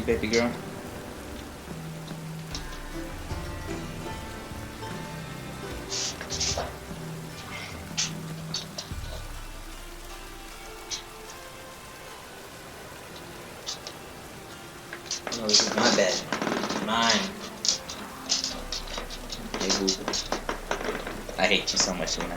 me, baby girl. No, this is my bed. Mine. Hey, boo. I hate you so much, Luna.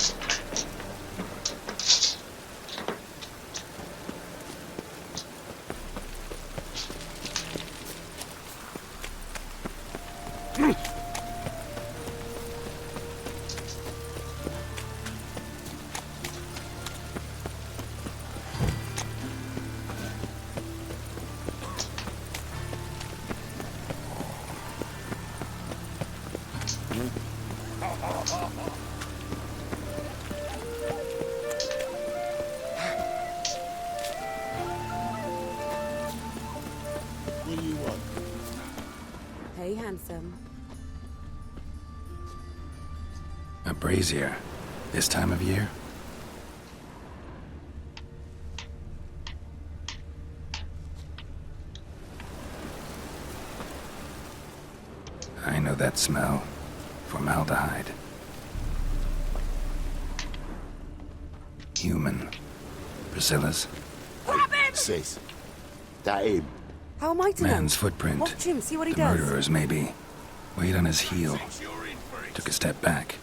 What do you want? Hey, handsome. A brazier. This time of year? I know that smell. Formaldehyde. Human. Priscilla's. Sis. That him. How am I to know? Man's footprint. Watch him, see what he The does. murderer's, maybe. Weight on his heel. Took a step back.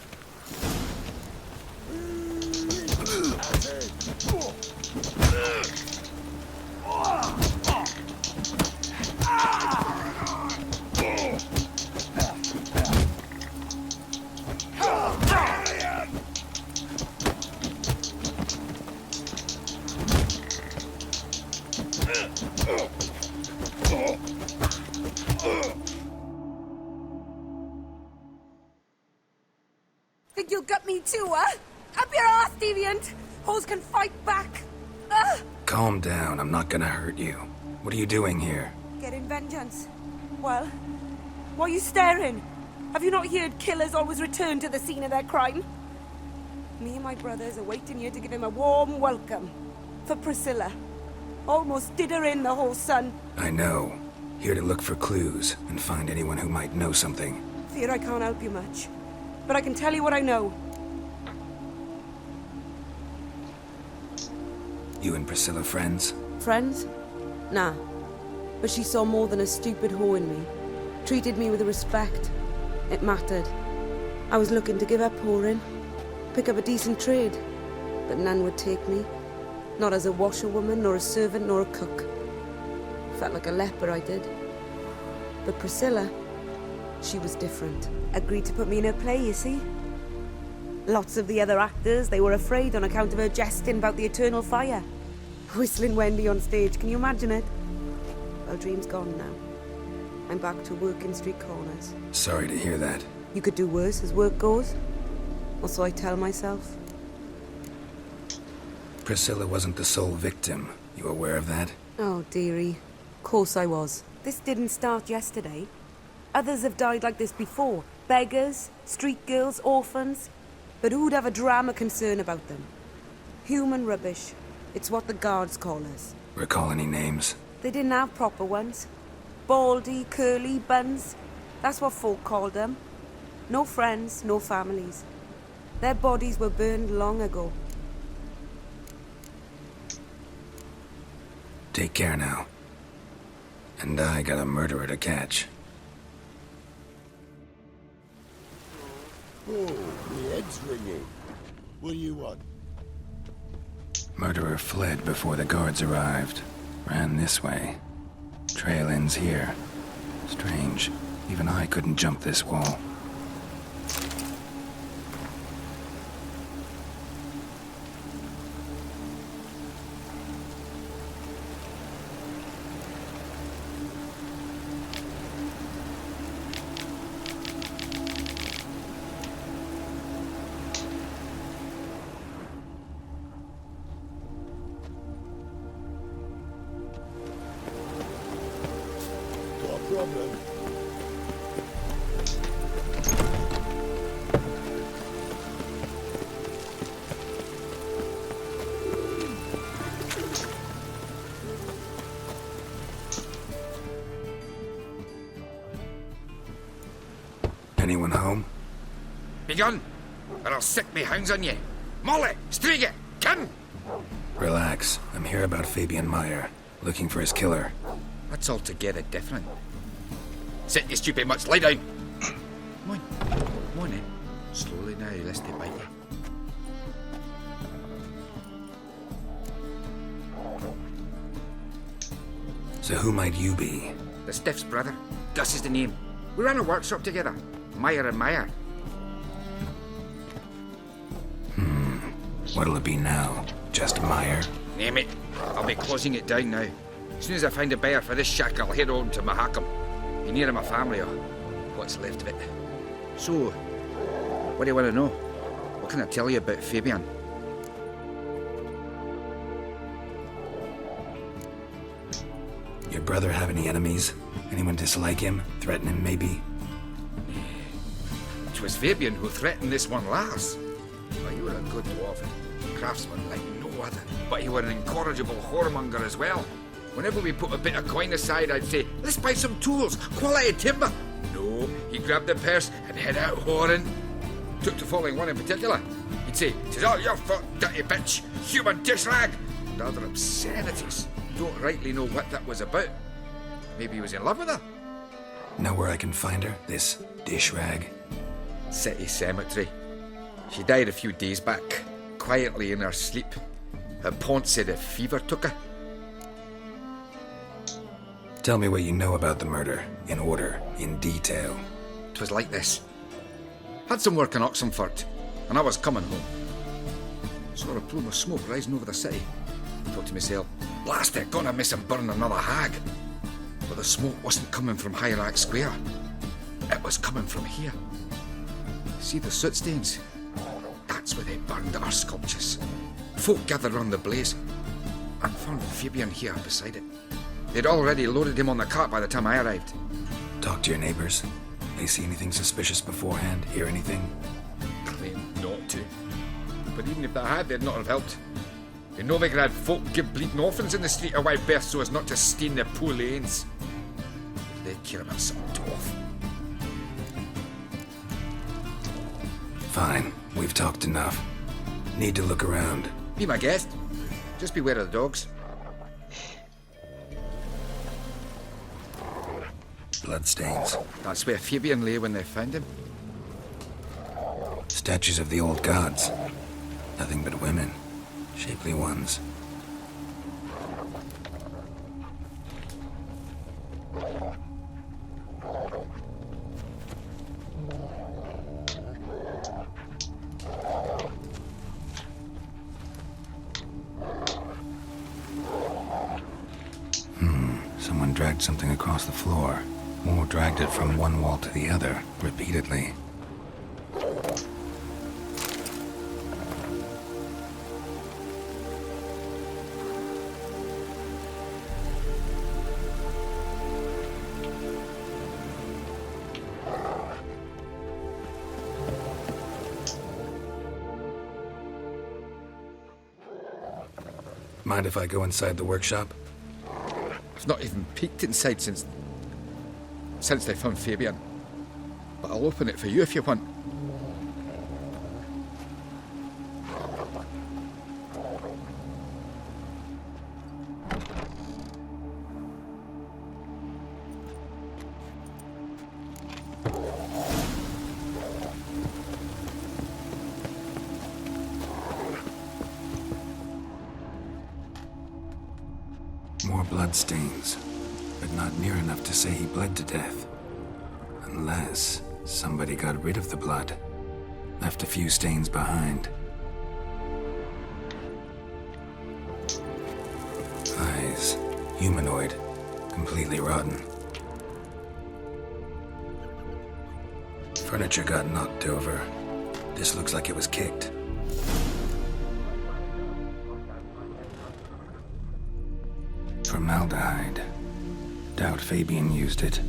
Think you'll gut me too, huh? Up your ass, deviant! Hoes can fight back! Calm down, I'm not gonna hurt you. What are you doing here? Getting vengeance. Well, why are you staring? Have you not heard killers always return to the scene of their crime? Me and my brothers are waiting here to give him a warm welcome. For Priscilla. Almost did her in, the whole son. I know. Here to look for clues and find anyone who might know something. Fear I can't help you much. But I can tell you what I know. You and Priscilla friends? Friends? Nah. But she saw more than a stupid whore in me. Treated me with respect. It mattered. I was looking to give up whoring. Pick up a decent trade. But none would take me. Not as a washerwoman, nor a servant, nor a cook. Felt like a leper, I did. But Priscilla, she was different. Agreed to put me in her play, you see? Lots of the other actors, they were afraid on account of her jesting about the eternal fire. Whistling Wendy on stage, can you imagine it? Well, dream's gone now. I'm back to working street corners. Sorry to hear that. You could do worse as work goes. Or so I tell myself. Priscilla wasn't the sole victim. You aware of that? Oh, dearie. Course I was. This didn't start yesterday. Others have died like this before. Beggars, street girls, orphans. But who'd have a drama concern about them? Human rubbish. It's what the guards call us. Recall any names? They didn't have proper ones. Baldy, curly, buns. That's what folk called them. No friends, no families. Their bodies were burned long ago. Take care now. And I got a murderer to catch. Oh, my head's ringing. What do you want? Murderer fled before the guards arrived. Ran this way. Trail ends here. Strange. Even I couldn't jump this wall. Got a problem? gun, or I'll sick me hounds on you. Molly, Striga, come! Relax. I'm here about Fabian Meyer, looking for his killer. That's altogether different. Sit, you stupid much, lie down. Come on, come on then. Slowly now, lest they bite you. So who might you be? The Stiff's brother. Gus is the name. We ran a workshop together. Meyer and Meyer. What'll it be now? Just Meyer? Name it. I'll be closing it down now. As soon as I find a buyer for this shack, I'll head on to Mahakam. Be near my family, or what's left of it. So, what do you want to know? What can I tell you about Fabian? Your brother have any enemies? Anyone dislike him? Threaten him, maybe? It was Fabian who threatened this one last. Well, you were a good dwarf, craftsman like no other. But you were an incorrigible whoremonger as well. Whenever we put a bit of coin aside, I'd say, let's buy some tools, quality timber. No, he grabbed the purse and head out whoring. Took to following one in particular. He'd say, "'Tis all your fault, dirty bitch, human dish rag," and other obscenities. Don't rightly know what that was about. Maybe he was in love with her. Know where I can find her? This dish rag? City Cemetery. She died a few days back, quietly in her sleep. Her pont said a fever took her. Tell me what you know about the murder, in order, in detail. It was like this. Had some work in Oxenfurt, and I was coming home. Saw a plume of smoke rising over the city. Thought to myself, blast it, gonna miss him burn another hag. But the smoke wasn't coming from Hyrax Square. It was coming from here. See the soot stains? That's where they burned our sculptures. Folk gathered round the blaze and found Fabian here beside it. They'd already loaded him on the cart by the time I arrived. Talk to your neighbors. They see anything suspicious beforehand? Hear anything? Claimed not to. But even if they had, they'd not have helped. In Novigrad, folk give bleeding orphans in the street a wide berth so as not to stain their poor lanes. They'd care about some dwarf. Fine. We've talked enough. Need to look around. Be my guest. Just beware of the dogs. Bloodstains. That's where Fabian lay when they found him. Statues of the old gods. Nothing but women. Shapely ones. Someone dragged something across the floor. Or dragged it from one wall to the other, repeatedly. Mind if I go inside the workshop? I've not even peeked inside since they found Fabian. But I'll open it for you if you want. More bloodstains, but not near enough to say he bled to death. Unless somebody got rid of the blood, left a few stains behind. Eyes, humanoid, completely rotten. Furniture got knocked over. This looks like it was kicked. Formaldehyde. Doubt Fabian used it.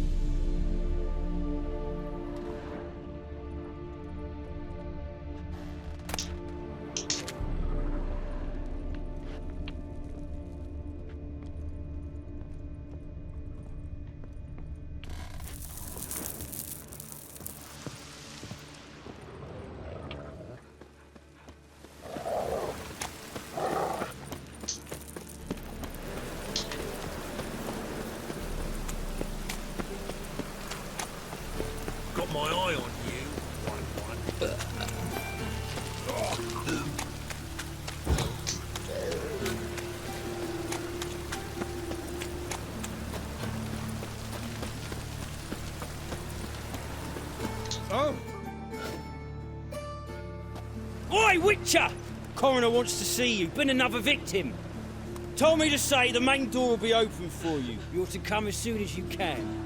Oi, Witcher! Coroner wants to see you. Been another victim. Told me to say the main door will be open for you. You're to come as soon as you can.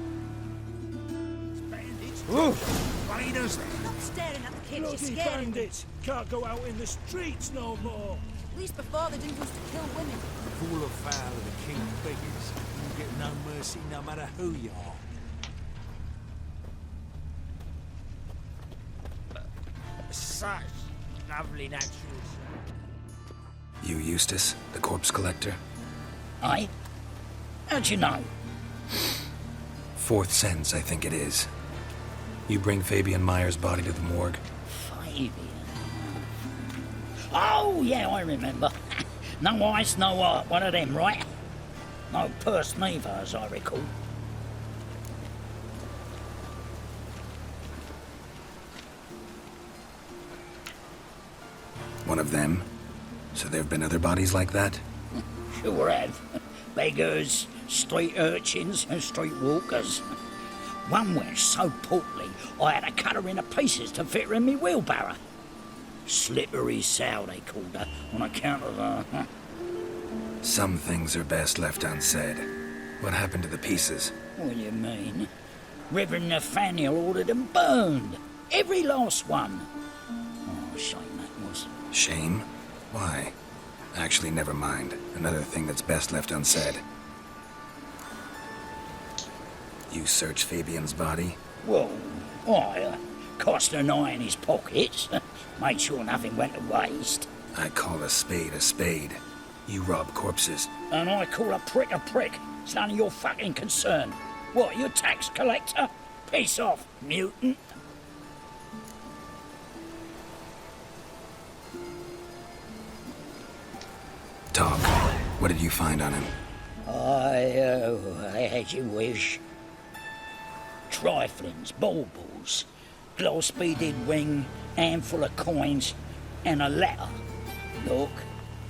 Raiders! Stop staring at the kids, Bloody you're scaring them. bandits! Can't go out in the streets no more! At least before they didn't used to kill women. Fall afoul of the king beggars. You get no mercy no matter who you are. Such lovely naturals. You Eustace, the corpse collector? Aye? How'd you know? Fourth sense, I think it is. You bring Fabian Meyer's body to the morgue. Fabian. Oh, yeah, I remember. No eyes, no heart, one of them, right? No purse neither, as I recall. One of them? So there have been other bodies like that? Sure have. Beggars, street urchins, and street walkers. One went so portly, I had to cut her into pieces to fit her in me wheelbarrow. Slippery sow, they called her, on account of her. Some things are best left unsaid. What happened to the pieces? What do you mean? Reverend Nathaniel ordered them burned. Every last one. Oh, shame that was. Shame? Why? Actually, never mind. Another thing that's best left unsaid. You searched Fabian's body? Well, I cast an eye in his pockets. Made sure nothing went to waste. I call a spade a spade. You rob corpses. And I call a prick a prick. It's none of your fucking concern. What, you a tax collector? Piss off, mutant. Talk. What did you find on him? I had you wish. Triflings, baubles, gloss-beaded ring, handful of coins, and a letter. Look,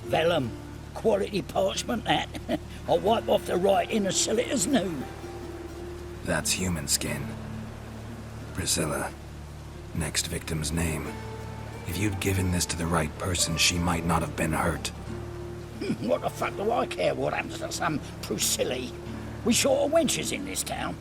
vellum, quality parchment that. I'll wipe off the writing and sell it as new. That's human skin. Priscilla. Next victim's name. If you'd given this to the right person, she might not have been hurt. What the fuck do I care what happens to some Priscilla? We short of wenches in this town.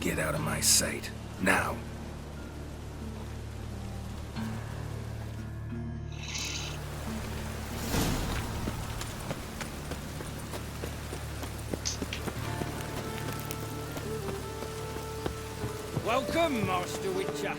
Get out of my sight. Now. Welcome, Master Witcher.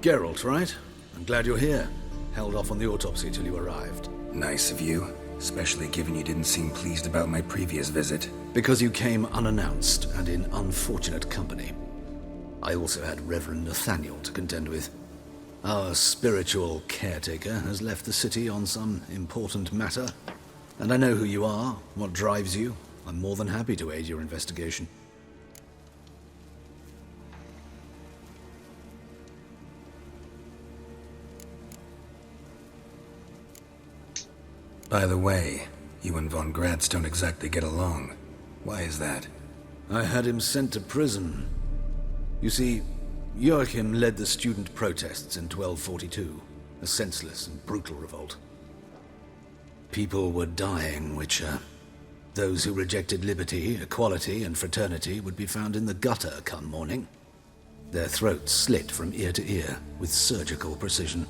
Geralt, right? I'm glad you're here. Held off on the autopsy till you arrived. Nice of you, especially given you didn't seem pleased about my previous visit. Because you came unannounced and in unfortunate company. I also had Reverend Nathaniel to contend with. Our spiritual caretaker has left the city on some important matter. And I know who you are, what drives you. I'm more than happy to aid your investigation. By the way, you and Von Gratz don't exactly get along. Why is that? I had him sent to prison. You see, Joachim led the student protests in 1242, a senseless and brutal revolt. People were dying, Witcher. Those who rejected liberty, equality, and fraternity would be found in the gutter come morning. Their throats slit from ear to ear with surgical precision.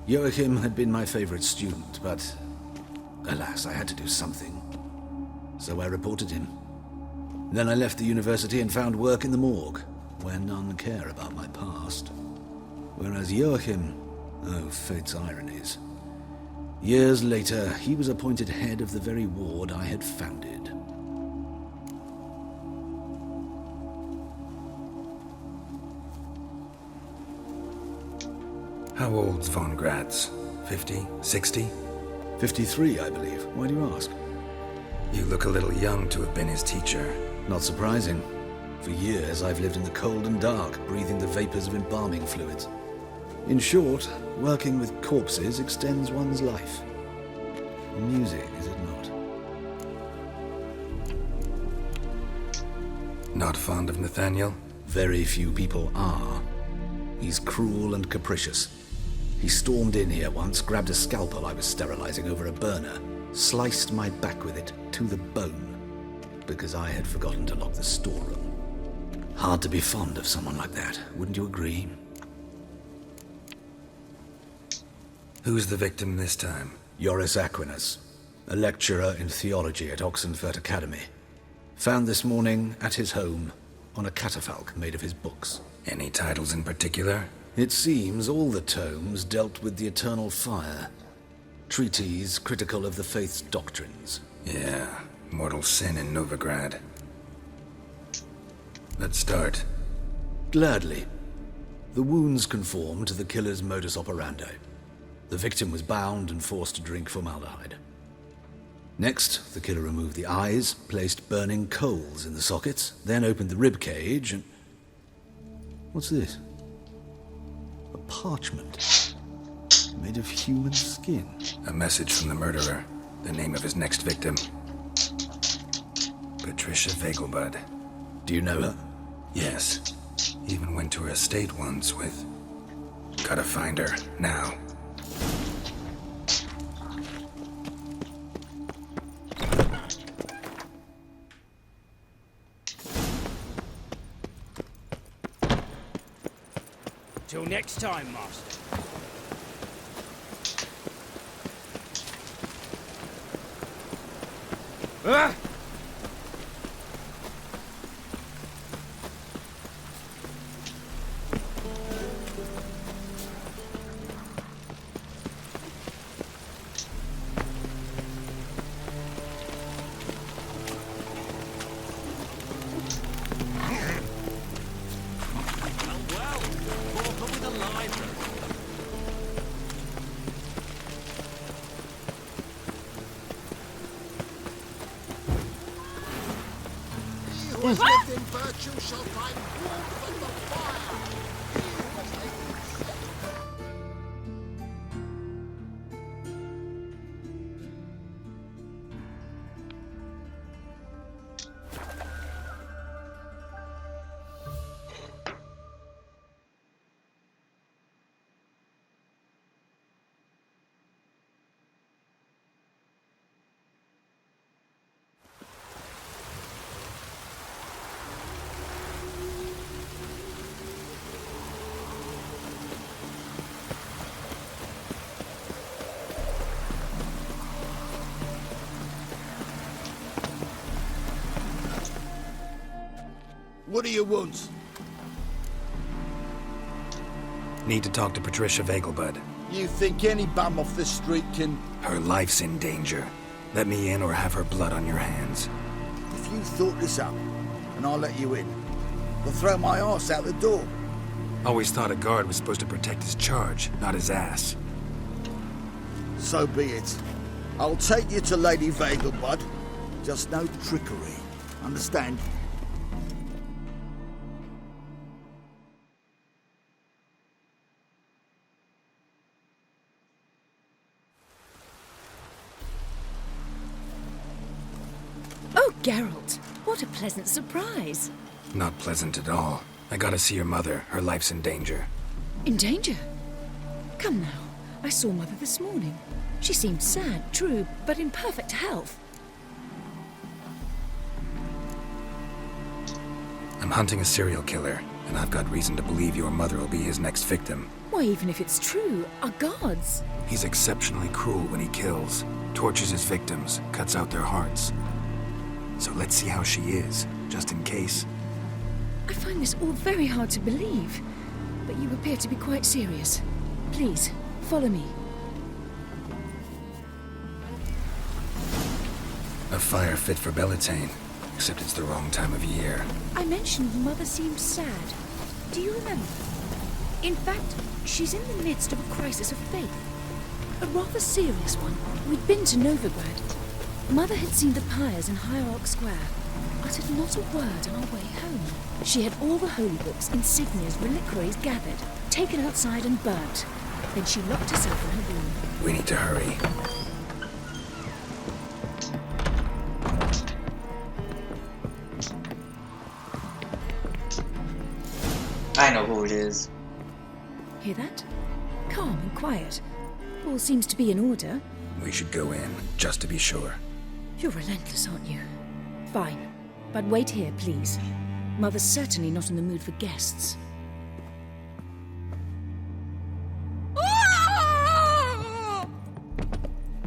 Joachim had been my favorite student, but alas, I had to do something. So I reported him. Then I left the university and found work in the morgue, where none care about my past. Whereas Joachim, oh, fate's ironies. Years later, he was appointed head of the very ward I had founded. How old's Von Gratz? 50? 60? 53, I believe. Why do you ask? You look a little young to have been his teacher. Not surprising. For years, I've lived in the cold and dark, breathing the vapors of embalming fluids. In short, working with corpses extends one's life. Music, is it not? Not fond of Nathaniel? Very few people are. He's cruel and capricious. He stormed in here once, grabbed a scalpel I was sterilizing over a burner, sliced my back with it to the bone, because I had forgotten to lock the storeroom. Hard to be fond of someone like that, wouldn't you agree? Who's the victim this time? Joris Aquinas, a lecturer in theology at Oxenfurt Academy. Found this morning at his home on a catafalque made of his books. Any titles in particular? It seems all the tomes dealt with the eternal fire. Treatises critical of the faith's doctrines. Yeah, mortal sin in Novigrad. Let's start. Gladly. The wounds conform to the killer's modus operandi. The victim was bound and forced to drink formaldehyde. Next, the killer removed the eyes, placed burning coals in the sockets, then opened the rib cage and... What's this? A parchment. Made of human skin. A message from the murderer. The name of his next victim. Patricia Vegelbud. Do you know her? Yes. Even went to her estate once with... Gotta find her, now. Till next time, Master. Ah! Who has lived in virtue shall find warmth from the fire. He who has taken What do you want? Need to talk to Patricia Vegelbud. You think any bum off the street can... Her life's in danger. Let me in or have her blood on your hands. If you thought this up, and I'll let you in, I'll throw my arse out the door. Always thought a guard was supposed to protect his charge, not his ass. So be it. I'll take you to Lady Vegelbud. Just no trickery. Understand? Oh, Geralt, what a pleasant surprise. Not pleasant at all. I gotta see your mother. Her life's in danger. In danger? Come now. I saw Mother this morning. She seemed sad, true, but in perfect health. I'm hunting a serial killer, and I've got reason to believe your mother will be his next victim. Why, even if it's true, our gods. He's exceptionally cruel when he kills, tortures his victims, cuts out their hearts. So let's see how she is, just in case. I find this all very hard to believe, but you appear to be quite serious. Please, follow me. A fire fit for Bellatane, except it's the wrong time of year. I mentioned Mother seemed sad. Do you remember? In fact, she's in the midst of a crisis of faith. A rather serious one. We'd been to Novigrad. Mother had seen the pyres in Hierarch Square. A uttered not a word on our way home. She had all the holy books, insignias, reliquaries gathered, taken outside and burnt. Then she locked herself in her room. We need to hurry. I know who it is. Hear that? Calm and quiet. All seems to be in order. We should go in, just to be sure. You're relentless, aren't you? Fine. But wait here, please. Mother's certainly not in the mood for guests. Oh!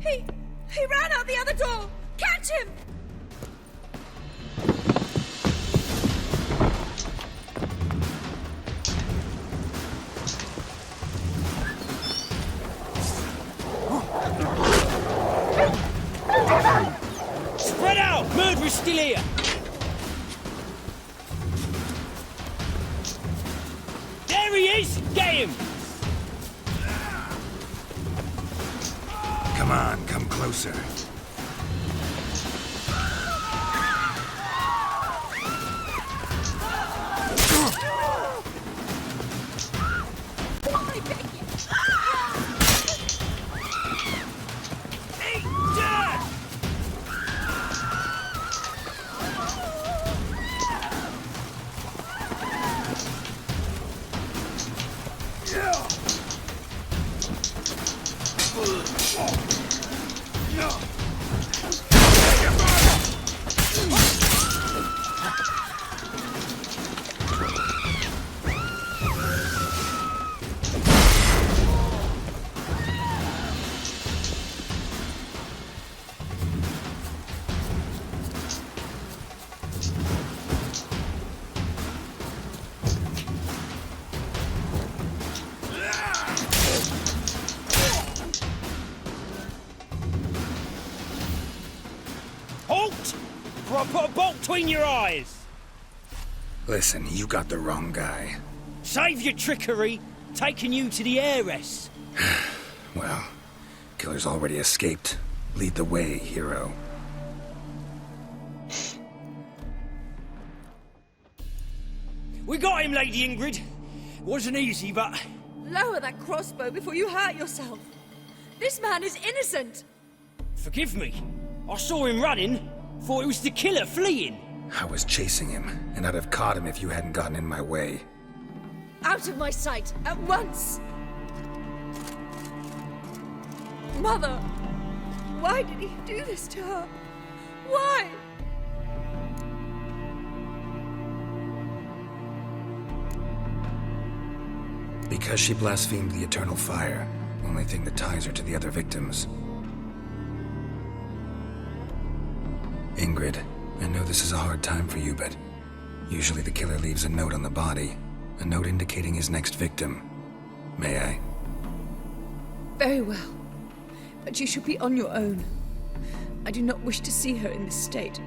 He ran out the other door! Catch him! Spread out! Murderer's still here! There he is! Get him! Come on, come closer. Halt! Or I'll put a bolt between your eyes! Listen, you got the wrong guy. Save your trickery! Taking you to the heiress! Well, killer's already escaped. Lead the way, hero. We got him, Lady Ingrid. Wasn't easy, but... Lower that crossbow before you hurt yourself. This man is innocent. Forgive me. I saw him running. Thought it was the killer fleeing. I was chasing him, and I'd have caught him if you hadn't gotten in my way. Out of my sight, at once! Mother! Why did he do this to her? Why? Because she blasphemed the eternal fire. Only thing that ties her to the other victims. Ingrid, I know this is a hard time for you, but usually the killer leaves a note on the body. A note indicating his next victim. May I? Very well. But you should be on your own. I do not wish to see her in this state.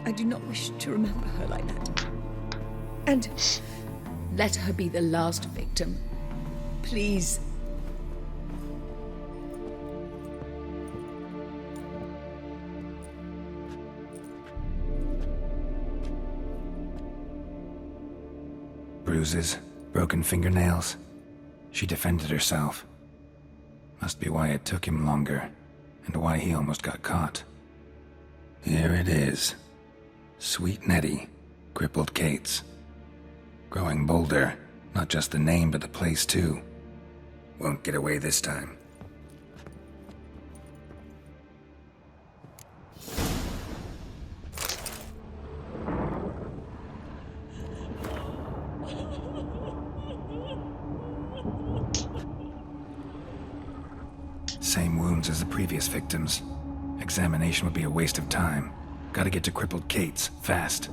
I do not wish to remember her like that. And let her be the last victim. Please. Bruises, broken fingernails. She defended herself. Must be why it took him longer, and why he almost got caught. Here it is. Sweet Nettie, crippled Kate's. Growing bolder, not just the name but the place too. Won't get away this time. Same wounds as the previous victims. Examination would be a waste of time. Gotta get to crippled Kate's, fast.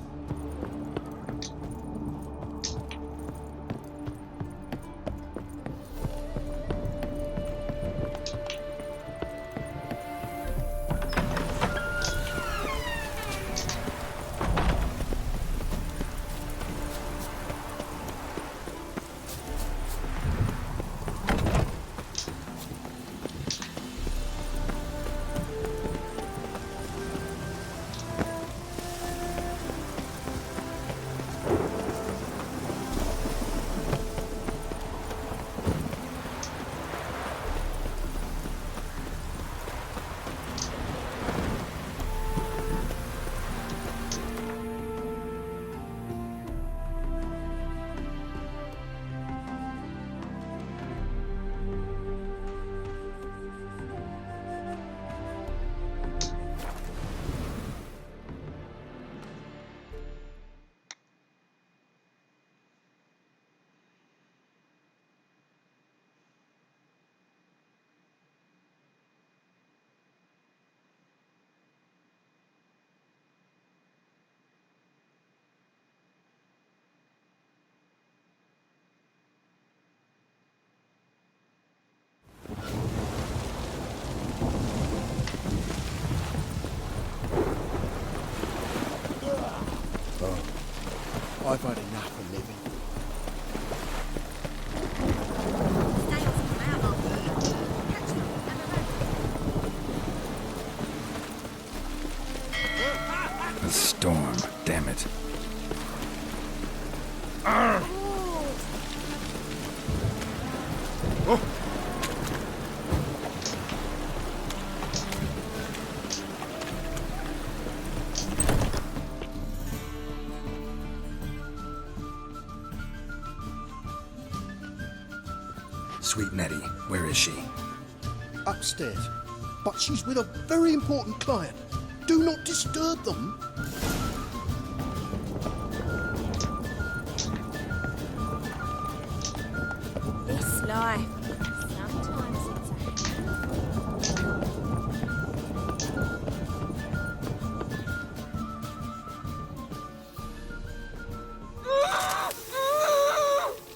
I've had enough of living. A storm, damn it. Sweet Nettie, where is she? Upstairs. But she's with a very important client. Do not disturb them. This life. Sometimes it's a...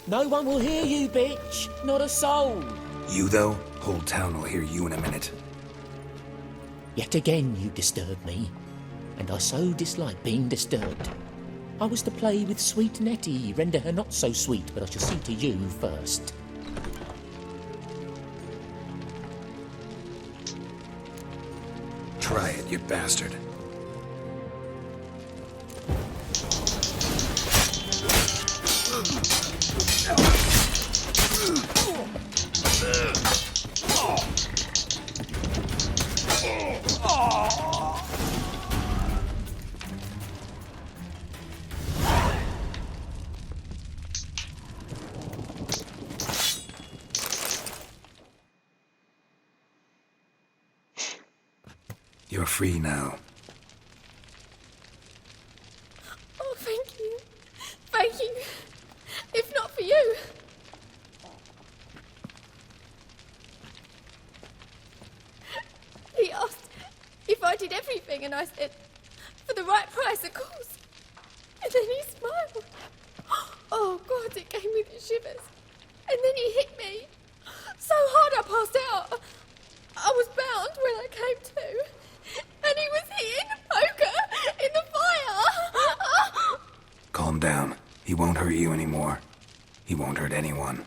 No one will hear you, bitch. Not a soul. You, though? Whole town will hear you in a minute. Yet again you disturb me, and I so dislike being disturbed. I was to play with sweet Nettie, render her not so sweet, but I shall see to you first. Try it, you bastard. You're free now. Oh, thank you. Thank you. If not for you. He asked if I did everything, and I said, for the right price, of course. And then he smiled. Oh, God, it gave me the shivers. And then he hit me. So hard I passed out. I was bound when I came to. And he was hitting the poker in the fire. Calm down. He won't hurt you anymore. He won't hurt anyone.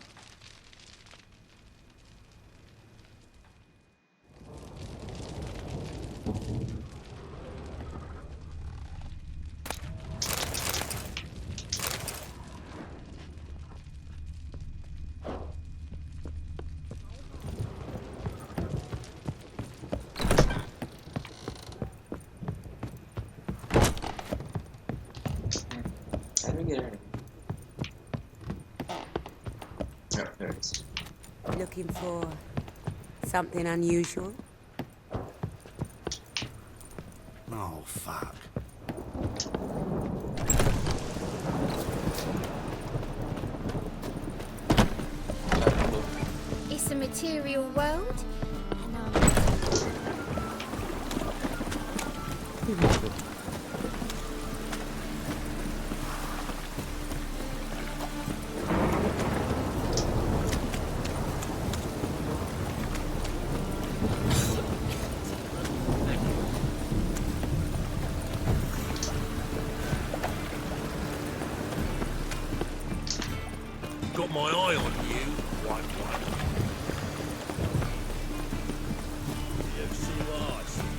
How do we get her? Oh, there it is. Looking for something unusual? Oh, fuck. It's a material world, and Got my eye on you, white one. You see what I see?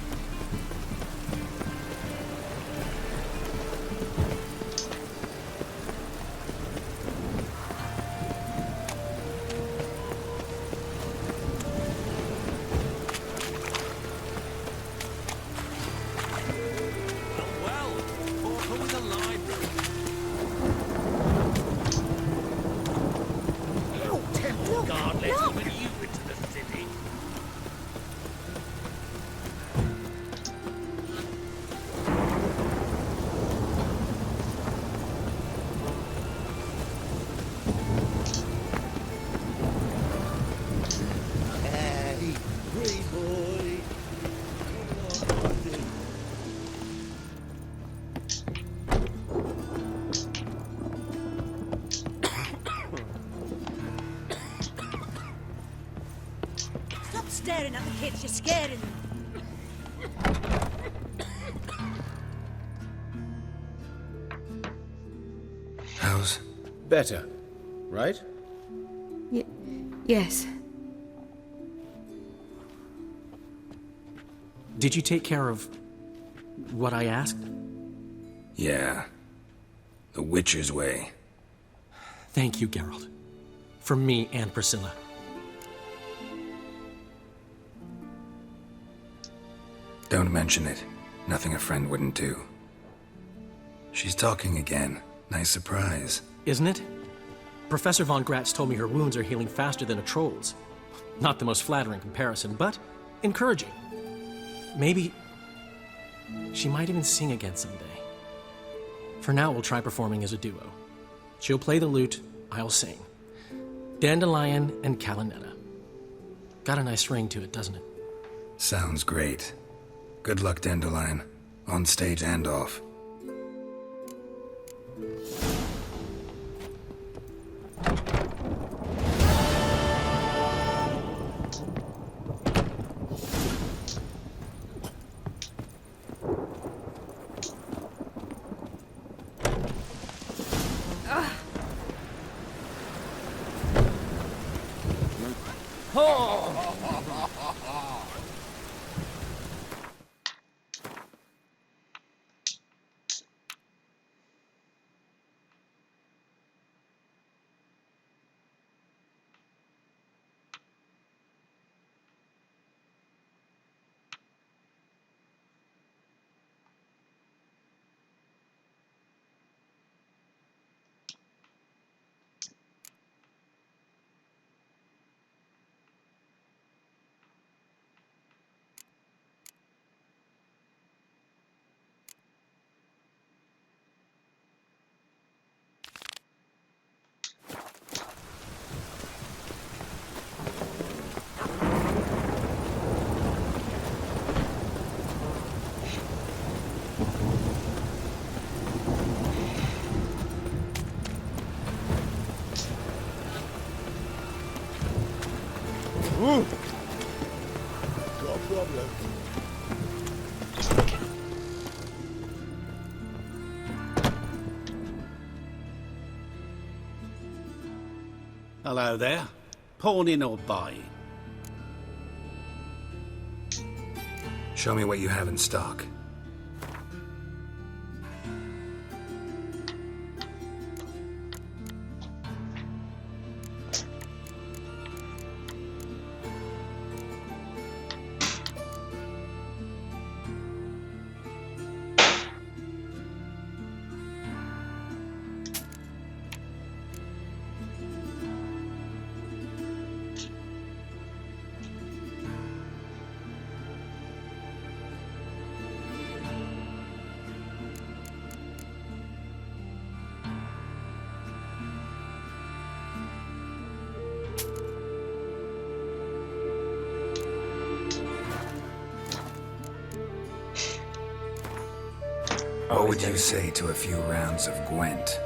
Well, Porker with a library. God, let's even you into the city. Hey, green boy. stop staring at the kids. You're scaring them. Better, right? Yes. Did you take care of what I asked? Yeah. The Witcher's way. Thank you, Geralt. From me and Priscilla. Don't mention it. Nothing a friend wouldn't do. She's talking again. Nice surprise. Isn't it? Professor von Gratz told me her wounds are healing faster than a troll's. Not the most flattering comparison, but encouraging. Maybe she might even sing again someday. For now, we'll try performing as a duo. She'll play the lute, I'll sing. Dandelion and Calinetta. Got a nice ring to it, doesn't it? Sounds great. Good luck, Dandelion. On stage and off. Ooh. Got a problem. Hello there. Pawning or buying? Show me what you have in stock. What would you say to a few rounds of Gwent?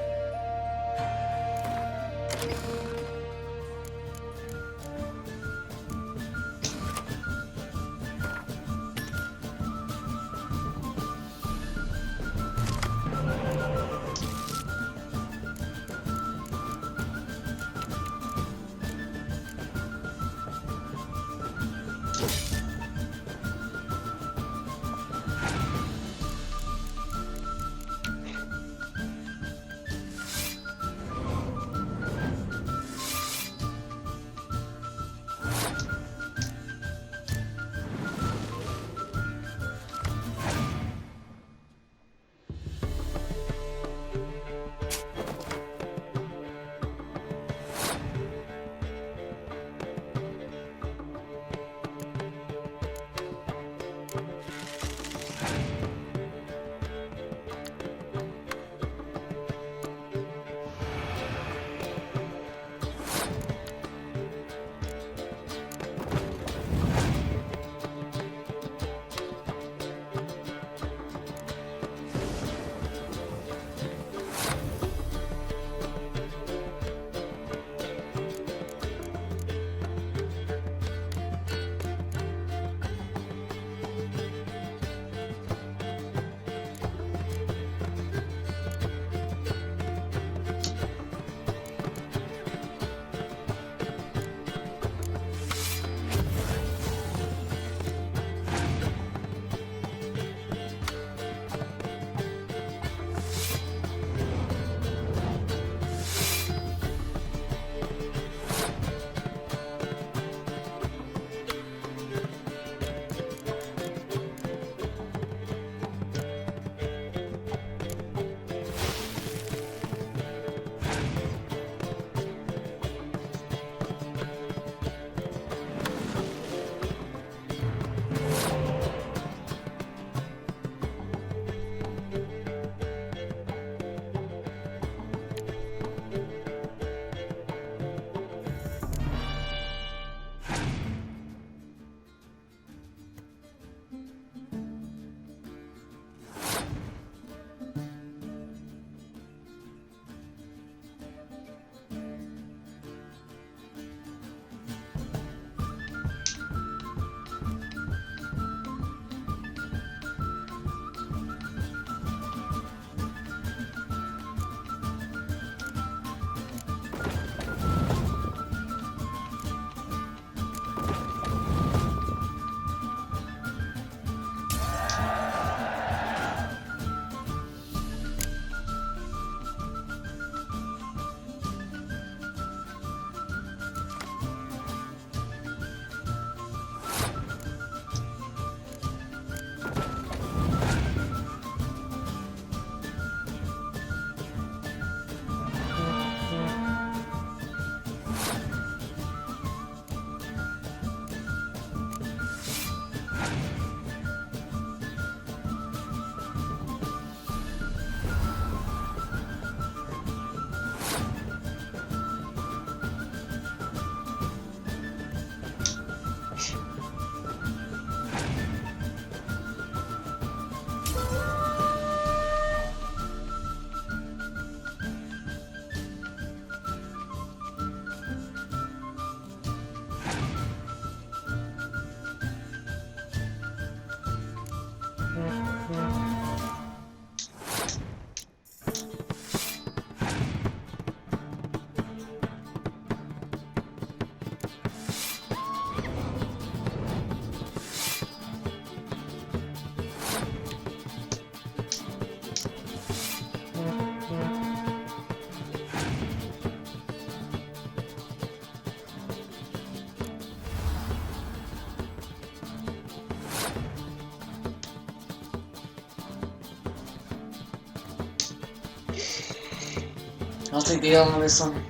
I'll take the L on this one.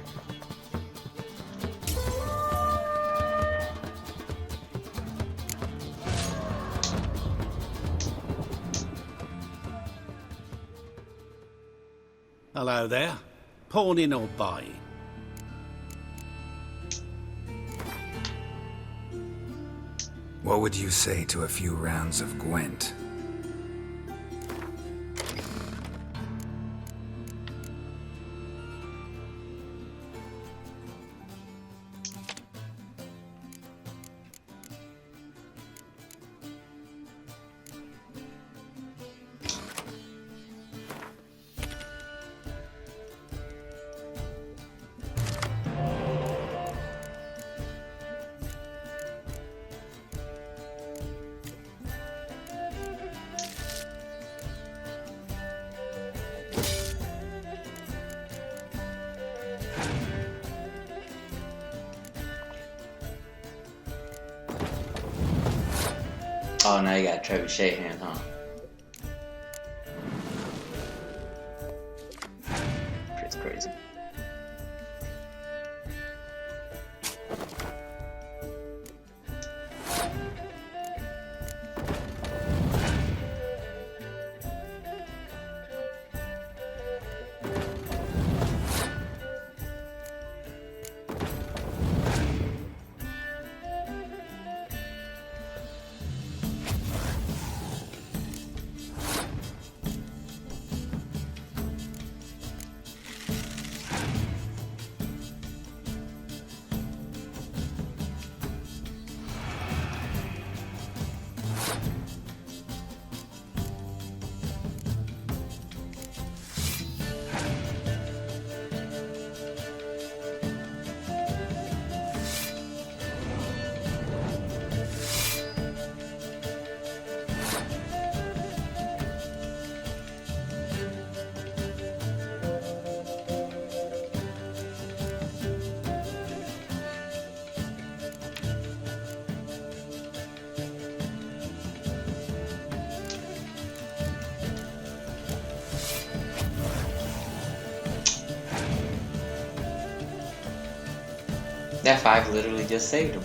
Hello there. Pawning or buying? What would you say to a few rounds of Gwent? Oh, now you got a trebuchet hand, huh? It's crazy. That 5 literally just saved him.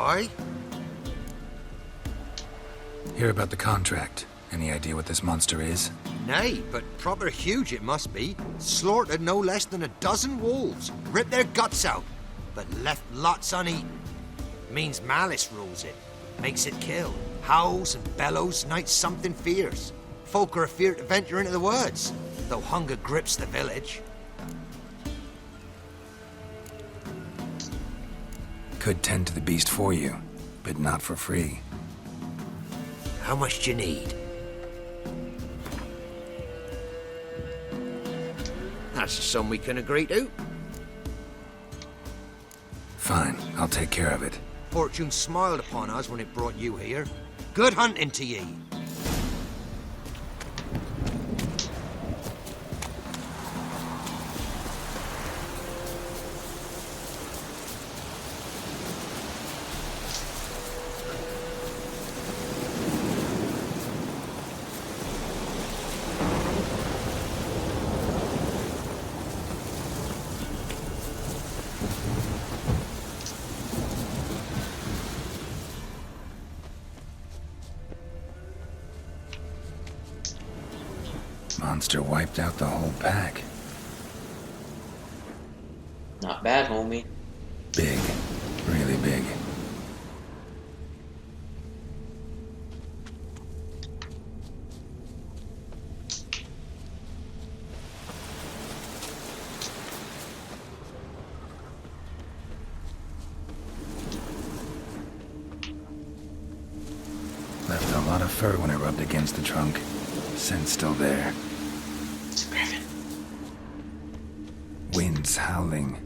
Aye? Hear about the contract. Any idea what this monster is? Nay, but proper huge it must be. Slaughtered no less than a dozen wolves. Ripped their guts out, but left lots uneaten. Means malice rules it. Makes it kill. Howls and bellows, night something fierce. Folk are afeard to venture into the woods, though hunger grips the village. Could tend to the beast for you, but not for free. How much do you need? That's a sum we can agree to. Fine, I'll take care of it. Fortune smiled upon us when it brought you here. Good hunting to ye. Monster wiped out the whole pack. Not bad, homie. Big. Really big. Left a lot of fur when I rubbed against the trunk. Scent's still there. It's a griffin. Wind's howling.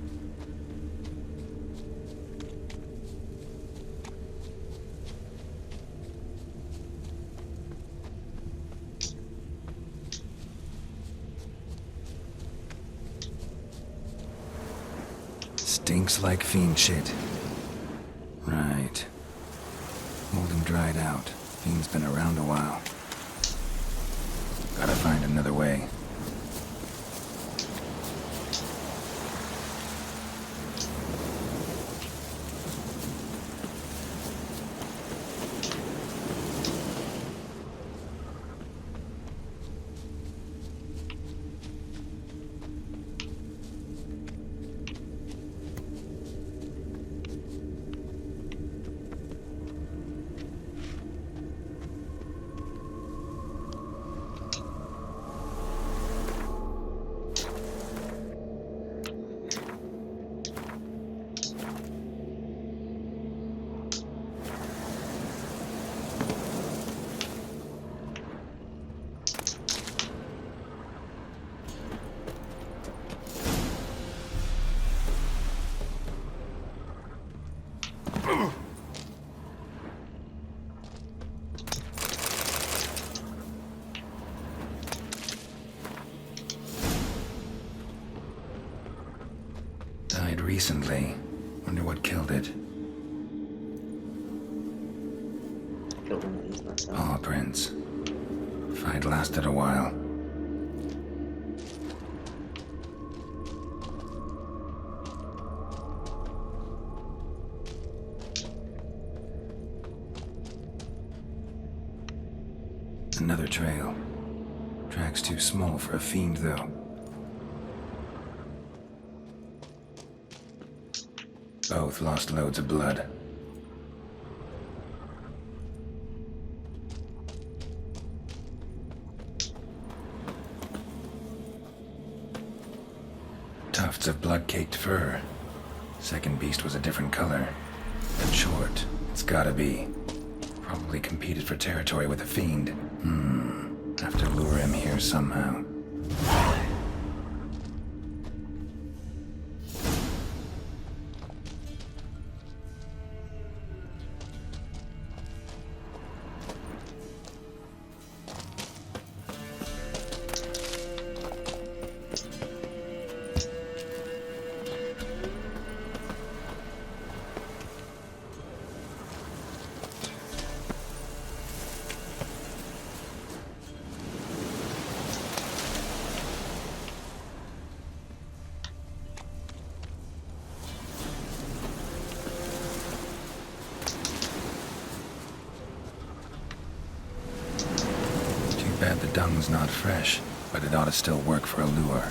Stinks like fiend shit. Right. Hold him dried out. Fiend's been around a while. Gotta find another way. Died recently. Wonder what killed it. Killed one of these myself. Paw prints. Fight lasted a while. Another trail. Track's too small for a fiend, though. Both lost loads of blood. Tufts of blood-caked fur. Second beast was a different color. But short. It's gotta be. Probably competed for territory with a fiend. Have to lure him here somehow. tongue's not fresh, but it ought to still work for a lure.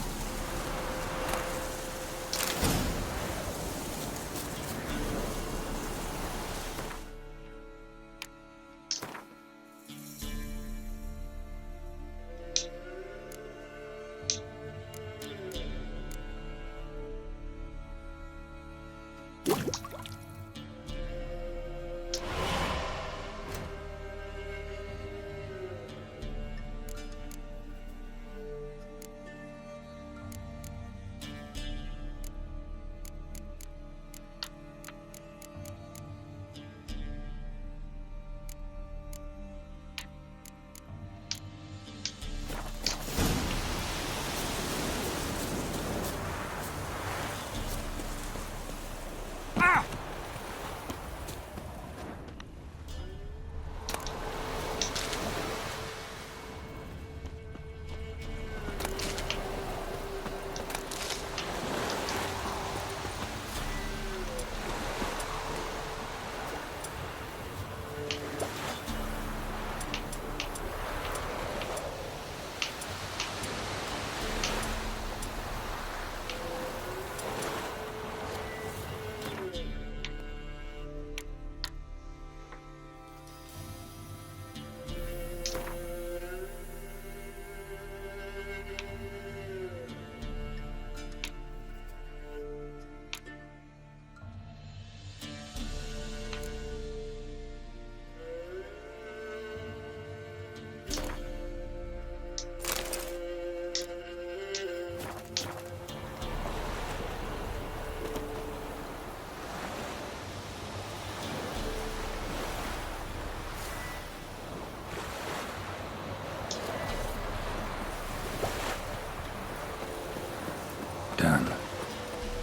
Done.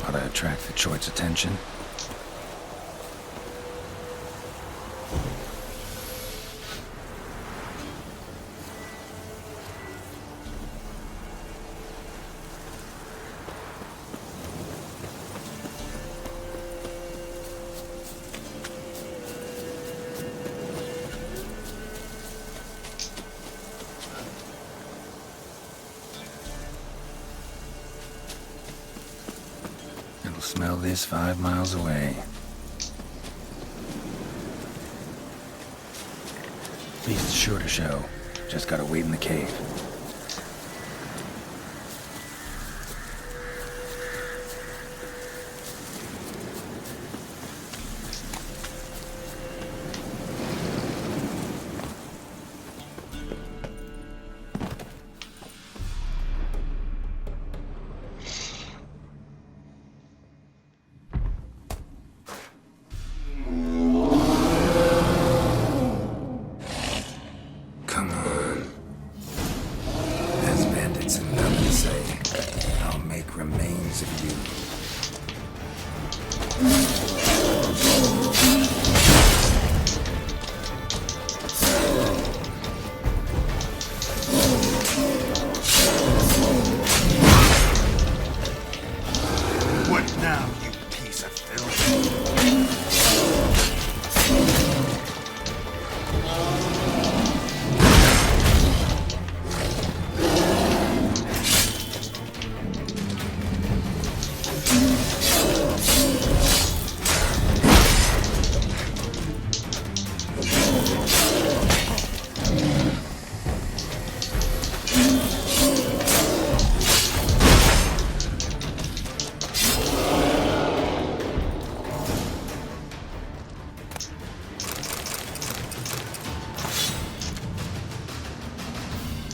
Ought to attract the Choit's attention. Smell this 5 miles away. Beast's sure to show. Just gotta wait in the cave.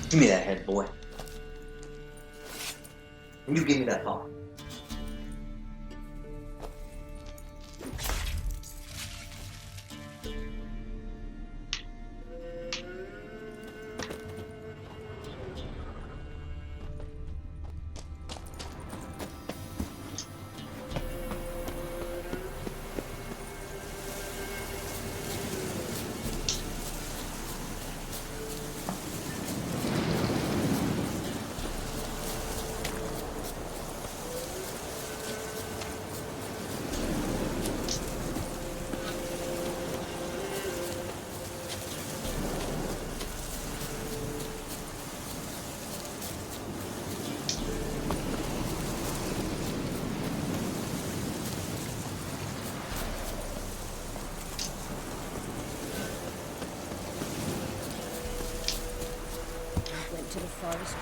Give me that head, boy. You give me that paw.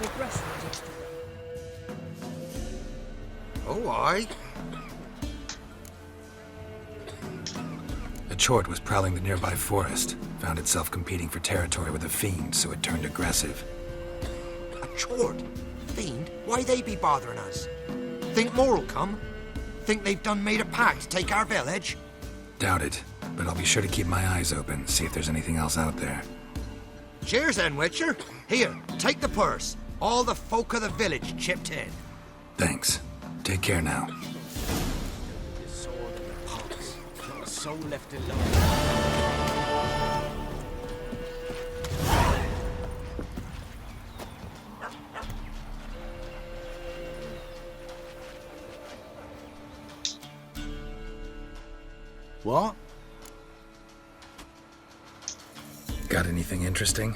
local grassroots yesterday. Oh, aye. A chort was prowling the nearby forest, found itself competing for territory with a fiend, so it turned aggressive. A chort? Fiend? Why they be bothering us? Think more'll come? Think they've done made a pact to take our village? Doubt it, but I'll be sure to keep my eyes open, see if there's anything else out there. Cheers then, Witcher. Here, take the purse. All the folk of the village chipped in. Thanks. Take care now. The sword and the pox. Not a soul left alone. What? Got anything interesting?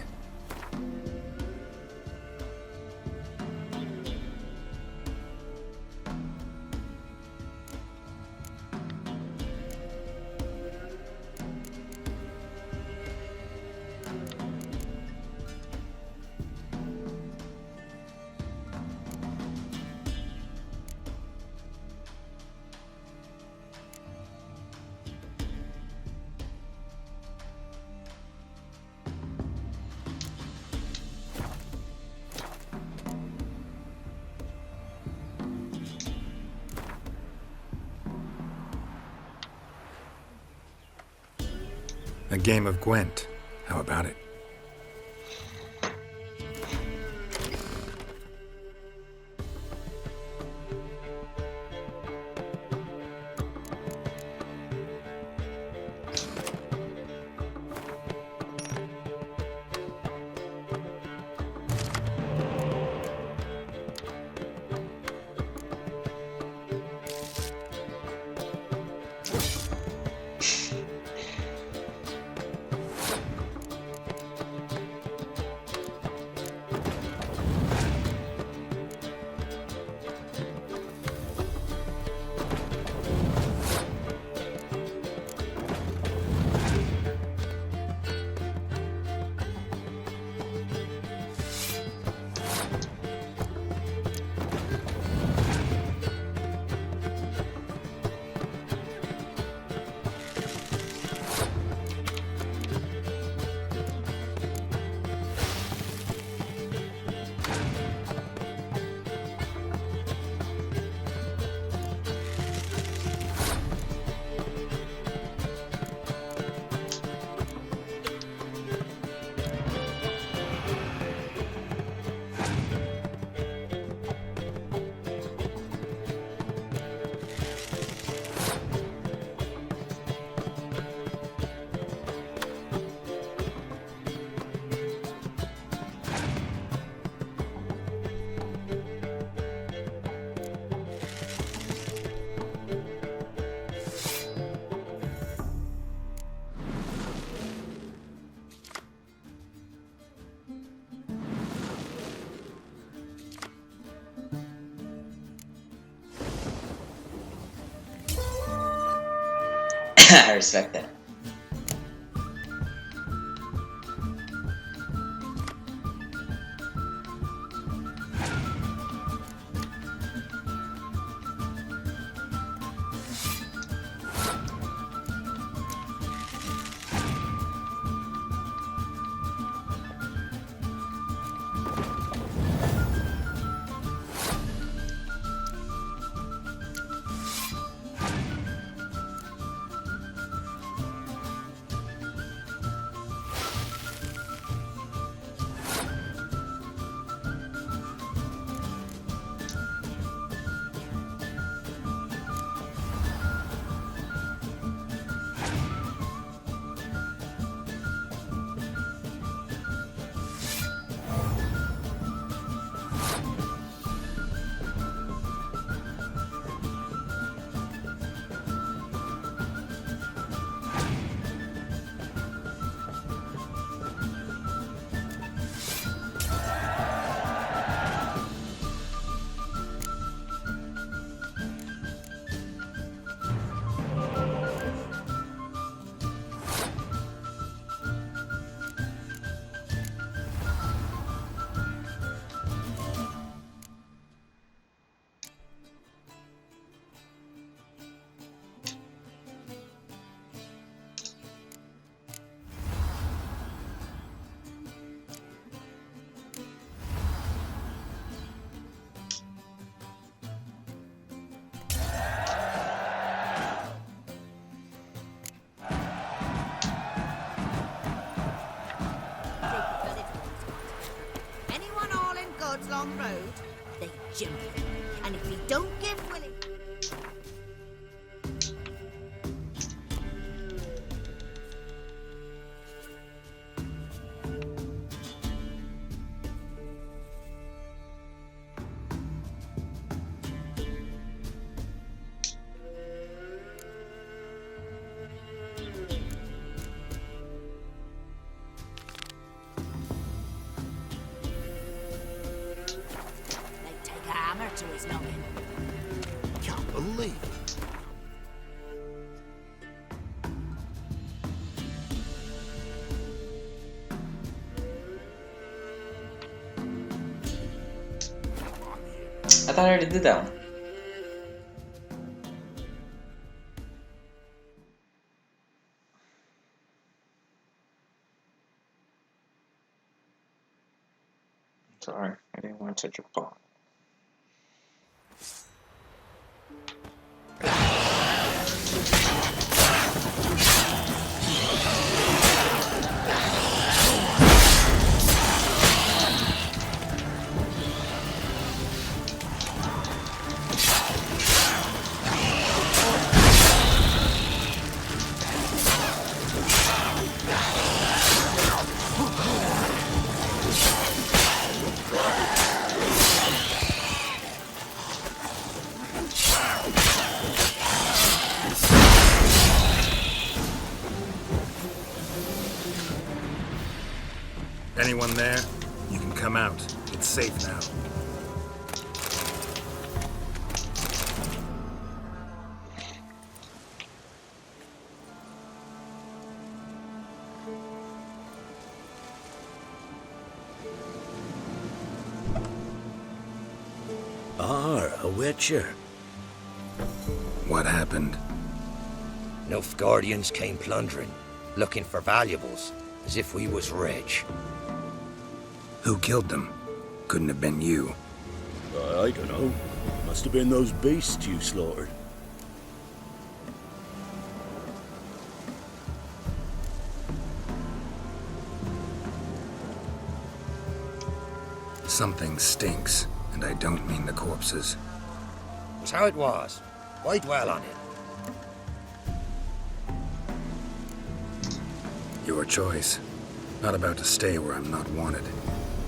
A game of Gwent. How about it? I respect that. wrong road, they jump him. And if he don't give Willie... to his noggin. Can't believe it. I thought I already did that one. Sorry, I didn't want to touch your paw. Anyone there? You can come out. It's safe now. A witcher. What happened? Nilfgaardians came plundering, looking for valuables, as if we was rich. Who killed them? Couldn't have been you. I don't know. Must have been those beasts you slaughtered. Something stinks, and I don't mean the corpses. Was how it was. Why dwell on it? Your choice. Not about to stay where I'm not wanted.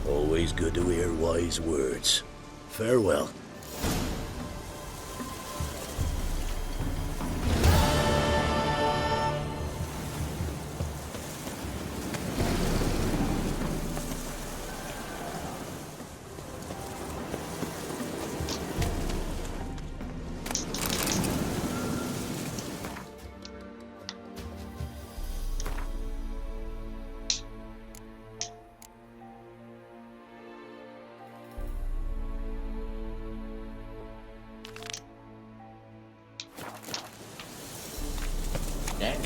Always good to hear wise words. Farewell. Dang.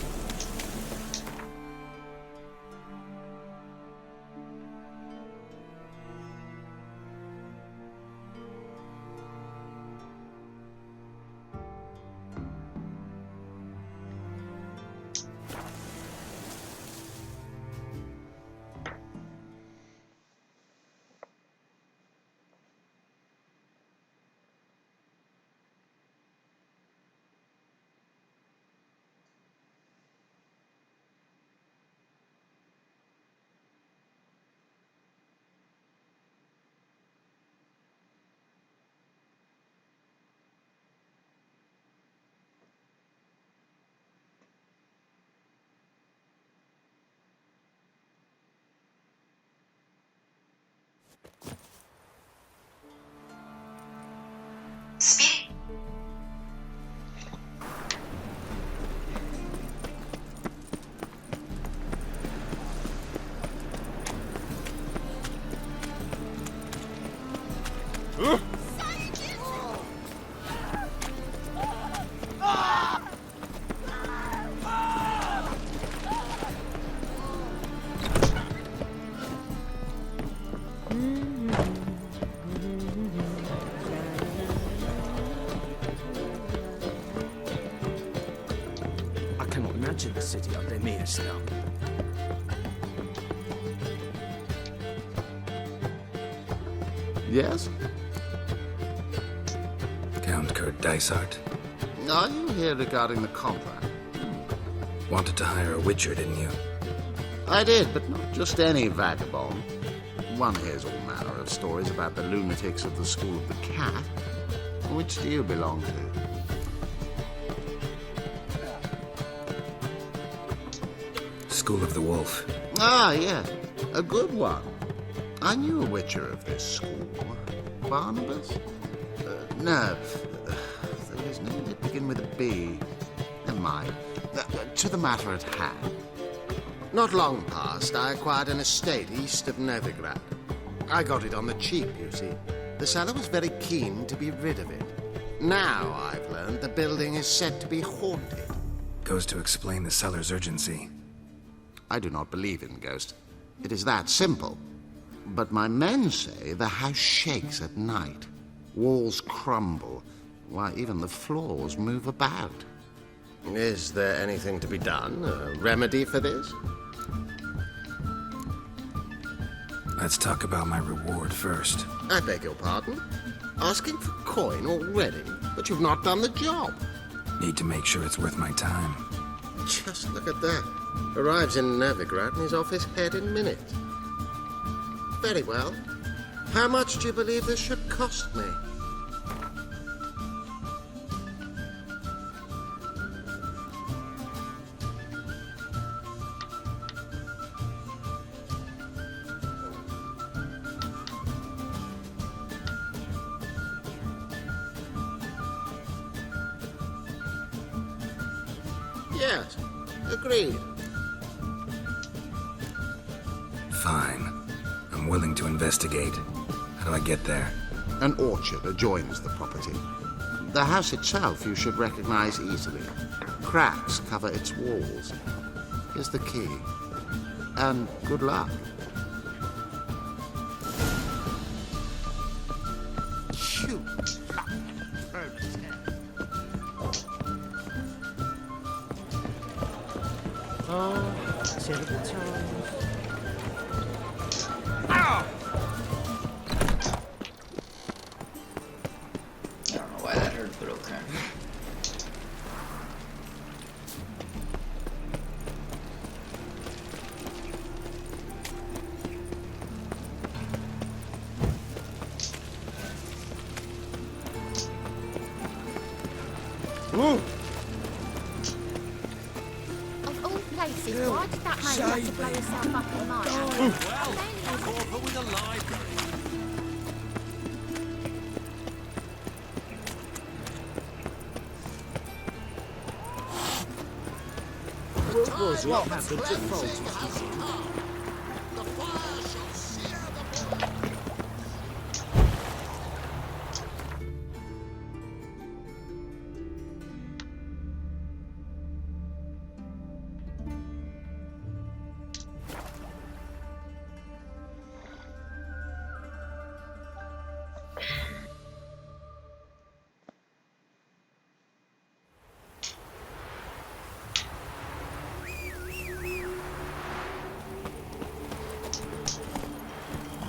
I cannot imagine the city under mere snow. Yes? Count Kurt Dysart. Are you here regarding the contract? Wanted to hire a witcher, didn't you? I did, but not just any vagabond. One hears all manner of stories about the lunatics of the School of the Cat. Which do you belong to? School of the Wolf. Ah, yes. A good one. I knew a witcher of this school. Barnabas? No. His name did begin with a B. Never mind. To the matter at hand. Not long past, I acquired an estate east of Novigrad. I got it on the cheap, you see. The seller was very keen to be rid of it. Now, I've learned, the building is said to be haunted. Goes to explain the seller's urgency. I do not believe in ghosts. It is that simple. But my men say the house shakes at night. Walls crumble. Why, even the floors move about. Is there anything to be done? A remedy for this? Let's talk about my reward first. I beg your pardon? Asking for coin already? But you've not done the job. Need to make sure it's worth my time. Just look at that. Arrives in Novigrad and is off his head in minutes. Very well. How much do you believe this should cost me? Yes, agreed. Fine. I'm willing to investigate. How do I get there? An orchard adjoins the property. The house itself you should recognize easily. Cracks cover its walls. Here's the key. And good luck. Shoot. Oh, terrible times. I don't know why that hurt, but okay. Of all places, why did that man have to blow himself up in March? Well, with a library. What happened to Foltz?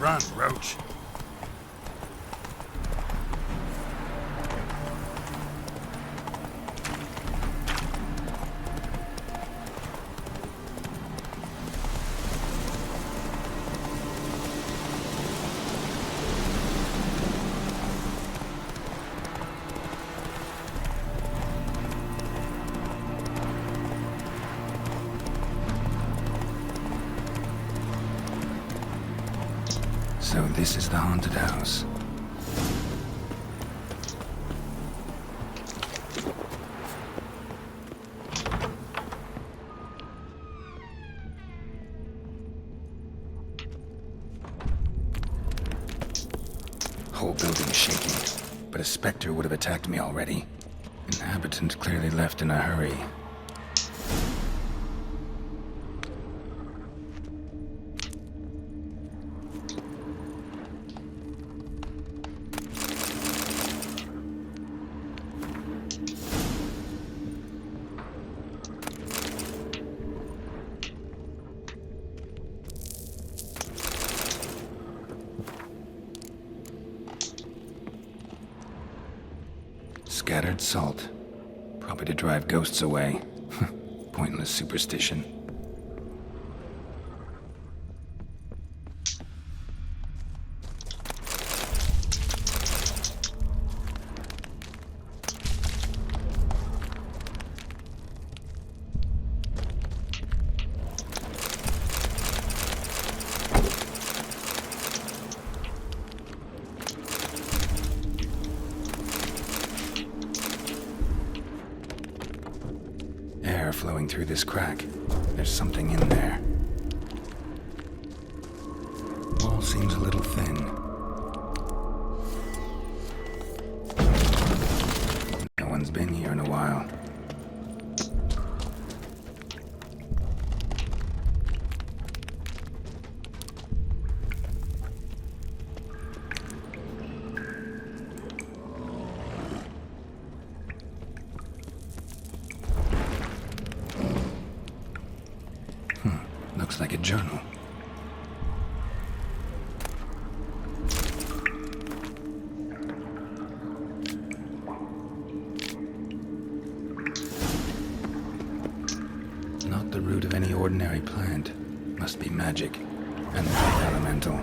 Run, Roach. So this is the haunted house. Whole building shaking, but a specter would have attacked me already. Inhabitant clearly left in a hurry. Scattered salt. Probably to drive ghosts away. Pointless superstition. Air flowing through this crack. There's something in there. Wall seems a little thin. No one's been here in a while. Looks like a journal. Not the root of any ordinary plant. Must be magic. And the elemental.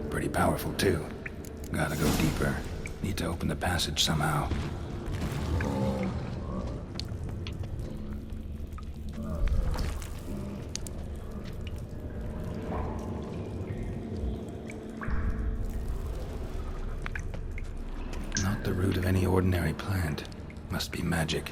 Pretty powerful too. Gotta go deeper. Need to open the passage somehow. Not the root of any ordinary plant. Must be magic.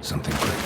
Something clicked.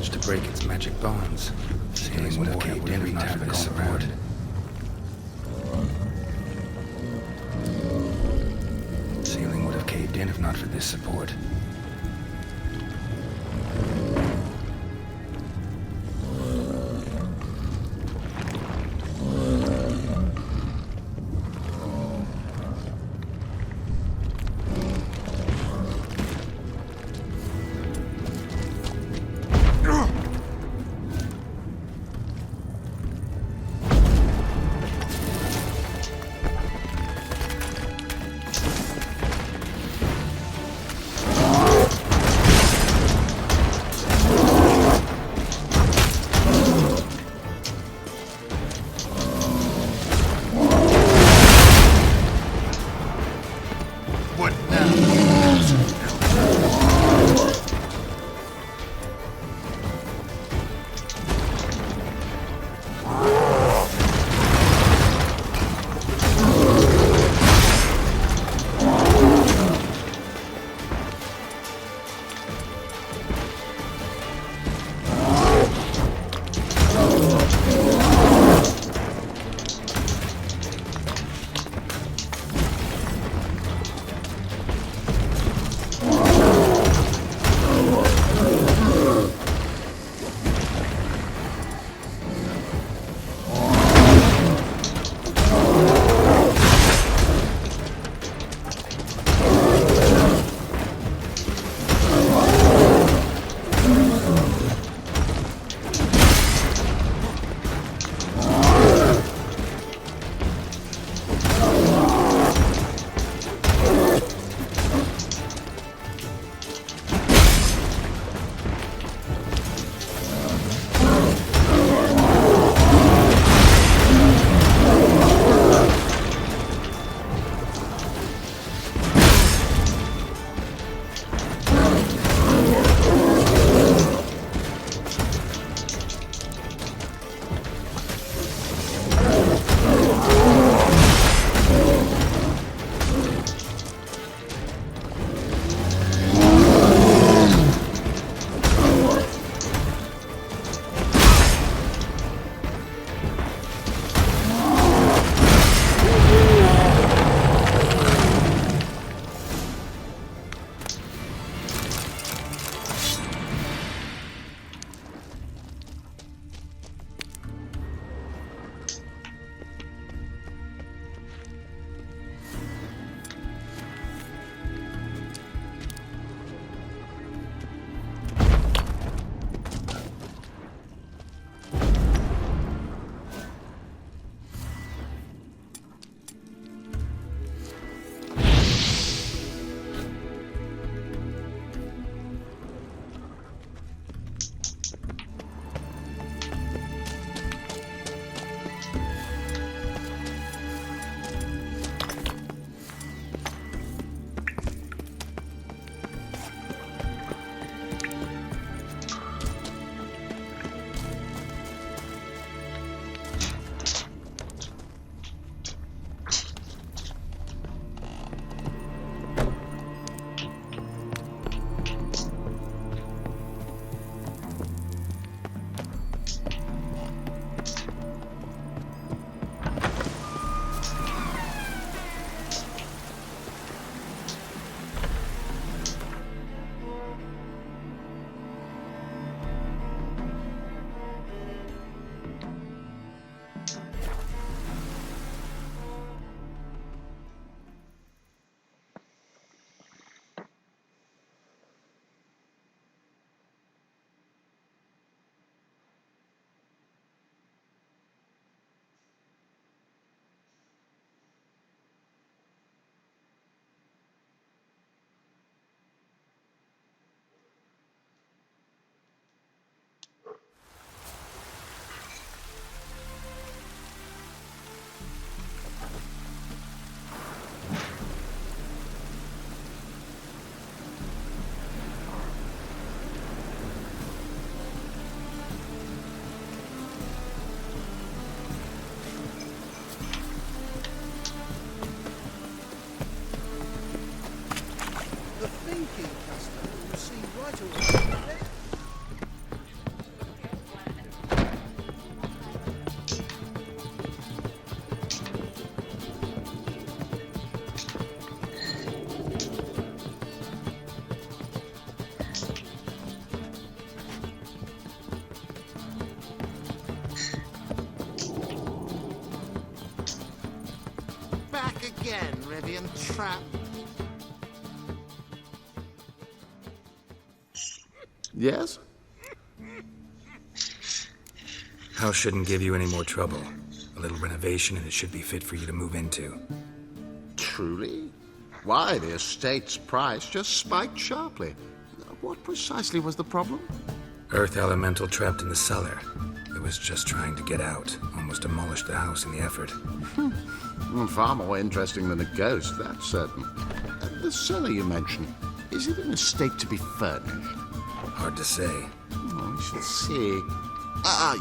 To break its magic bonds. Ceiling would have caved in if not for this support. Ceiling would have caved in if not for this support. Back again, Rivian Trap. Yes? House shouldn't give you any more trouble. A little renovation and it should be fit for you to move into. Truly? Why, the estate's price just spiked sharply. What precisely was the problem? Earth elemental trapped in the cellar. It was just trying to get out. Almost demolished the house in the effort. Well, far more interesting than a ghost, that's certain. The cellar you mentioned, is it an estate to be furnished? Hard to say. Oh, we shall see.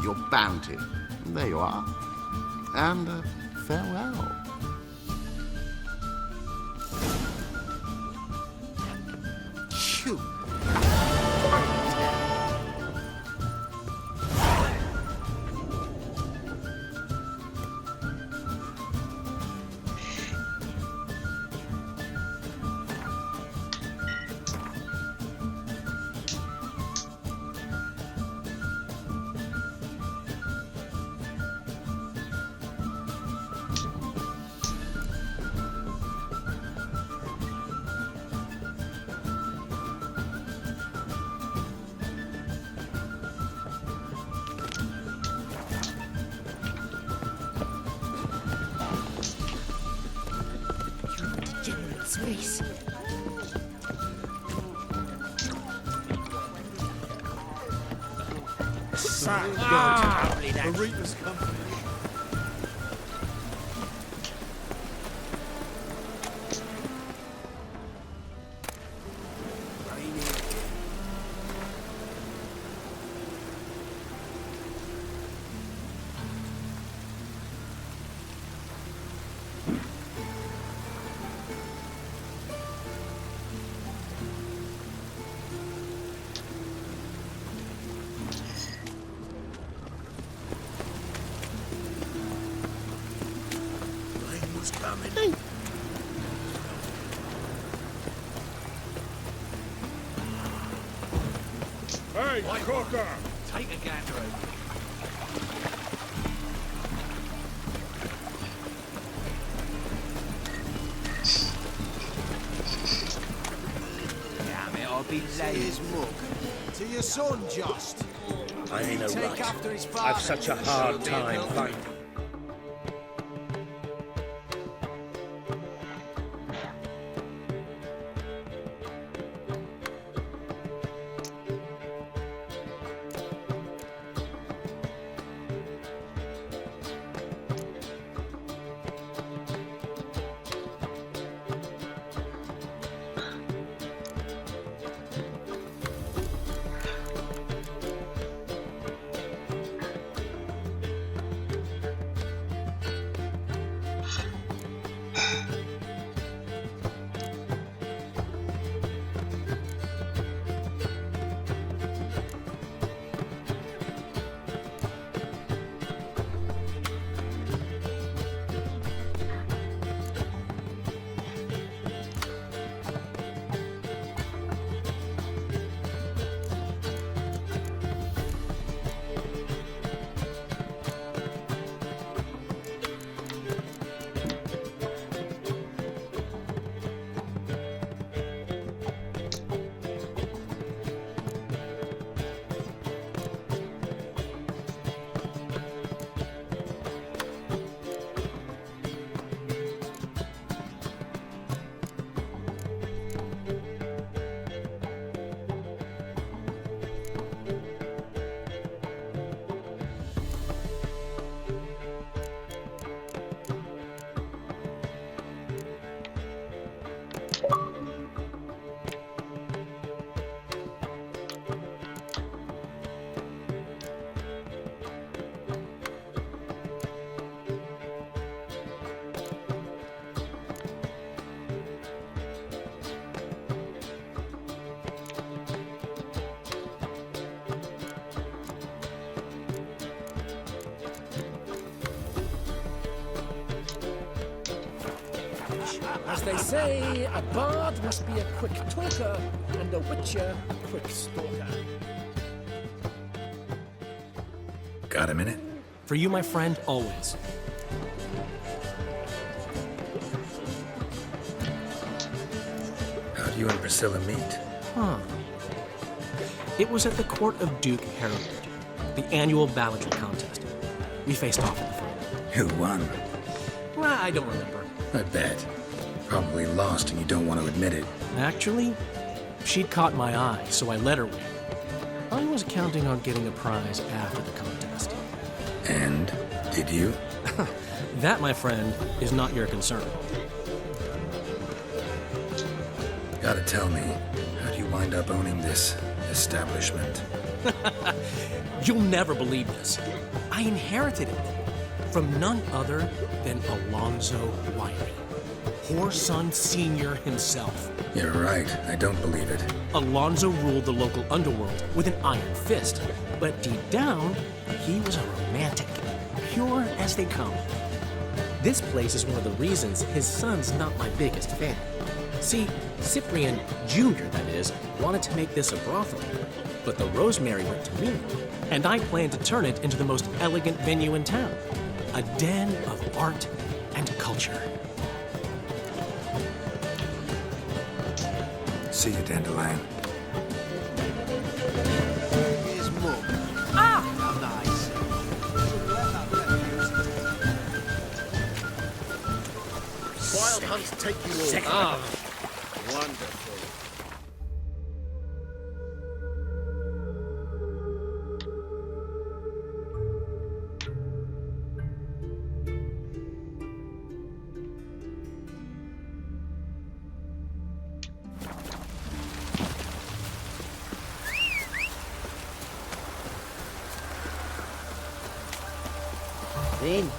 Your bounty. There you are. And farewell. Phew. General's face. The Reaper's company. Coming. Hey, Crocker! Take a gander over. Damn it, I'll be late. His mug. To your son, just. I ain't a Take right. after his I've father. such a hard time finding. As they say, a bard must be a quick talker, and a witcher a quick stalker. Got a minute? For you, my friend, always. How'd you and Priscilla meet? Huh. It was at the court of Duke Harold, the annual balladry contest. We faced off in the final. Who won? Well, I don't remember. I bet. Probably lost and you don't want to admit it. Actually, she'd caught my eye, so I let her win. I was counting on getting a prize after the contest. And? Did you? That, my friend, is not your concern. Gotta tell me, how'd you wind up owning this establishment? You'll never believe this. I inherited it from none other than Alonzo Wiley, Whoreson Sr. himself. You're right, I don't believe it. Alonzo ruled the local underworld with an iron fist, but deep down, he was a romantic, pure as they come. This place is one of the reasons his son's not my biggest fan. See, Cyprian Jr., that is, wanted to make this a brothel, but the Rosemary went to me, and I planned to turn it into the most elegant venue in town, a den of art and culture. See you, Dandelion. Here's Mum. Ah! How nice. Wild hunts take you all. Ah, Wonderful. Then.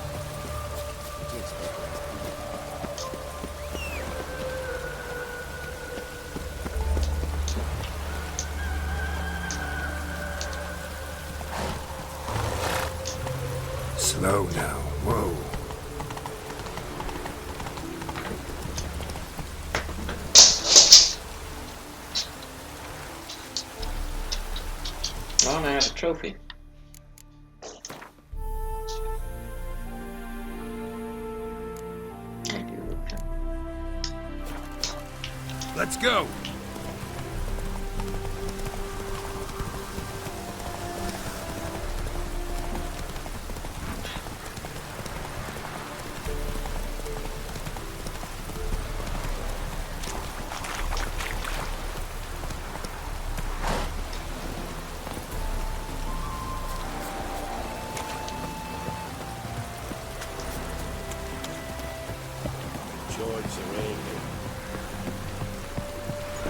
Slow now. Whoa. Oh, and I have a trophy. Let's go.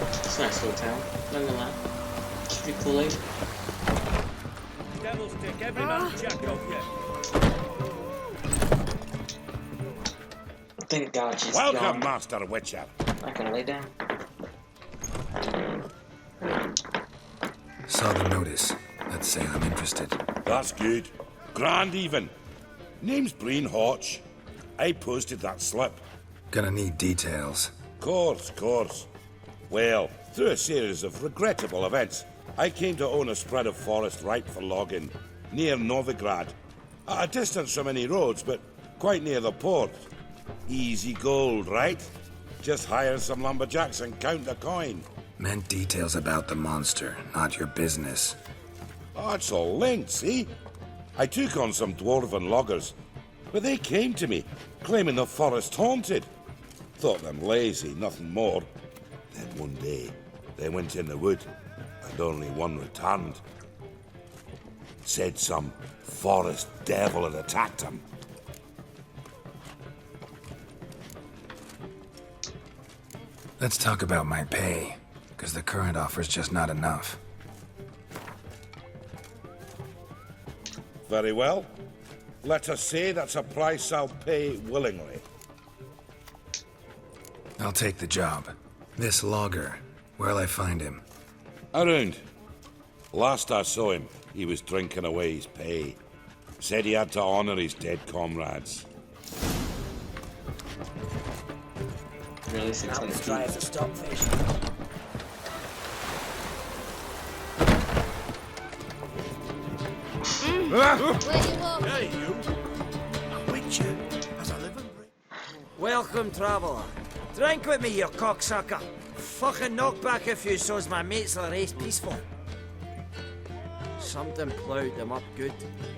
It's a nice little town. Not gonna lie. Street Kool-Aid. Devil's dick, every man jack off you. Thank God she's welcome, gone. Master Witcher. I can lay down. Saw the notice. Let's say I'm interested. That's good. Grand even. Name's Breen Hotch. I posted that slip. Gonna need details. Course. Well, through a series of regrettable events, I came to own a spread of forest ripe for logging, near Novigrad. At a distance from any roads, but quite near the port. Easy gold, right? Just hire some lumberjacks and count the coin. Meant details about the monster, not your business. Oh, it's all linked, see? I took on some dwarven loggers, but they came to me, claiming the forest haunted. Thought them lazy, nothing more. Then one day, they went in the wood, and only one returned. Said some forest devil had attacked him. Let's talk about my pay, because the current offer's just not enough. Very well. Let us say that's a price I'll pay willingly. I'll take the job. This logger, where'll I find him? Around. Last I saw him, he was drinking away his pay. Said he had to honor his dead comrades. Really, 600 That dry as a feet. stockfish. Hey, you! A witcher as I live and breathe. Welcome, traveller. Drink with me, you cocksucker. Fucking knock back a few so's my mates will race peaceful. Something ploughed them up good,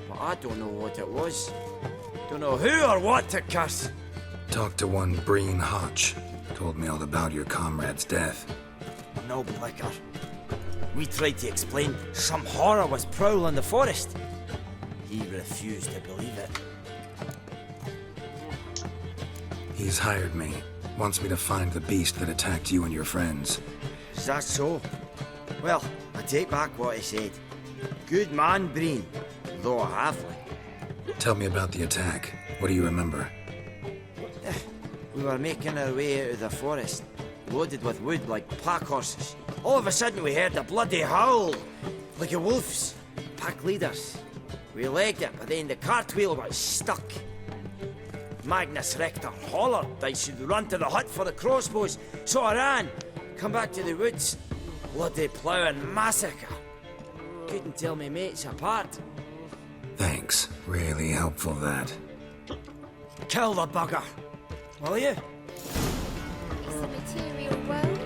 but I don't know what it was. Don't know who or what to curse. Talked to one Breen Hotch. Told me all about your comrade's death. No blicker. We tried to explain some horror was prowling the forest. He refused to believe it. He's hired me. Wants me to find the beast that attacked you and your friends. Is that so? Well, I take back what I said. Good man, Breen, though a halfling. Tell me about the attack. What do you remember? We were making our way out of the forest, loaded with wood like pack horses. All of a sudden we heard a bloody howl, like a wolf's. Pack leaders. We legged it, but then the cartwheel got stuck. Magnus Rector hollered I should run to the hut for the crossbows, so I ran. Come back to the woods. Bloody ploughing massacre. Couldn't tell me mates apart. Thanks. Really helpful, that. Kill the bugger, will you? It's a material world.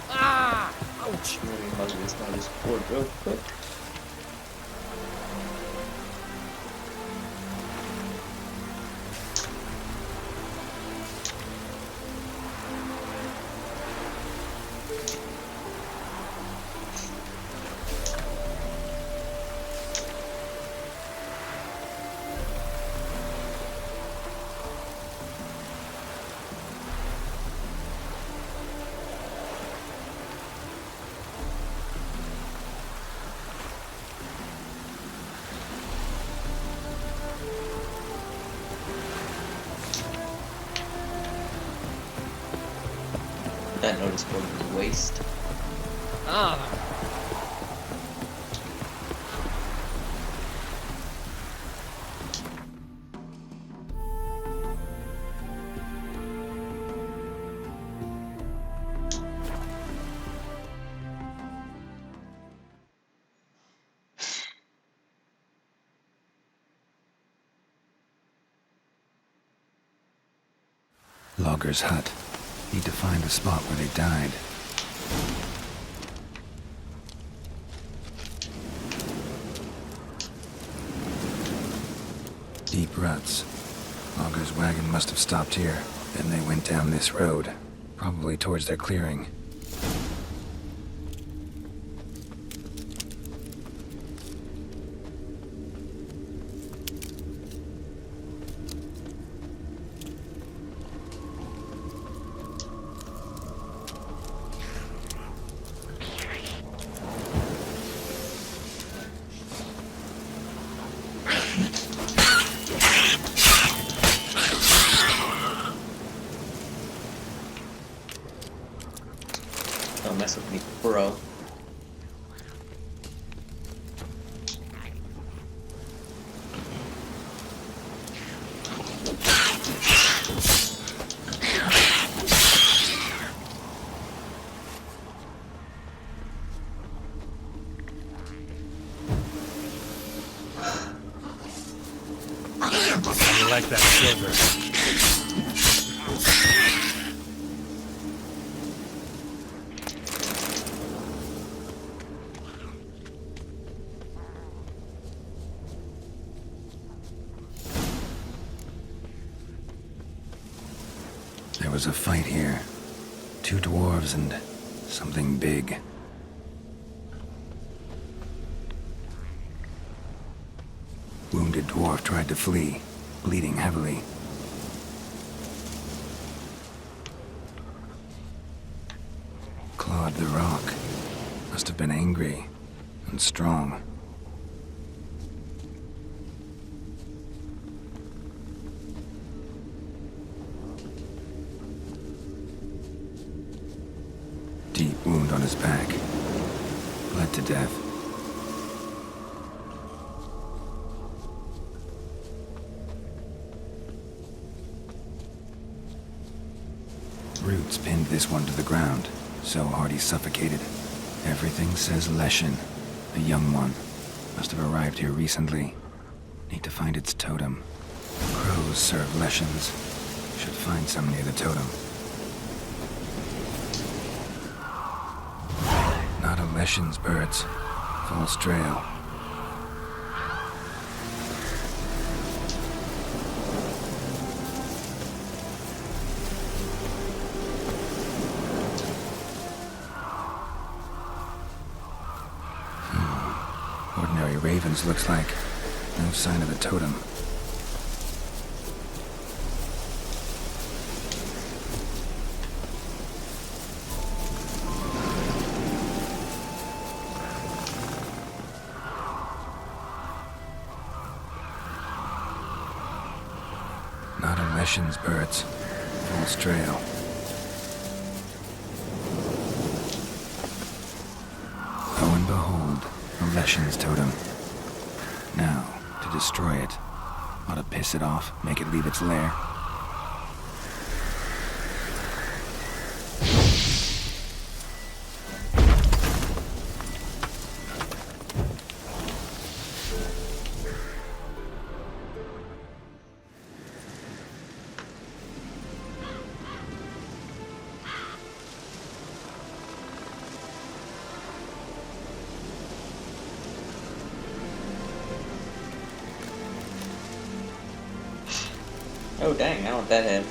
Ah! Ouch! Let me hug this on this board real quick. That notice board was a waste. Ah. Logger's hut. Need to find the spot where they died. Deep ruts. Logger's wagon must have stopped here. Then they went down this road. Probably towards their clearing. Don't mess with me, bro. You like that silver? There was a fight here. 2 dwarves and something big. Wounded dwarf tried to flee, bleeding heavily. Clawed the rock. Must have been angry and strong. Deep wound on his back. Bled to death. roots pinned this one to the ground, so hard he suffocated. Everything says Leshen, a young one. Must have arrived here recently. Need to find its totem. Crows serve Leshens. Should find some near the totem. Not a Leshen's birds. False trail. Ordinary ravens, looks like. No sign of the totem. Not a Leshen's birds. False trail. Oh, and behold, a Leshen's totem. Now, to destroy it. Ought to piss it off, make it leave its lair. Oh dang, I want that head.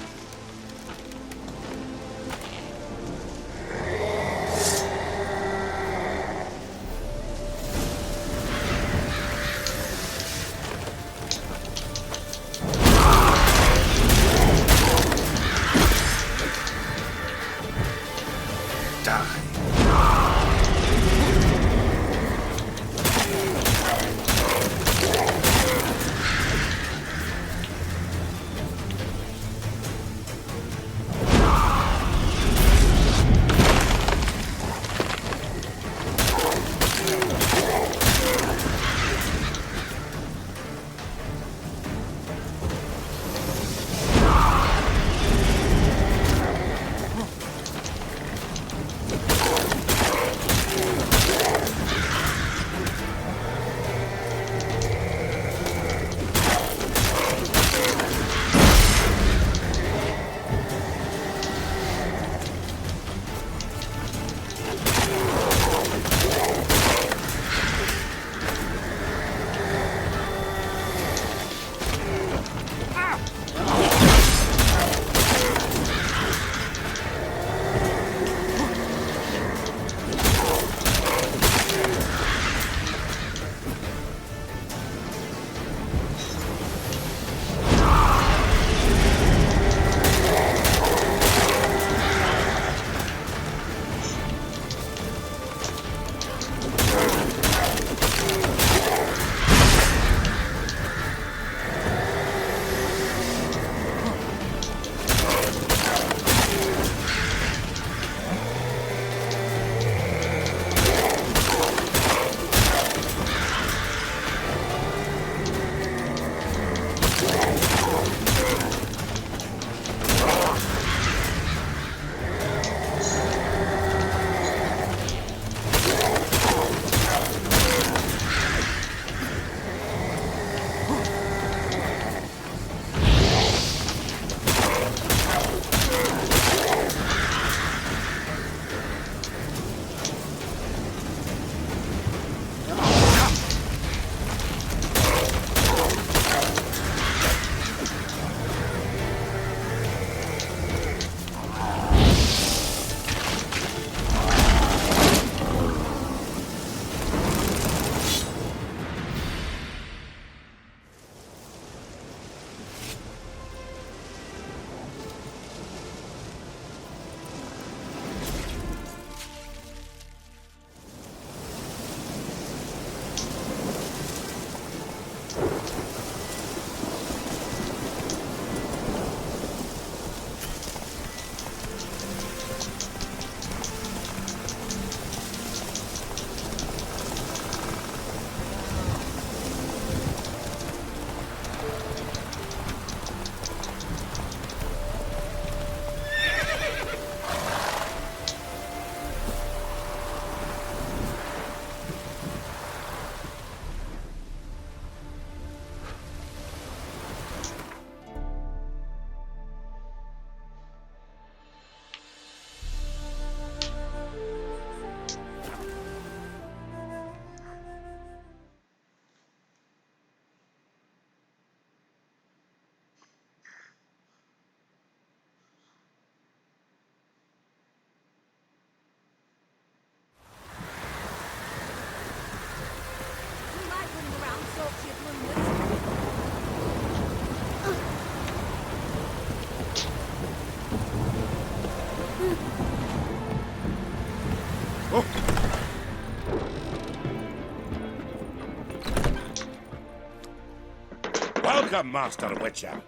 Welcome, Master Witcher.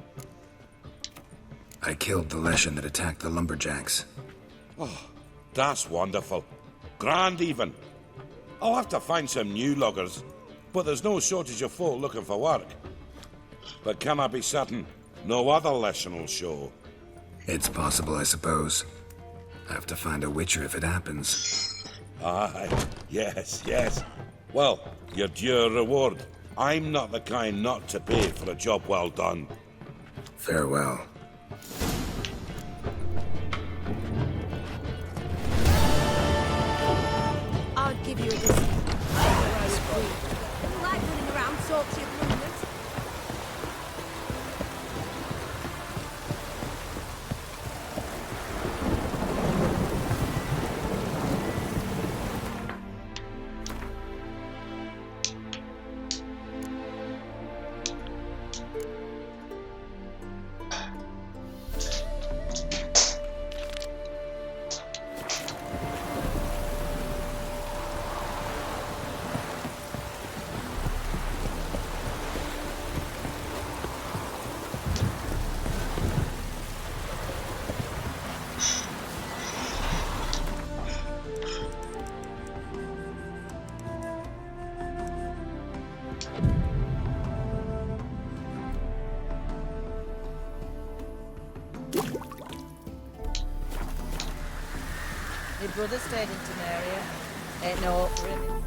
I killed the Leshen that attacked the lumberjacks. Oh, that's wonderful. Grand, even. I'll have to find some new loggers, but there's no shortage of folk looking for work. But can I be certain no other Leshen will show? It's possible, I suppose. I have to find a Witcher if it happens. Aye, yes, yes. Well, you're due a reward. I'm not the kind not to pay for a job well done. Farewell. I'll give you a discount. You like running around salty rumors? Your brother stayed in Temeria. Ain't no hope for him.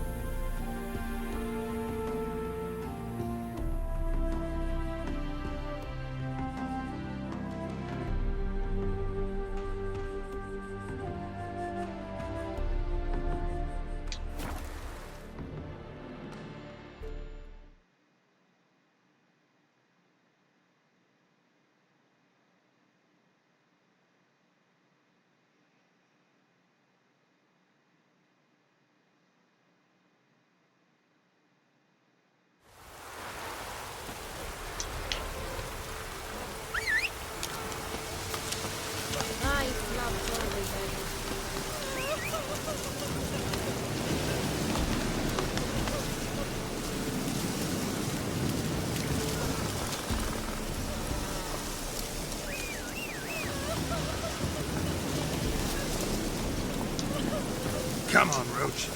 Come on, Roach.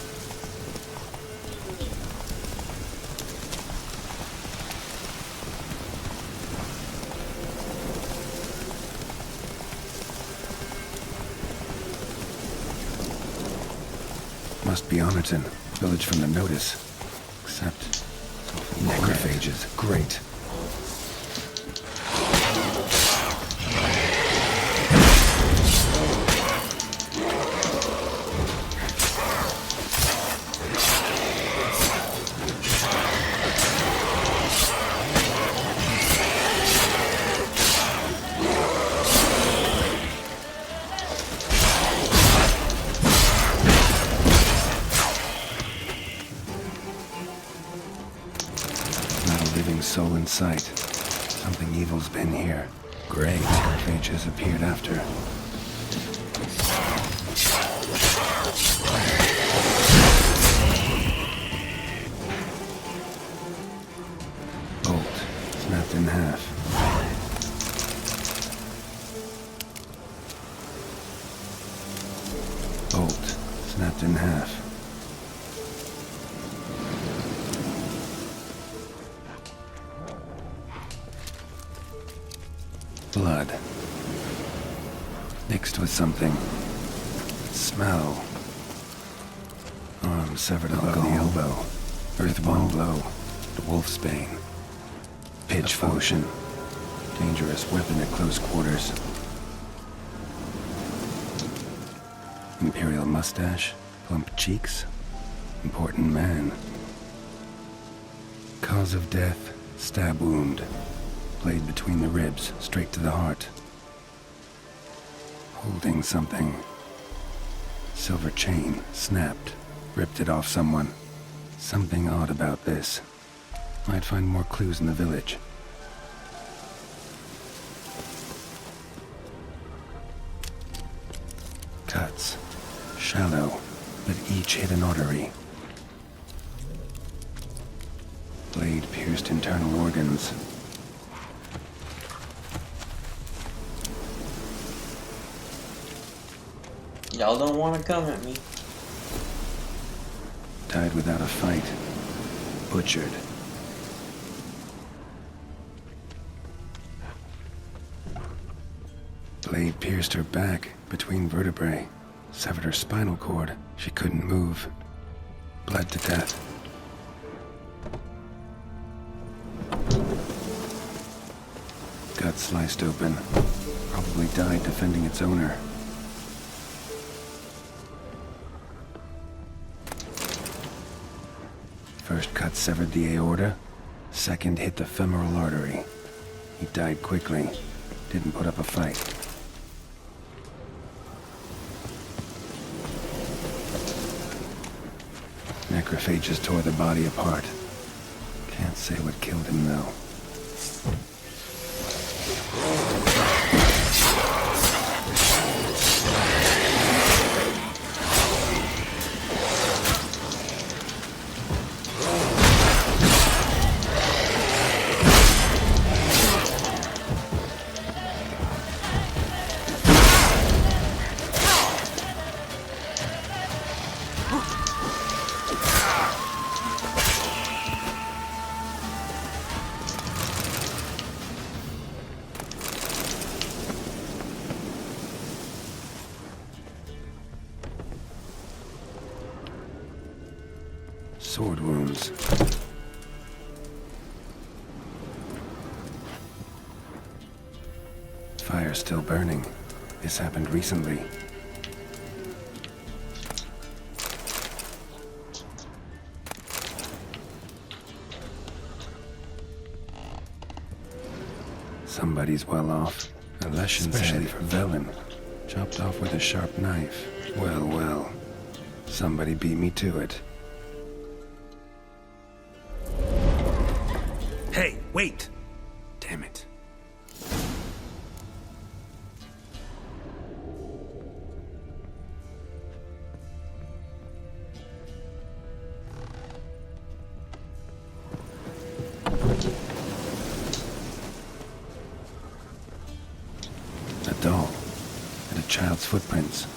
Must be Honorton, village from the notice. Except necrophages. Great. Soul in sight. Something evil's been here. Great. Phage has appeared after. Bolt. Snapped in half. Bolt. Snapped in half. Blood. Mixed with something. Smell. Arm severed above the elbow. Earthborn blow. The wolf's bane. Pitch potion. Dangerous weapon at close quarters. Imperial mustache. Plump cheeks. Important man. Cause of death. Stab wound. Blade between the ribs, straight to the heart. Holding something. Silver chain, snapped. Ripped it off someone. Something odd about this. Might find more clues in the village. Cuts. Shallow, but each hit an artery. Blade pierced internal organs. Y'all don't want to come at me. Died without a fight. Butchered. Blade pierced her back between vertebrae. Severed her spinal cord. She couldn't move. Bled to death. Gut sliced open. Probably died defending its owner. First cut severed the aorta. Second hit the femoral artery. He died quickly. Didn't put up a fight. Necrophages tore the body apart. Can't say what killed him, though. Sword wounds. Fire still burning. This happened recently. Somebody's well off. A lesson especially for Velen. Chopped off with a sharp knife. Well, well. Somebody beat me to it. Hey, wait! Damn it. A doll. And a child's footprints.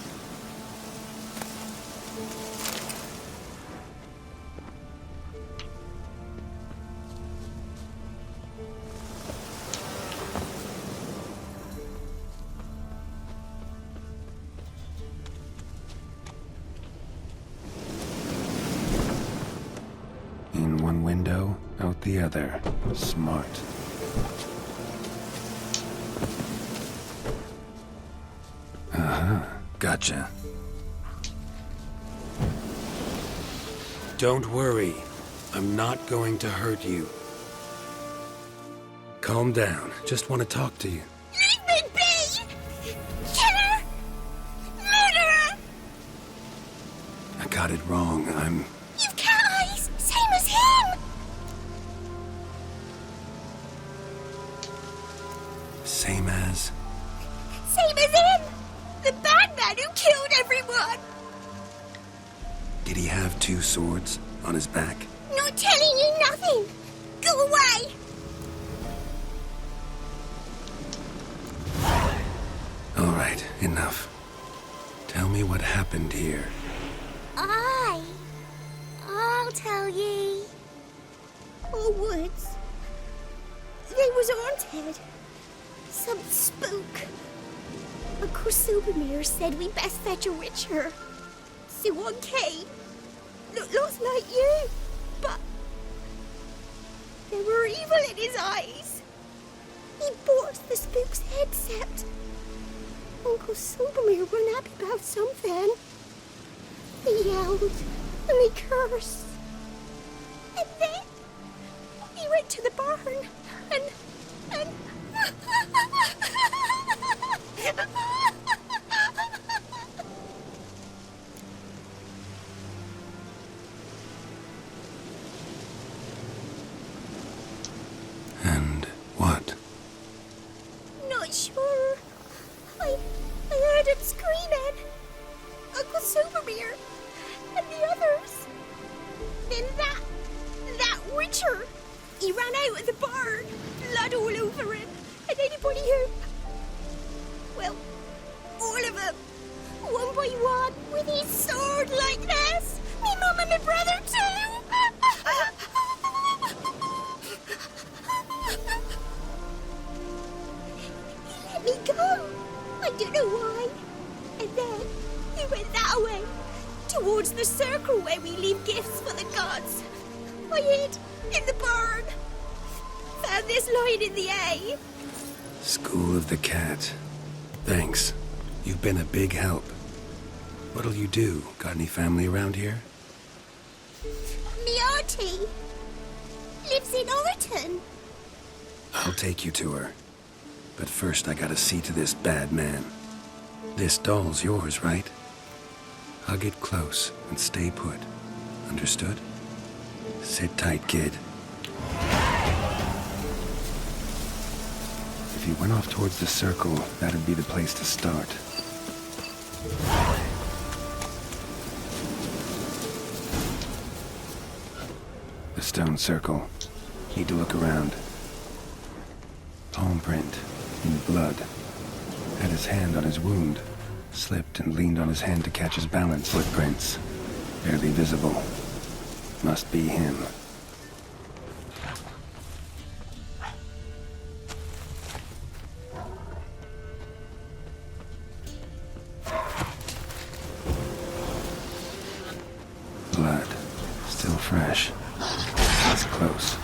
In one window, out the other. Smart. Uh-huh. Gotcha. Don't worry. I'm not going to hurt you. Calm down. Just want to talk to you. Leave me be! Killer! Murderer! I got it wrong. You've cat eyes! Same as him! Same as... Same as him! The bad man who killed everyone! Did he have two swords on his back? Not telling you nothing! Go away! All right, enough. Tell me what happened here. I'll tell ye. Oh, woods. They was haunted. Some spook. Uncle Silvermere said we best fetch a witcher. So one came. Looks like you, but there were evil in his eyes. He bought the spook's headset. Uncle Silvermere were happy about something. They yelled and they cursed. And then he went to the barn and And what? Not sure. I heard him screaming. Uncle Silvermere and the others. Then that witcher, he ran out of the barn, blood all over him, and anybody who, well, all of them, one by one. With his sword like this? Me mum and my brother too? He let me go. I don't know why. And then he went that way, towards the circle where we leave gifts for the gods. I hid in the barn. Found this lying in the hay. School of the Cat. Thanks. You've been a big help. What'll you do? Got any family around here? Me auntie lives in Orton. I'll take you to her. But first I gotta see to this bad man. This doll's yours, right? Hug it close and stay put. Understood? Sit tight, kid. If you went off towards the circle, that'd be the place to start. The stone circle. Need to look around. Palm print in blood. Had his hand on his wound. Slipped and leaned on his hand to catch his balance. Footprints. Barely visible. Must be him. Blood. Still fresh. It's close.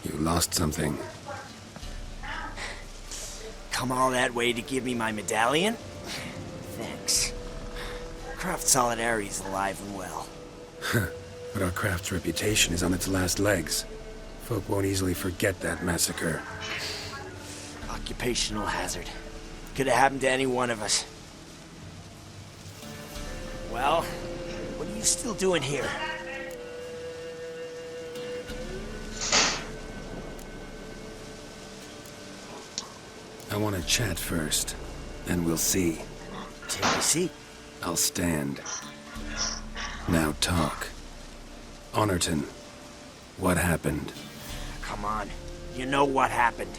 You lost something. Come all that way to give me my medallion? Thanks. Craft Solidarity's alive and well. But our craft's reputation is on its last legs. Folk won't easily forget that massacre. Occupational hazard. Could have happened to any one of us. Well, what are you still doing here? I want to chat first, then we'll see. Take a seat. I'll stand. Now talk. Honorton, what happened? Come on. You know what happened.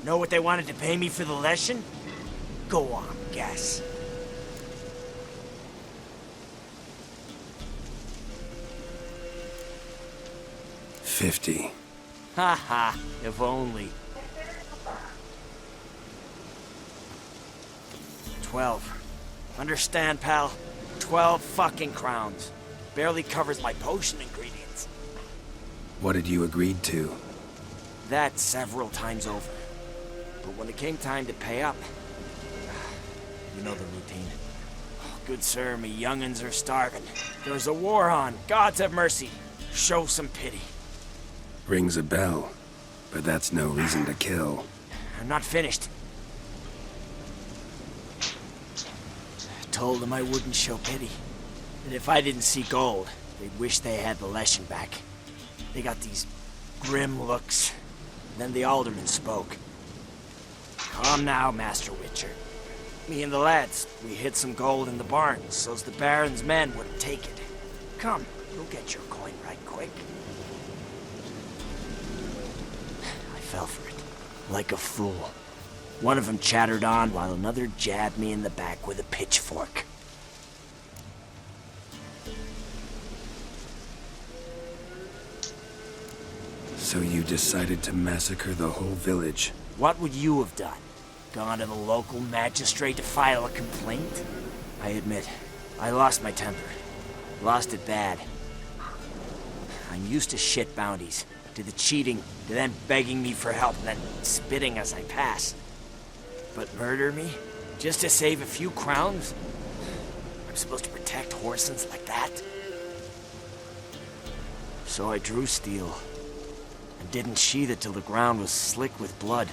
Know what they wanted to pay me for the lesson? Go on, guess. $50. Ha ha, if only. 12. Understand, pal? 12 fucking crowns. Barely covers my potion ingredients. What did you agree to? That several times over. But when it came time to pay up, you know the routine. Oh, good sir, me young'uns are starving. There's a war on. Gods have mercy. Show some pity. Rings a bell, but that's no reason to kill. I'm not finished. Told them I wouldn't show pity. That if I didn't see gold, they'd wish they had the lesson back. They got these grim looks. Then the alderman spoke. Come now, Master Witcher. Me and the lads, we hid some gold in the barn, so's the Baron's men wouldn't take it. Come, you'll get your coin right quick. I fell for it, like a fool. One of them chattered on while another jabbed me in the back with a pitchfork. So you decided to massacre the whole village? What would you have done? Gone to the local magistrate to file a complaint? I admit, I lost my temper. Lost it bad. I'm used to shit bounties, to the cheating, to them begging me for help, and then spitting as I pass. But murder me? Just to save a few crowns? I'm supposed to protect Horsens like that? So I drew steel, and didn't sheathe it till the ground was slick with blood.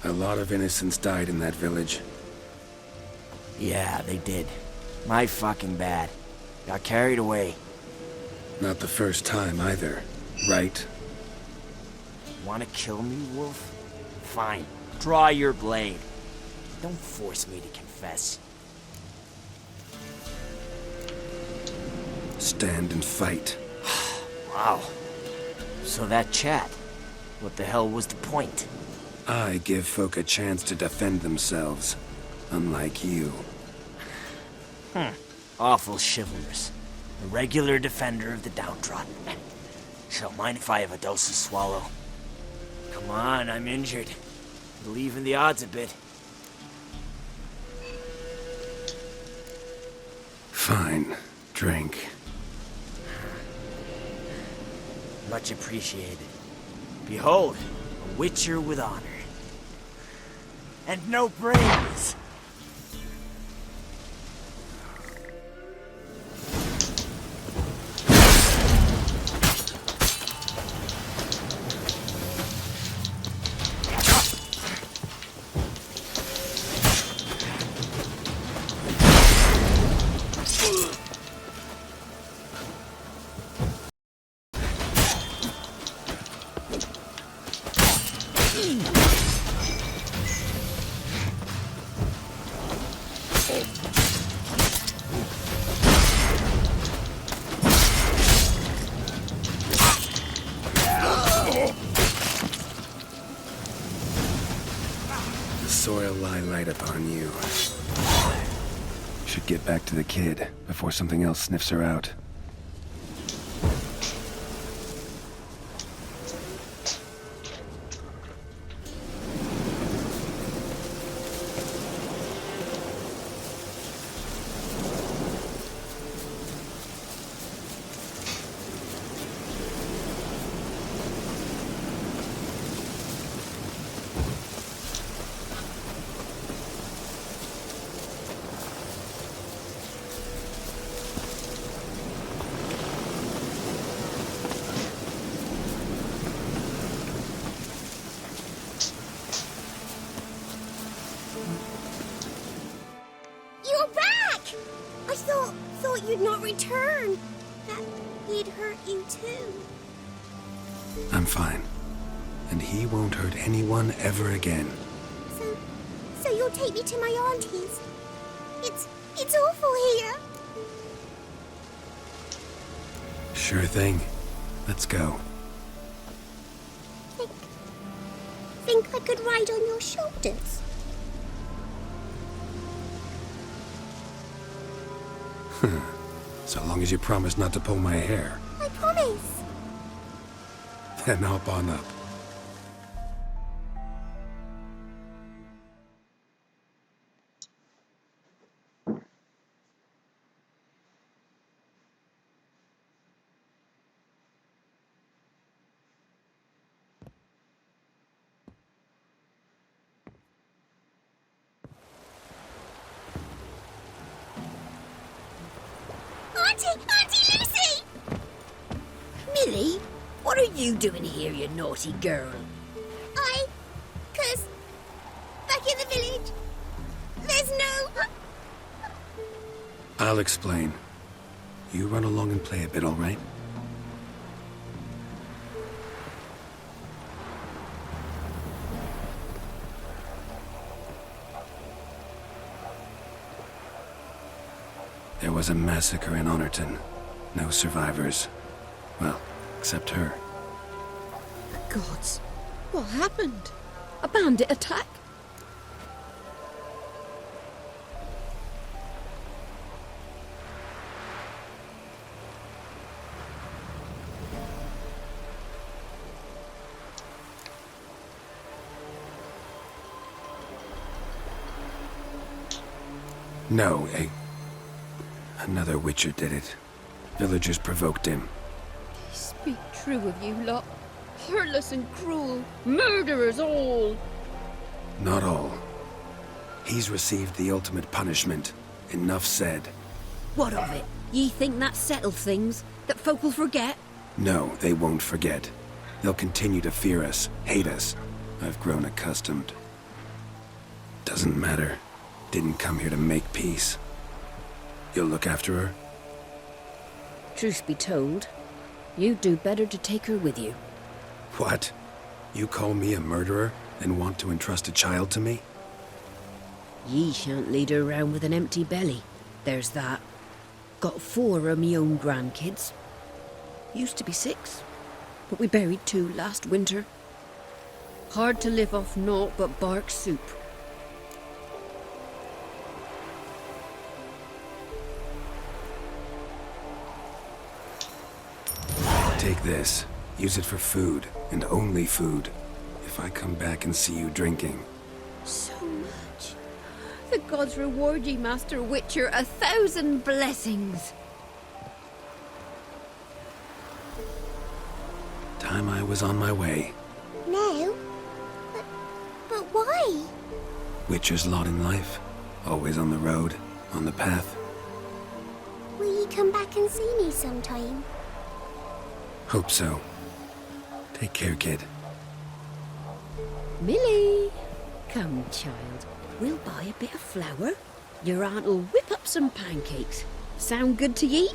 A lot of innocents died in that village. Yeah, they did. My fucking bad. Got carried away. Not the first time either, right? Wanna kill me, Wolf? Fine. Draw your blade. Don't force me to confess. Stand and fight. Wow. So that chat, what the hell was the point? I give folk a chance to defend themselves, unlike you. Awful chivalrous. A regular defender of the downtrodden. So mind if I have a dose to swallow? Come on, I'm injured. Believe in the odds a bit. Fine. Drink. Much appreciated. Behold, a witcher with honor. And no brains! The soil lie light upon you. Should get back to the kid before something else sniffs her out. You're back! I thought you'd not return. That he'd hurt you too. I'm fine. And he won't hurt anyone ever again. So you'll take me to my auntie's. It's awful here. Sure thing. Let's go. Think I could ride on your shoulders? So long as you promise not to pull my hair, I promise. then hop on up. Auntie Lucy! Millie, what are you doing here, you naughty girl? 'Cause back in the village, there's no... I'll explain. You run along and play a bit, all right? There was a massacre in Honorton. No survivors. Well, except her. The gods. What happened? A bandit attack? No, another Witcher did it. Villagers provoked him. Speak true of you lot. Heartless and cruel. Murderers all. Not all. He's received the ultimate punishment. Enough said. What of it? Ye think that settled things? That folk will forget? No, they won't forget. They'll continue to fear us, hate us. I've grown accustomed. Doesn't matter. Didn't come here to make peace. You'll look after her? Truth be told, you'd do better to take her with you. What? You call me a murderer and want to entrust a child to me? Ye shan't lead her around with an empty belly. There's that. Got 4 of me own grandkids. Used to be 6, but we buried 2 last winter. Hard to live off naught but bark soup. Take this. Use it for food, and only food. If I come back and see you drinking. So much. The gods reward ye, Master Witcher, 1,000 blessings. Time I was on my way. No. But why? Witcher's lot in life. Always on the road, on the path. Will you come back and see me sometime? Hope so. Take care, kid. Millie! Come, child. We'll buy a bit of flour. Your aunt'll whip up some pancakes. Sound good to ye?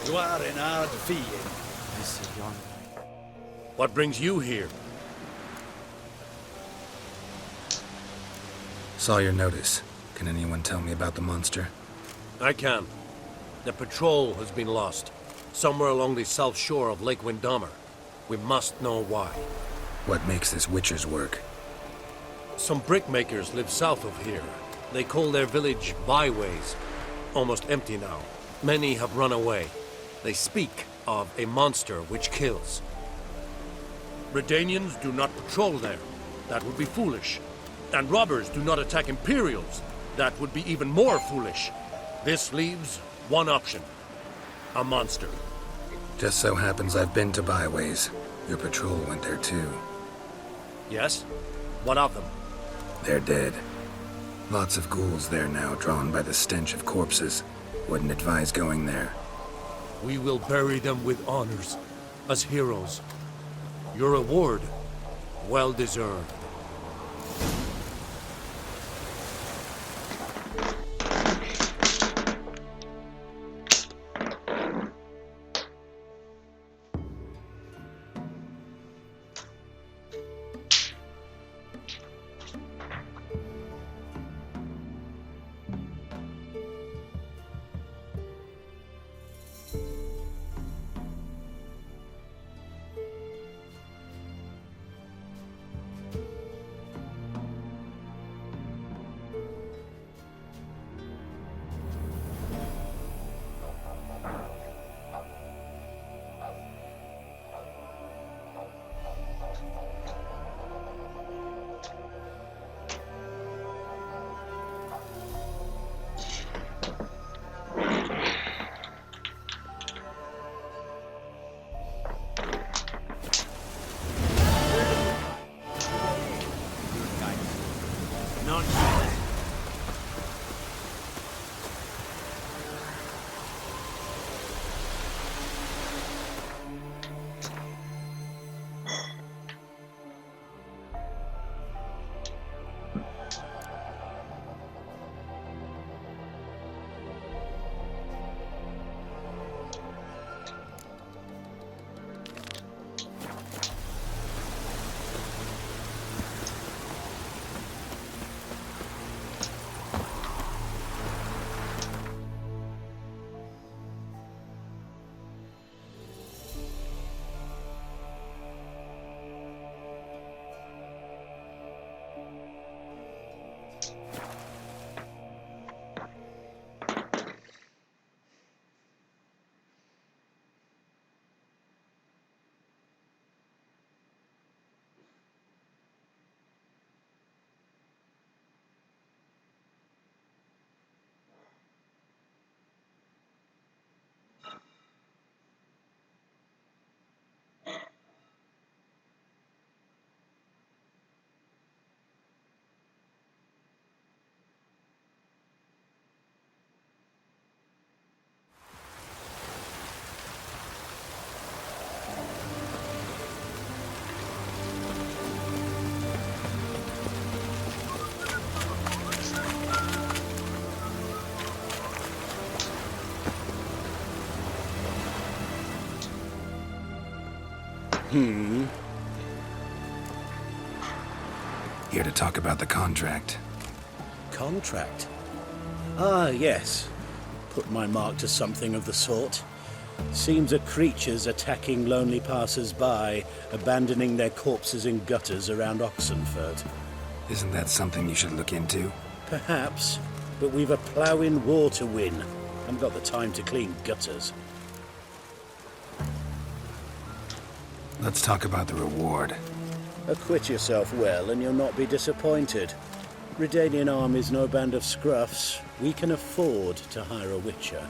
You are in hard fear, Mr. Young. What brings you here? Saw your notice. Can anyone tell me about the monster? I can. The patrol has been lost. Somewhere along the south shore of Lake Windammer. We must know why. What makes this Witcher's work? Some brickmakers live south of here. They call their village byways. Almost empty now. Many have run away. They speak of a monster which kills. Redanians do not patrol there. That would be foolish. And robbers do not attack Imperials. That would be even more foolish. This leaves one option. A monster. Just so happens I've been to Byways. Your patrol went there too. Yes? What of them? They're dead. Lots of ghouls there now, drawn by the stench of corpses. Wouldn't advise going there. We will bury them with honors, as heroes. Your reward, well deserved. Not yet. Here to talk about the contract. Contract? Ah, yes. Put my mark to something of the sort. Seems a creature's attacking lonely passers-by, abandoning their corpses in gutters around Oxenfurt. Isn't that something you should look into? Perhaps, but we've a ploughing war to win. Haven't got the time to clean gutters. Let's talk about the reward. Acquit yourself well and you'll not be disappointed. Redanian Army's no band of scruffs. We can afford to hire a witcher.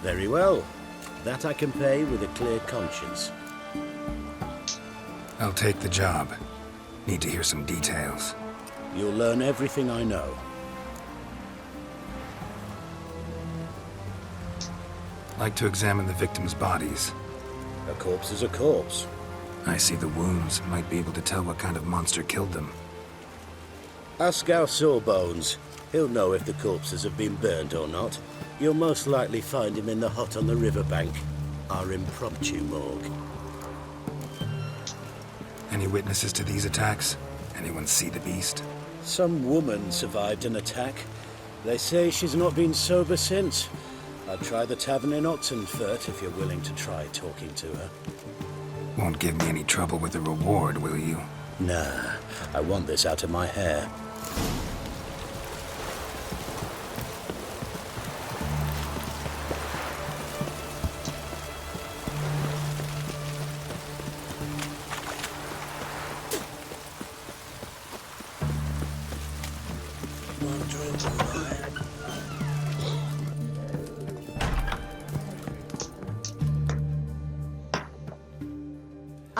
Very well. That I can pay with a clear conscience. I'll take the job. Need to hear some details. You'll learn everything I know. Like to examine the victims' bodies. A corpse is a corpse. I see the wounds. Might be able to tell what kind of monster killed them. Ask our Sawbones. He'll know if the corpses have been burnt or not. You'll most likely find him in the hut on the riverbank. Our impromptu morgue. Any witnesses to these attacks? Anyone see the beast? Some woman survived an attack. They say she's not been sober since. I'll try the tavern in Oxenfurt if you're willing to try talking to her. Won't give me any trouble with the reward, will you? Nah, I want this out of my hair.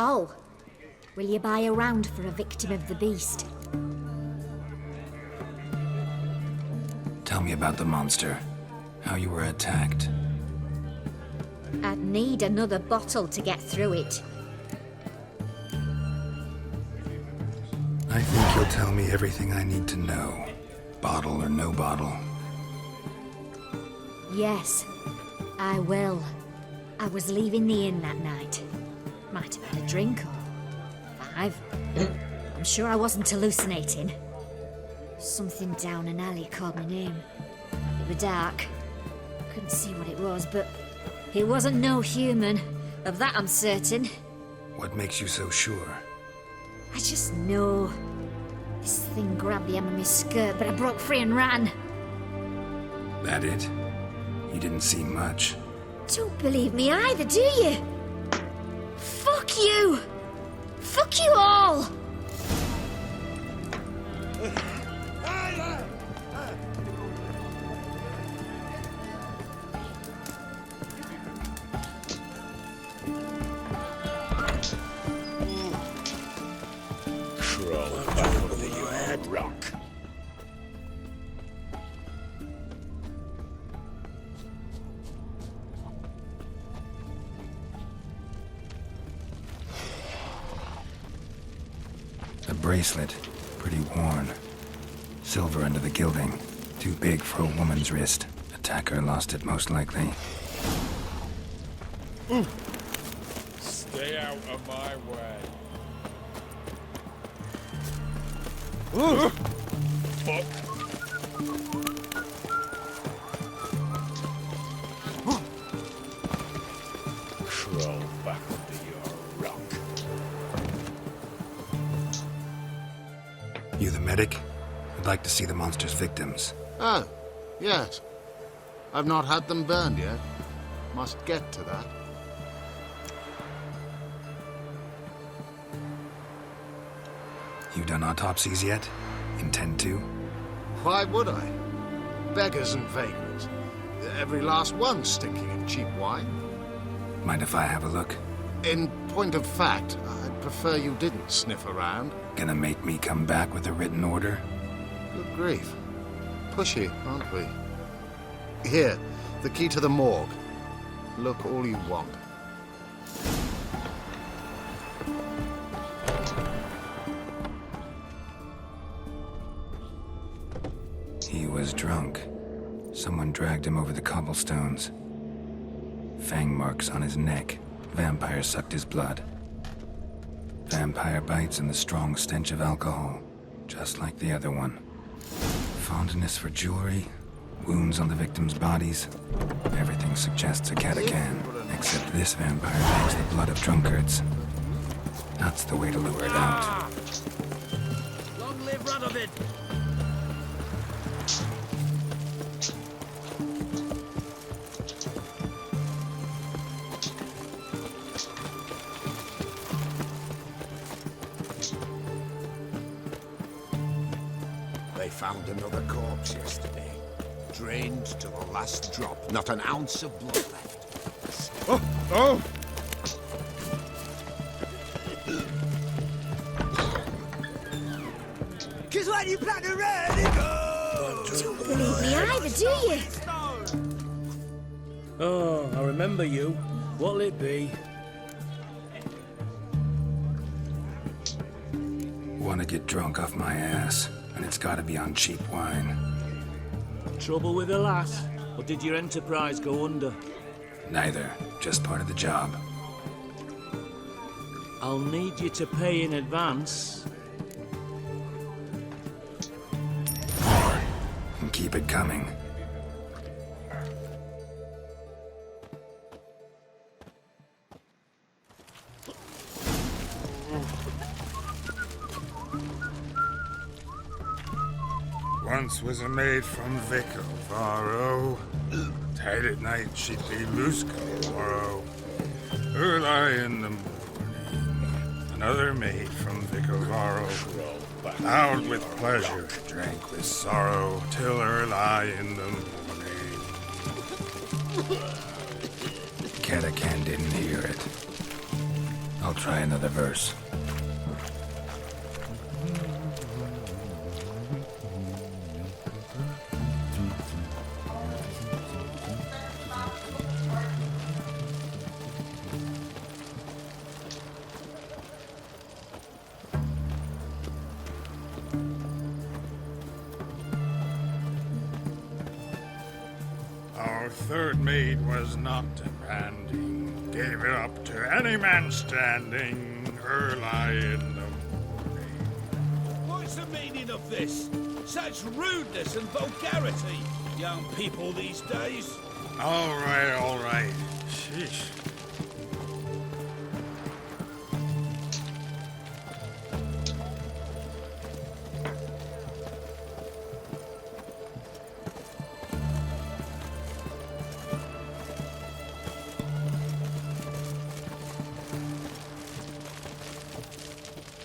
Oh, will you buy a round for a victim of the beast? Tell me about the monster. How you were attacked. I'd need another bottle to get through it. I think you'll tell me everything I need to know. Bottle or no bottle. Yes, I will. I was leaving the inn that night. Might have had a drink or 5. I'm sure I wasn't hallucinating. Something down an alley called my name. It was dark. Couldn't see what it was, but it wasn't no human. Of that I'm certain. What makes you so sure? I just know. This thing grabbed the hem of my skirt, but I broke free and ran. That it? You didn't see much. Don't believe me either, do you? Fuck you! Fuck you all! bracelet, pretty worn. Silver under the gilding, too big for a woman's wrist. Attacker lost it most likely. Stay out of my way. Fuck. Crawl back under your rock. You the medic? I'd like to see the monster's victims. Oh, yes. I've not had them burned yet. Must get to that. You done autopsies yet? Intend to? Why would I? Beggars and vagrants. Every last one stinking of cheap wine. Mind if I have a look? In point of fact, I'd prefer you didn't sniff around. Gonna make me come back with a written order? Good grief. Pushy, aren't we? Here, the key to the morgue. Look all you want. He was drunk. Someone dragged him over the cobblestones. Fang marks on his neck. Vampire sucked his blood. Vampire bites and the strong stench of alcohol, just like the other one. Fondness for jewelry, wounds on the victims' bodies. Everything suggests a Catacan, except this vampire makes the blood of drunkards. That's the way to lure it out. Long live Radovid! They found another corpse yesterday. Drained to the last drop. Not an ounce of blood left. Oh! Oh! Cause when you plant a red, it goes! Don't believe me either, do you? Oh, I remember you. What'll it be? Want to get drunk off my ass, and it's gotta be on cheap wine. Trouble with the lass? Or did your enterprise go under? Neither, just part of the job. I'll need you to pay in advance. And keep it coming. Once was a maid from Vico, Varro. Tight at night she'd be Lusco, Varro. Early in the morning, another maid from Vico, Varro. Loud with pleasure, drank with sorrow, till early in the morning. Catacan didn't hear it. I'll try another verse. Our third maid was not demanding, gave it up to any man standing, early in the What's the meaning of this? Such rudeness and vulgarity, young people these days. All right. Sheesh.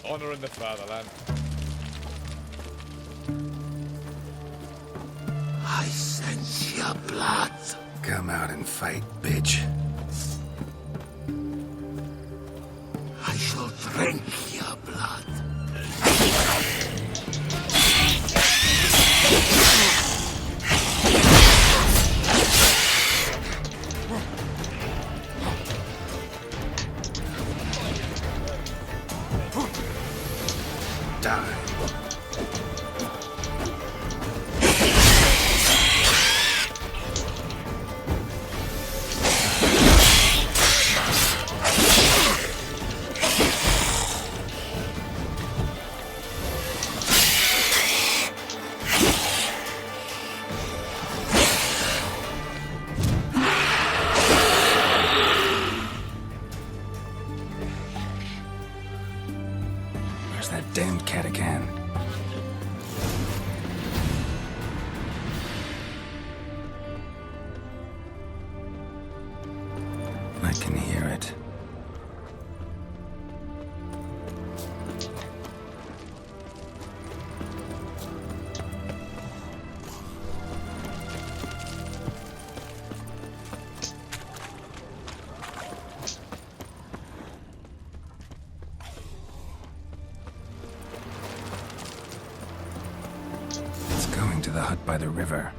Honor in the fatherland. I sense your blood. Come out and fight, bitch. I shall drink your blood. Die. can hear it. It's going to the hut by the river.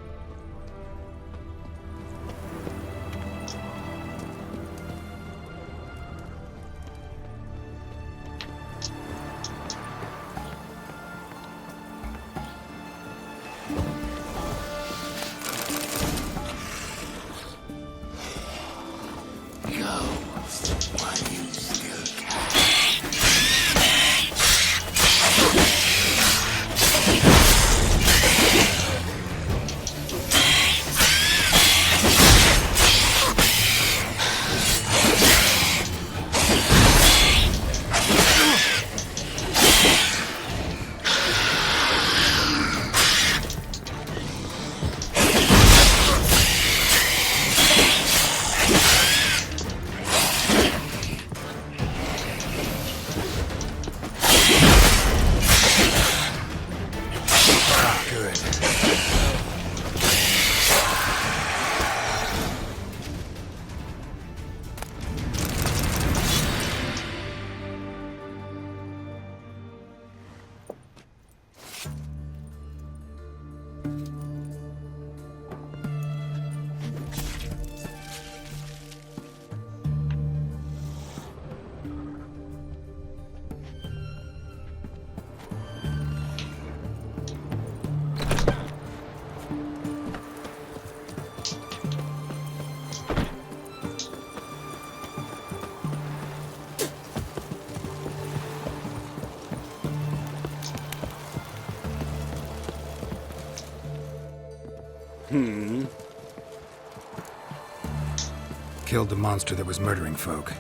Killed the monster that was murdering folk.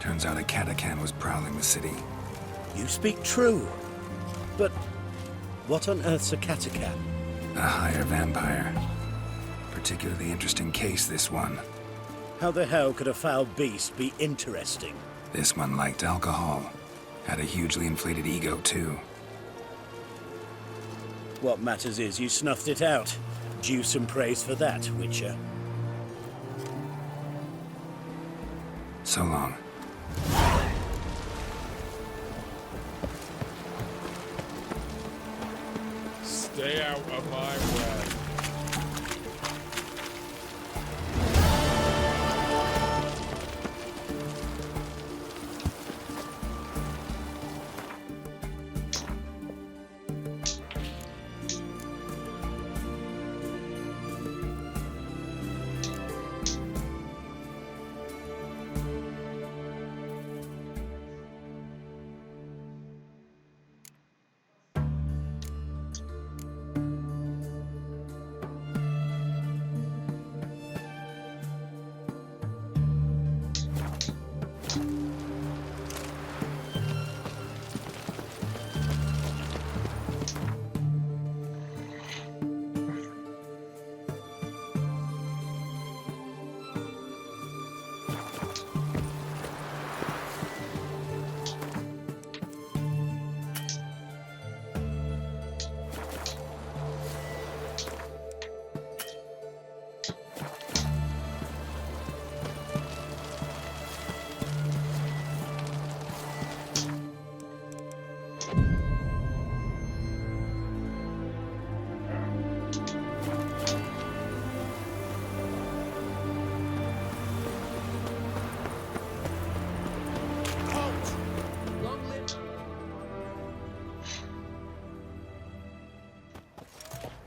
Turns out a Katakan was prowling the city. You speak true. But what on earth's a Katakan? A higher vampire. Particularly interesting case, this one. How the hell could a foul beast be interesting? This one liked alcohol. Had a hugely inflated ego, too. What matters is you snuffed it out. Due some praise for that, Witcher. So long. Stay out of my way.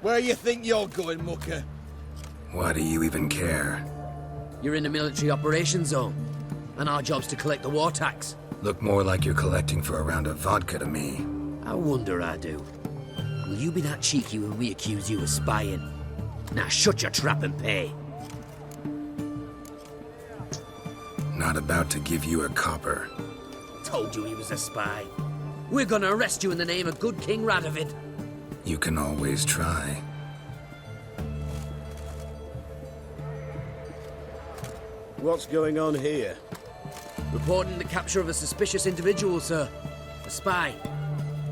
Where you think you're going, mucker? Why do you even care? You're in the military operations zone, and our job's to collect the war tax. Look more like you're collecting for a round of vodka to me. I wonder I do. Will you be that cheeky when we accuse you of spying? Now shut your trap and pay. Not about to give you a copper. Told you he was a spy. We're gonna arrest you in the name of good King Radovid. You can always try. What's going on here? Reporting the capture of a suspicious individual, sir. A spy.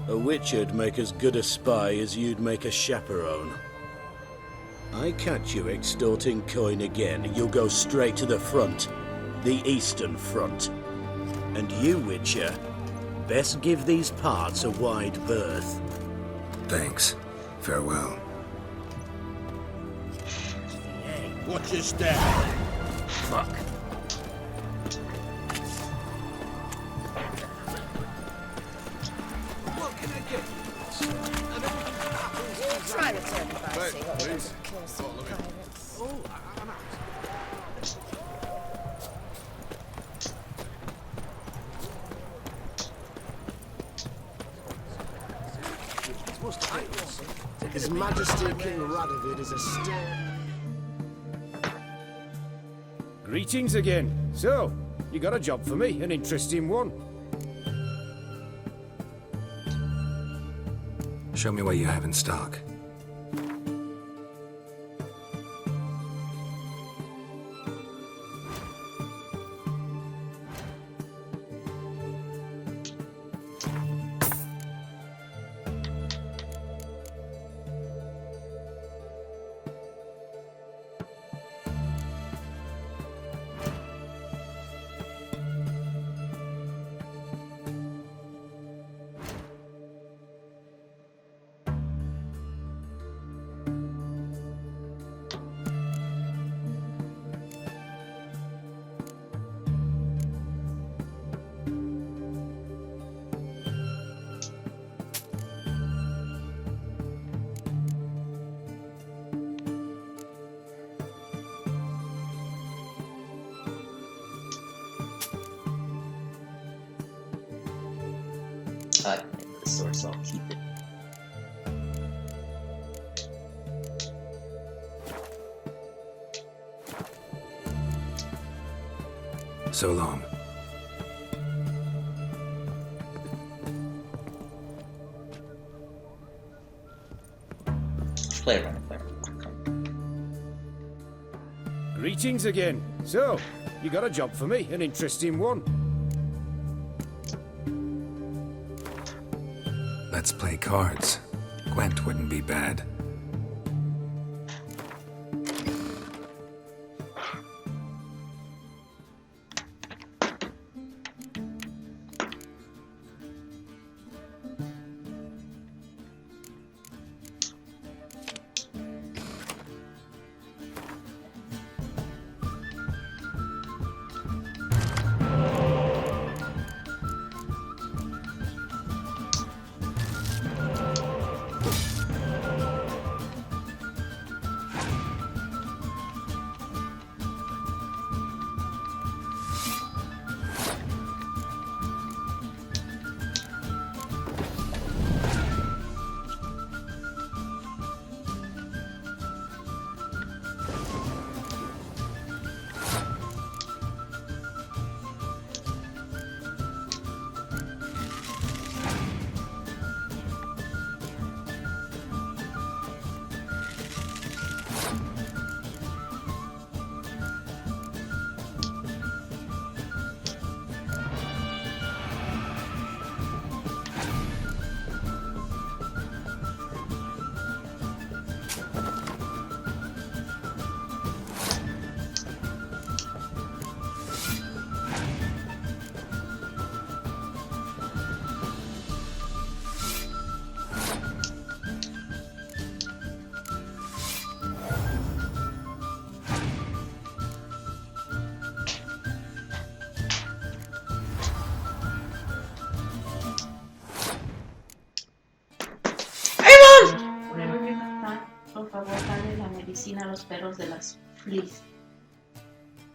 A witcher'd make as good a spy as you'd make a chaperone. I catch you extorting coin again, you'll go straight to the front. The Eastern Front. And you, Witcher, best give these parts a wide berth. Thanks. Farewell. Hey, watch your step. Fuck. Try to turn the bicycle. Those cursed pirates. Oh, I'm out. His Majesty King Radovid is a stern... Greetings again. So, you got a job for me, an interesting one. Show me what you have in stock. The sword, so I'll keep it. So long. Play around. Greetings again. So, you got a job for me, an interesting one. Let's play cards. Gwent wouldn't be bad. Por favor, dale la medicina a los perros de las fleas.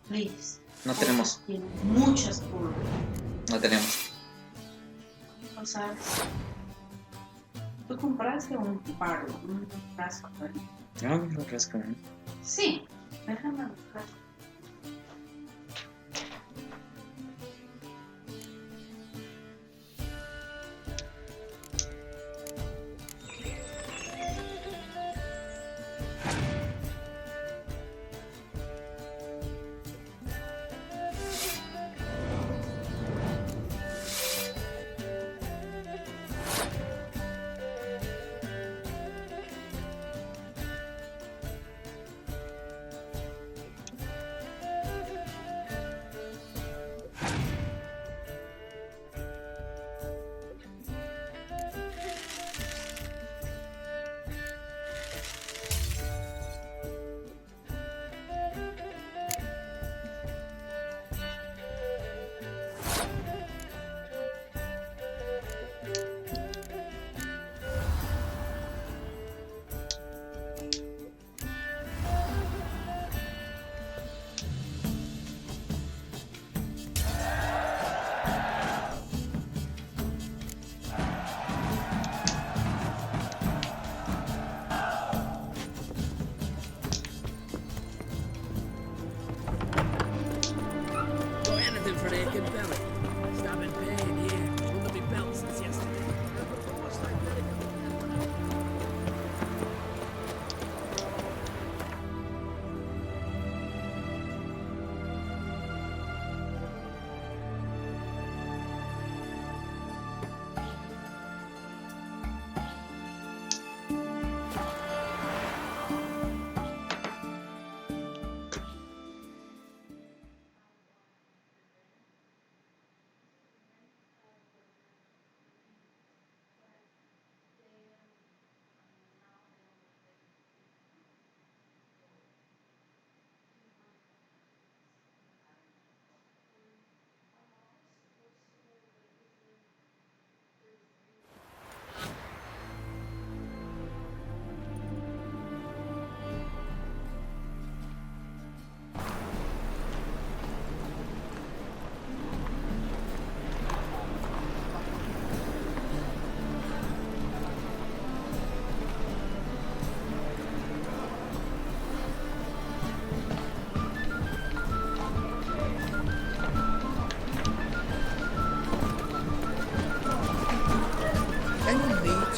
Fleas. No tenemos. Tienen muchas pulgas. No tenemos. No sabes. Tú compraste un barro, un frasco, ¿verdad? No, un frasco, ¿no? Sí, déjame buscar.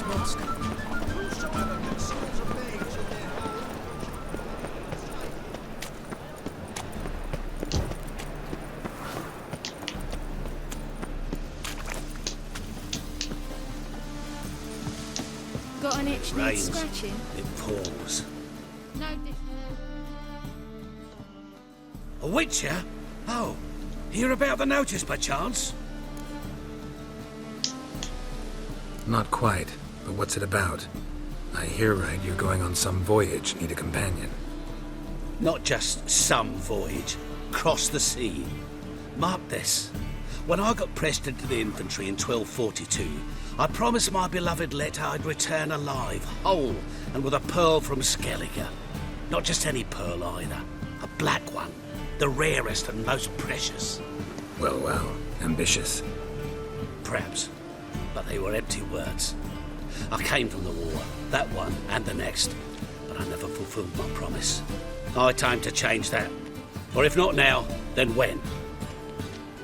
master. Got an itch needs Rains. scratching? It pours. No. A witcher? Oh, hear about the notice by chance? Not quite, but what's it about? I hear right, you're going on some voyage, need a companion. Not just some voyage. Cross the sea. Mark this. When I got pressed into the infantry in 1242, I promised my beloved Let I'd return alive, whole, and with a pearl from Skellige. Not just any pearl either. A black one. The rarest and most precious. Well, well, ambitious. Perhaps. But they were empty words. I came from the war, that one and the next, but I never fulfilled my promise. High time to change that. Or if not now, then when?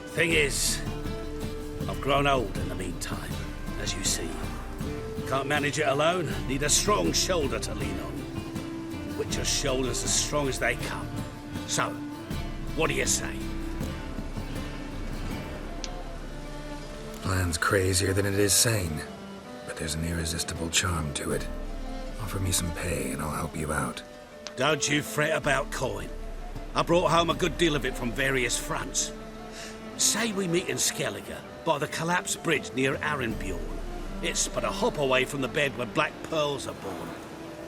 Thing is, I've grown old in the meantime, as you see. Can't manage it alone, need a strong shoulder to lean on. Witcher's shoulders as strong as they come. So, what do you say? Plan's crazier than it is sane, but there's an irresistible charm to it. Offer me some pay and I'll help you out. Don't you fret about coin. I brought home a good deal of it from various fronts. Say we meet in Skellige, by the collapsed bridge near Arenbjorn. It's but a hop away from the bed where black pearls are born.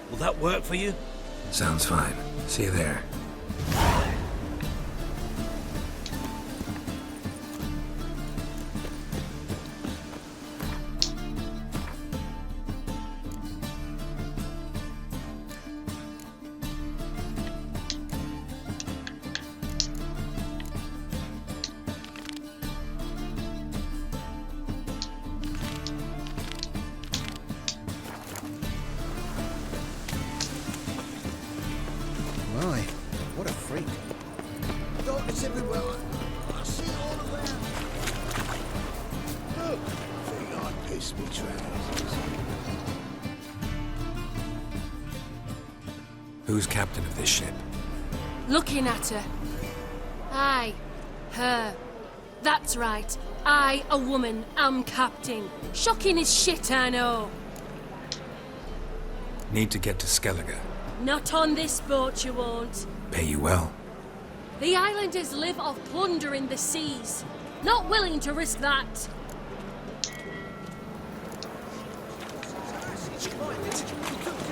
Will that work for you? Sounds fine. See you there. My, what a freak. Darkness everywhere. I see it all around. Look. Think I'd piss me trousers. Who's captain of this ship? Looking at her. Aye, her. That's right. I, a woman, am captain. Shocking as shit, I know. Need to get to Skellige. Not on this boat, you won't. Pay you well. The islanders live off plunder in the seas. Not willing to risk that.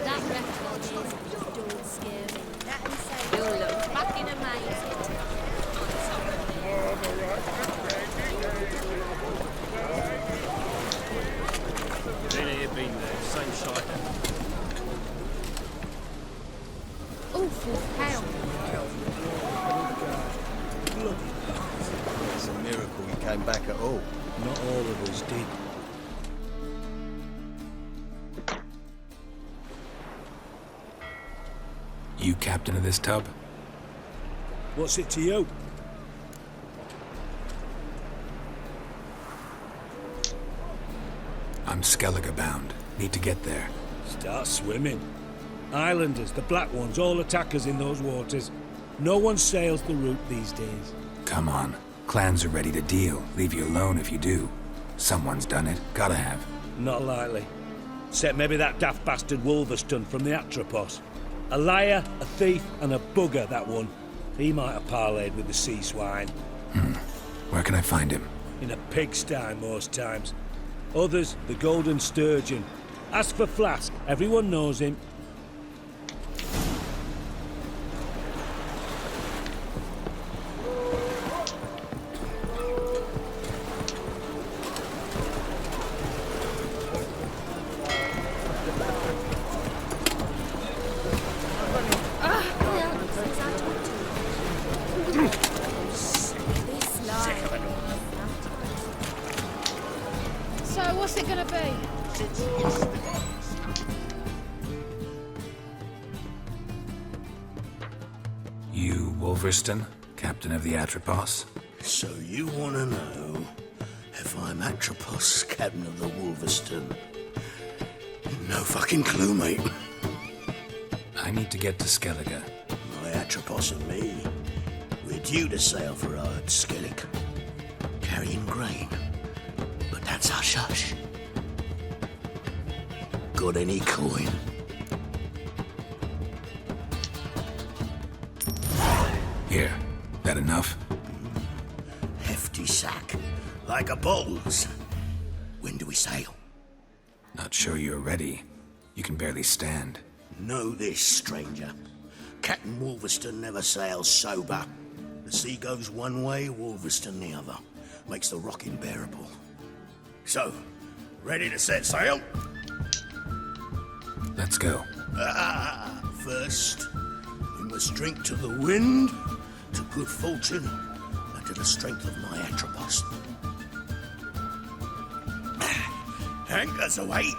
That record is don't scare me. You'll look fucking amazing. Been here, been there. Same site. Awful hell. It's a miracle you came back at all. Not all of us did. You captain of this tub? What's it to you? I'm Skellige bound. Need to get there. Start swimming. Islanders, the black ones, all attackers in those waters. No one sails the route these days. Come on. Clans are ready to deal. Leave you alone if you do. Someone's done it. Gotta have. Not likely. Except maybe that daft bastard Wolverston from the Atropos. A liar, a thief, and a bugger, that one. He might have parlayed with the sea swine. Where can I find him? In a pigsty most times. Others, the Golden Sturgeon. As for Flask, everyone knows him. So what's it gonna be? You, Wolverston, captain of the Atropos? So you want to know if I'm Atropos, captain of the Wolverston? No fucking clue, mate. I need to get to Skellige. My Atropos and me, we're due to sail for Ard Skellig, carrying grain. But that's hush-hush. Got any coin? Here, that enough? Hefty sack, like a bull's. When do we sail? Not sure you're ready. You can barely stand. Know this, stranger. Captain Wolverston never sails sober. The sea goes one way, Wolverston the other. Makes the rocking bearable. So, ready to set sail? Let's go. First, we must drink to the wind, to good fortune, and to the strength of my Atropos. Anchors away.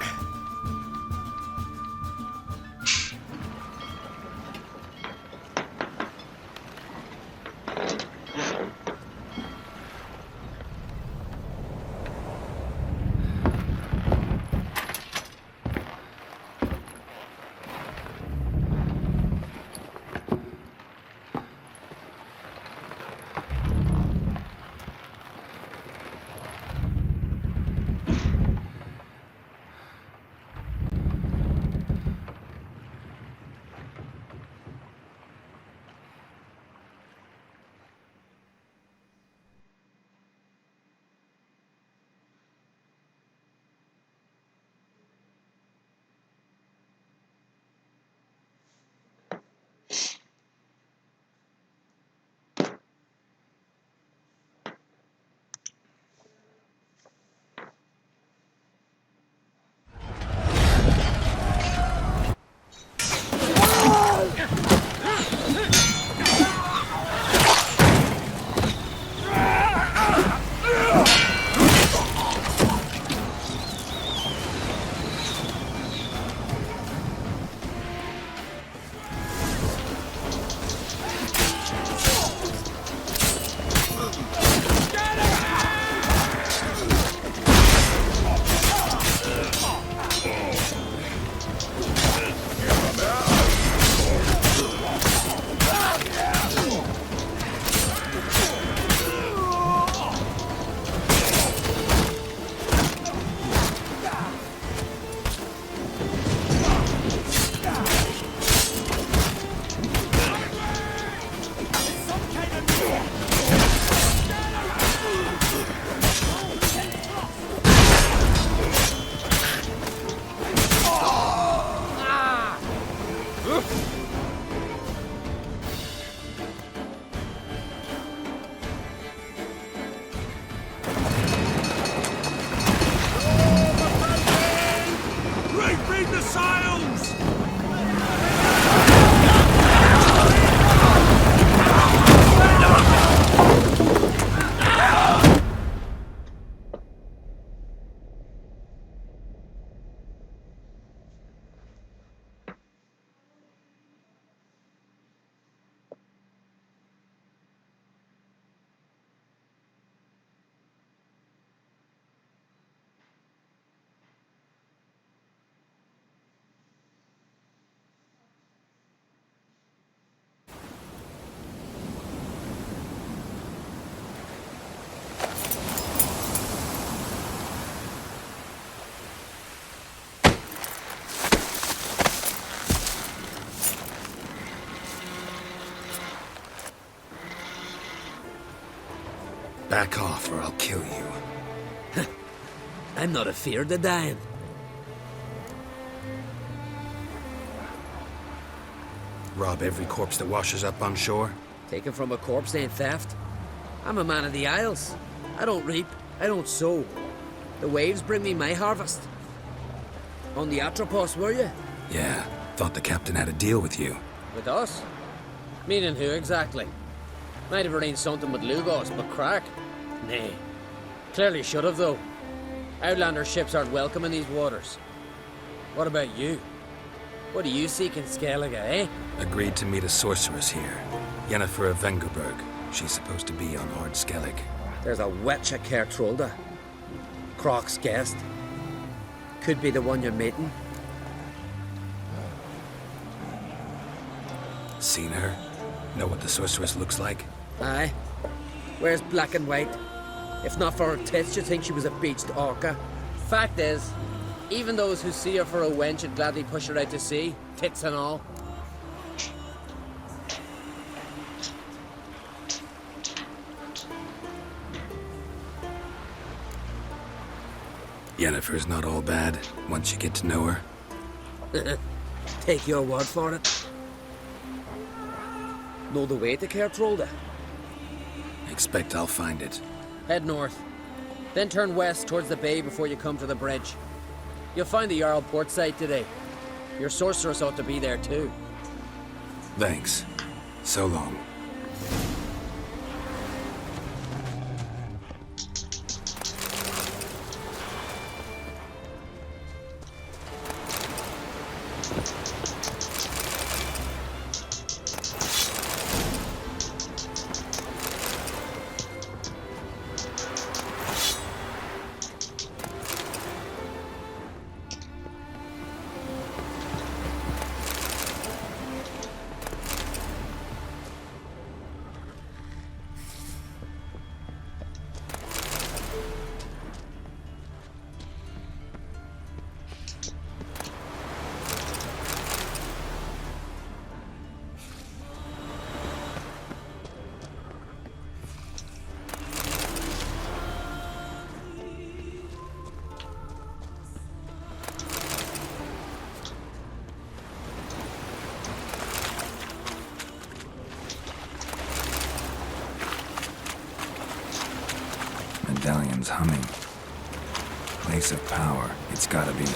Back off or I'll kill you. I'm not afeard of dying. Rob every corpse that washes up on shore? Taken from a corpse ain't theft. I'm a man of the Isles. I don't reap, I don't sow. The waves bring me my harvest. On the Atropos, were you? Yeah, thought the captain had a deal with you. With us? Meaning who exactly? Might have arranged something with Lugos, but crack? Nay. Clearly should have, though. Outlander ships aren't welcome in these waters. What about you? What do you seek in Skellige, eh? Agreed to meet a sorceress here. Yennefer of Vengerberg. She's supposed to be on Ard Skellig. There's a witch at Kertrolda. Croc's guest. Could be the one you're meeting. Seen her? Know what the sorceress looks like? Aye. Where's black and white? If not for her tits, you'd think she was a beached orca. Fact is, even those who see her for a wench would gladly push her out to sea, tits and all. Yennefer's not all bad, once you get to know her. Take your word for it. Know the way to Caer Trolda? Expect I'll find it. Head north. Then turn west towards the bay before you come to the bridge. You'll find the Jarl port site today. Your sorceress ought to be there too. Thanks. So long. Medallion's humming. Place of power, it's gotta be.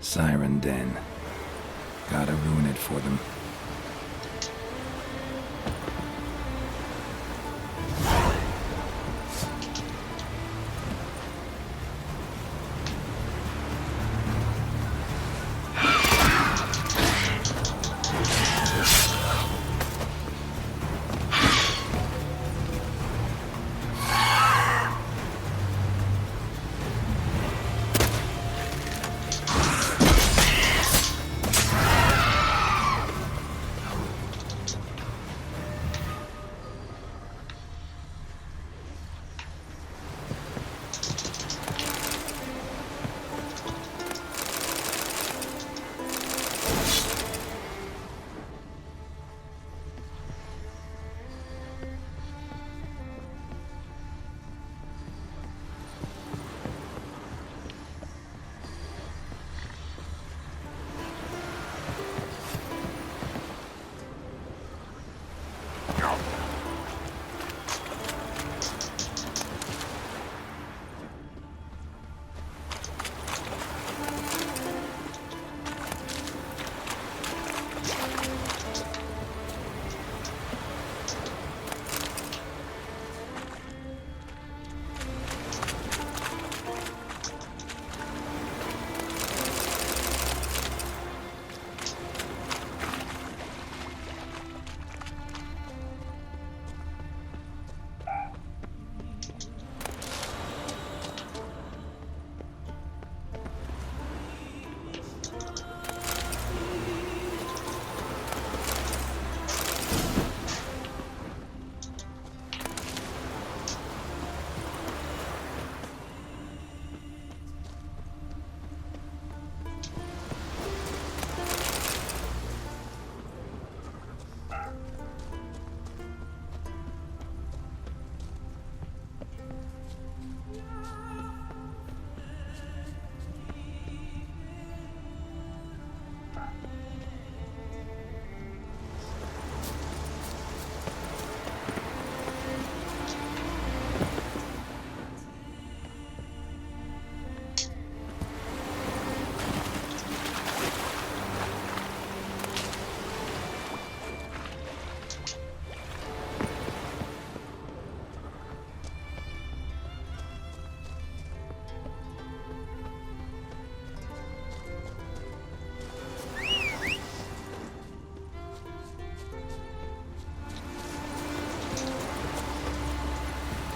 Siren Den. Gotta ruin it for them.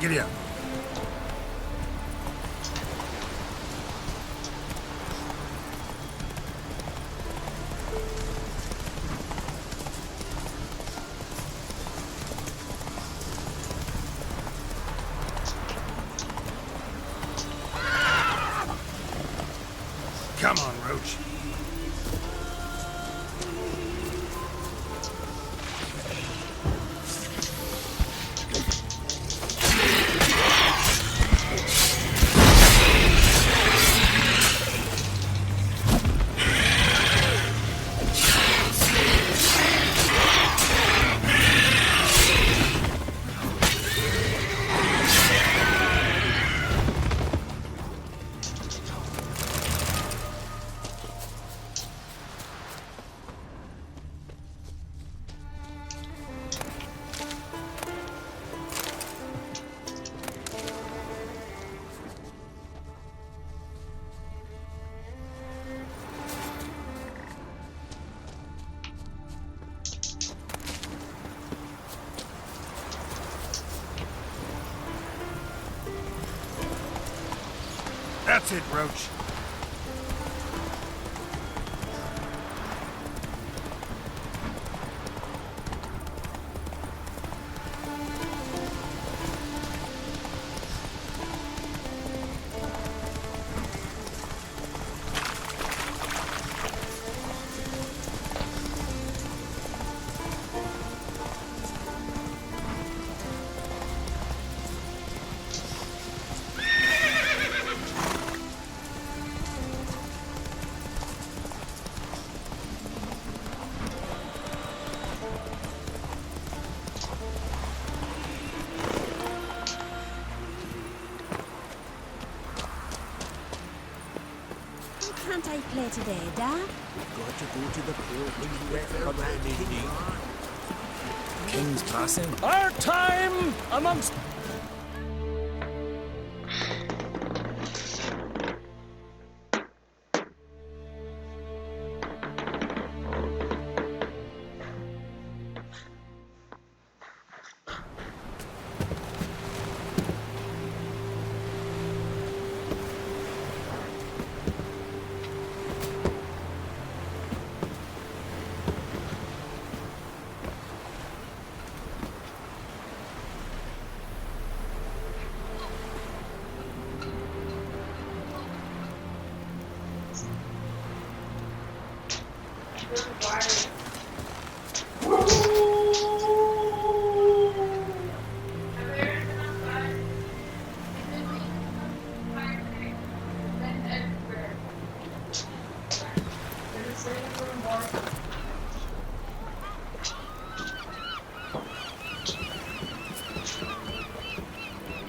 Giddy up. Come on, Roach. That's it, Roach. Can't I play today, Dad? We've got to go to the court when you get there back King's passing. Our time amongst...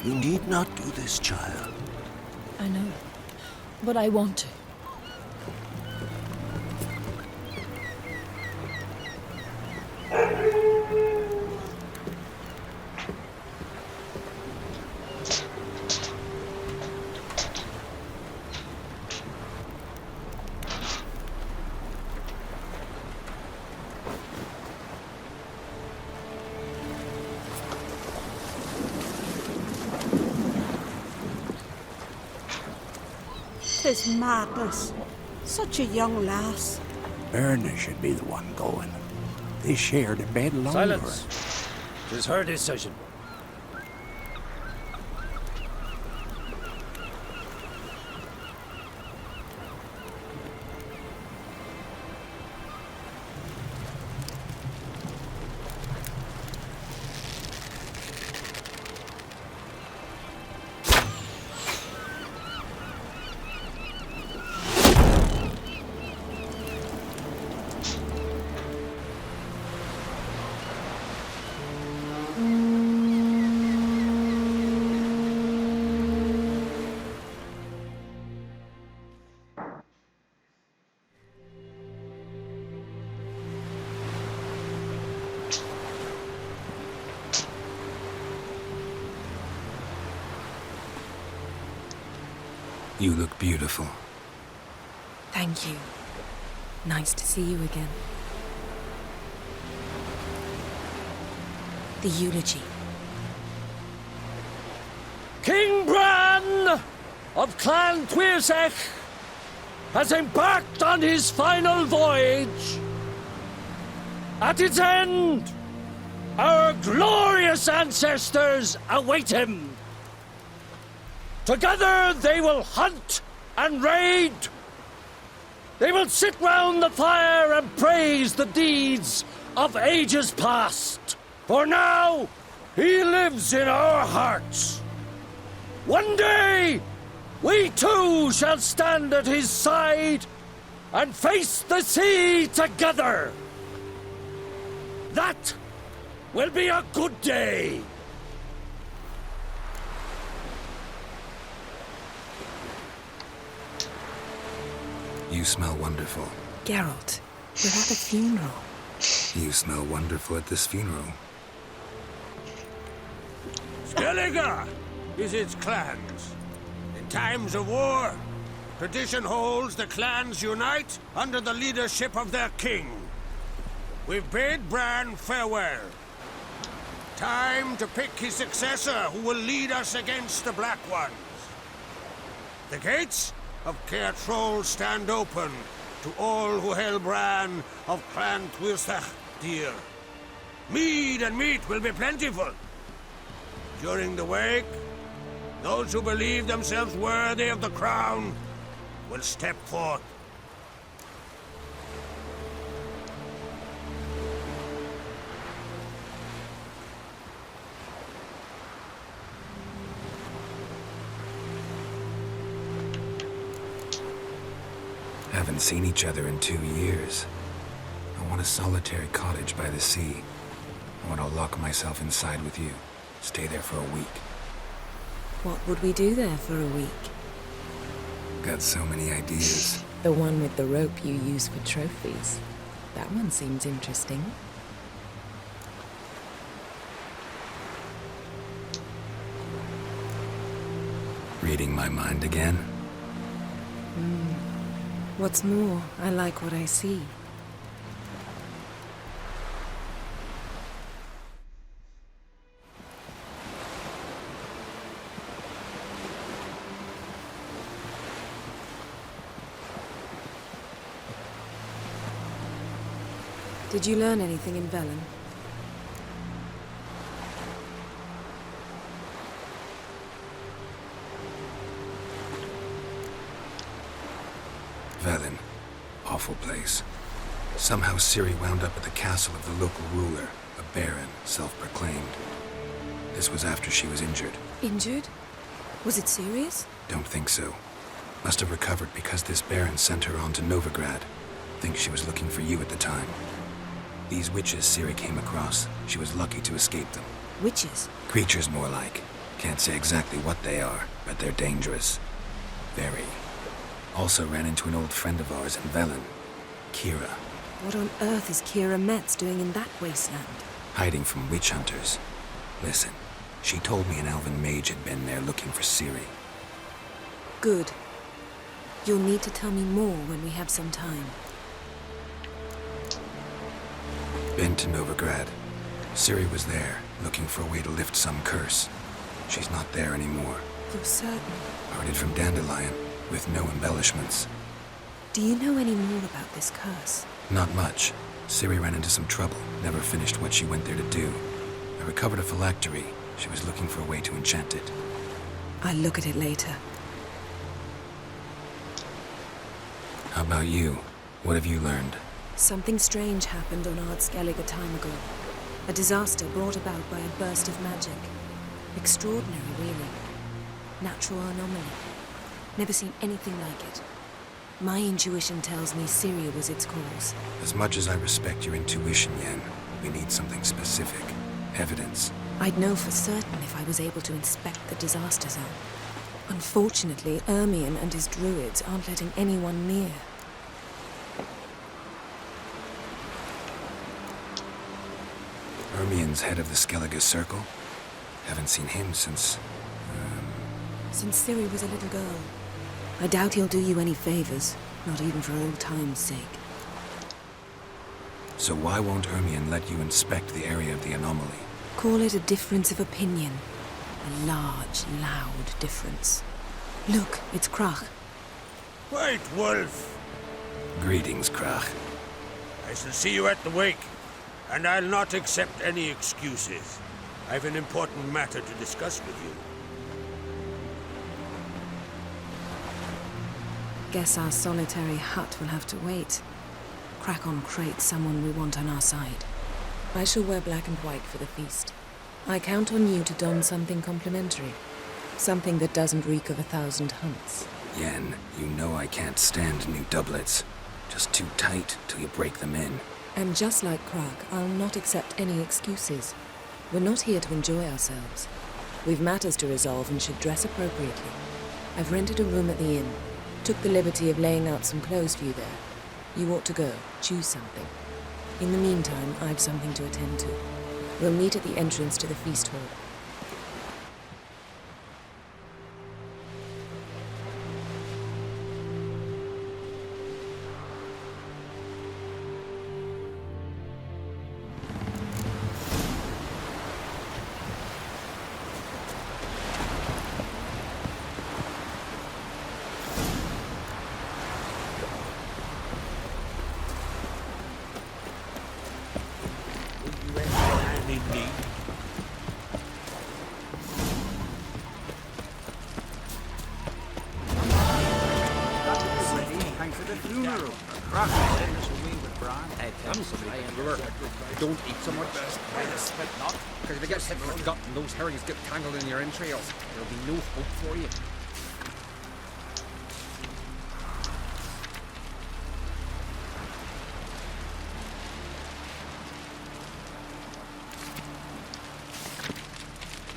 You need not do this, child. I know, but I want to. Tis madness. Such a young lass. Erna should be the one going. They shared a bed longer. Silence. 'Tis her decision. You look beautiful. Thank you. Nice to see you again. The eulogy. of Clan Tuirsech has embarked on his final voyage. At its end, our glorious ancestors await him. Together they will hunt and raid. They will sit round the fire and praise the deeds of ages past. For now, he lives in our hearts. One day, we too shall stand at his side and face the sea together. That will be a good day. You smell wonderful. Geralt, we're at a funeral. You smell wonderful at this funeral. Skellige is its clans. In times of war, tradition holds the clans unite under the leadership of their king. We've bid Bran farewell. Time to pick his successor who will lead us against the Black Ones. The gates of Caer Troll stand open to all who held Bran of Clan Tuirsech dear. Mead and meat will be plentiful. During the wake, those who believe themselves worthy of the crown will step forth. Haven't seen each other in 2 years. I want a solitary cottage by the sea. I want to lock myself inside with you. Stay there for a week. What would we do there for a week? Got so many ideas. The one with the rope you use for trophies. That one seems interesting. Reading my mind again? What's more, I like what I see. Did you learn anything in Velen? Velen. Awful place. Somehow Ciri wound up at the castle of the local ruler, a baron, self-proclaimed. This was after she was injured. Injured? Was it serious? Don't think so. Must have recovered because this baron sent her on to Novigrad. Think she was looking for you at the time. These witches Ciri came across, she was lucky to escape them. Witches? Creatures more like. Can't say exactly what they are, but they're dangerous. Very. Also ran into an old friend of ours in Velen, Kira. What on earth is Kira Metz doing in that wasteland? Hiding from witch hunters. Listen, she told me an elven mage had been there looking for Ciri. Good. You'll need to tell me more when we have some time. Been to Novigrad. Ciri was there, looking for a way to lift some curse. She's not there anymore. You're certain? Heard it from Dandelion, with no embellishments. Do you know any more about this curse? Not much. Ciri ran into some trouble, never finished what she went there to do. I recovered a phylactery. She was looking for a way to enchant it. I'll look at it later. How about you? What have you learned? Something strange happened on Ard Skellige a time ago. A disaster brought about by a burst of magic. Extraordinary, really. Natural anomaly. Never seen anything like it. My intuition tells me Ciri was its cause. As much as I respect your intuition, Yen, we need something specific. Evidence. I'd know for certain if I was able to inspect the disaster zone. Unfortunately, Ermion and his druids aren't letting anyone near. Ermion's head of the Skellige Circle? Haven't seen him since... Since Ciri was a little girl. I doubt he'll do you any favors, not even for old time's sake. So why won't Ermion let you inspect the area of the anomaly? Call it a difference of opinion. A large, loud difference. Look, it's Krach. White Wolf! Greetings, Krach. I shall see you at the wake, and I'll not accept any excuses. I've an important matter to discuss with you. Guess our solitary hut will have to wait. Crack on Crate's someone we want on our side. I shall wear black and white for the feast. I count on you to don something complimentary. Something that doesn't reek of 1,000 hunts. Yen, you know I can't stand new doublets. Just too tight till you break them in. And just like Krag, I'll not accept any excuses. We're not here to enjoy ourselves. We've matters to resolve and should dress appropriately. I've rented a room at the inn. Took the liberty of laying out some clothes for you there. You ought to go. Choose something. In the meantime, I've something to attend to. We'll meet at the entrance to the feast hall. Don't eat so much. Not. Because if you get sick of the gut and those herrings get tangled in your entrails, there'll be no hope for you.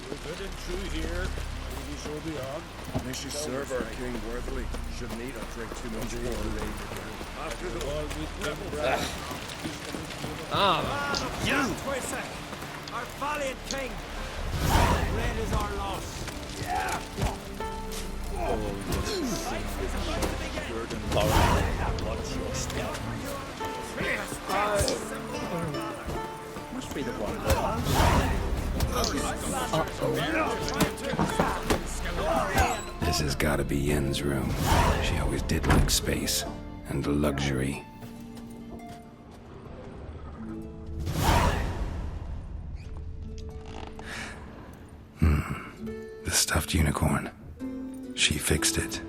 We're good and true here. Maybe so beyond. May she serve our king worthily. Shouldn't eat or drink too much more. After the war we You! Our valiant king! Red is our loss. Yeah! Must be the one. This has gotta be Yen's room. She always did like space and luxury. The stuffed unicorn. She fixed it.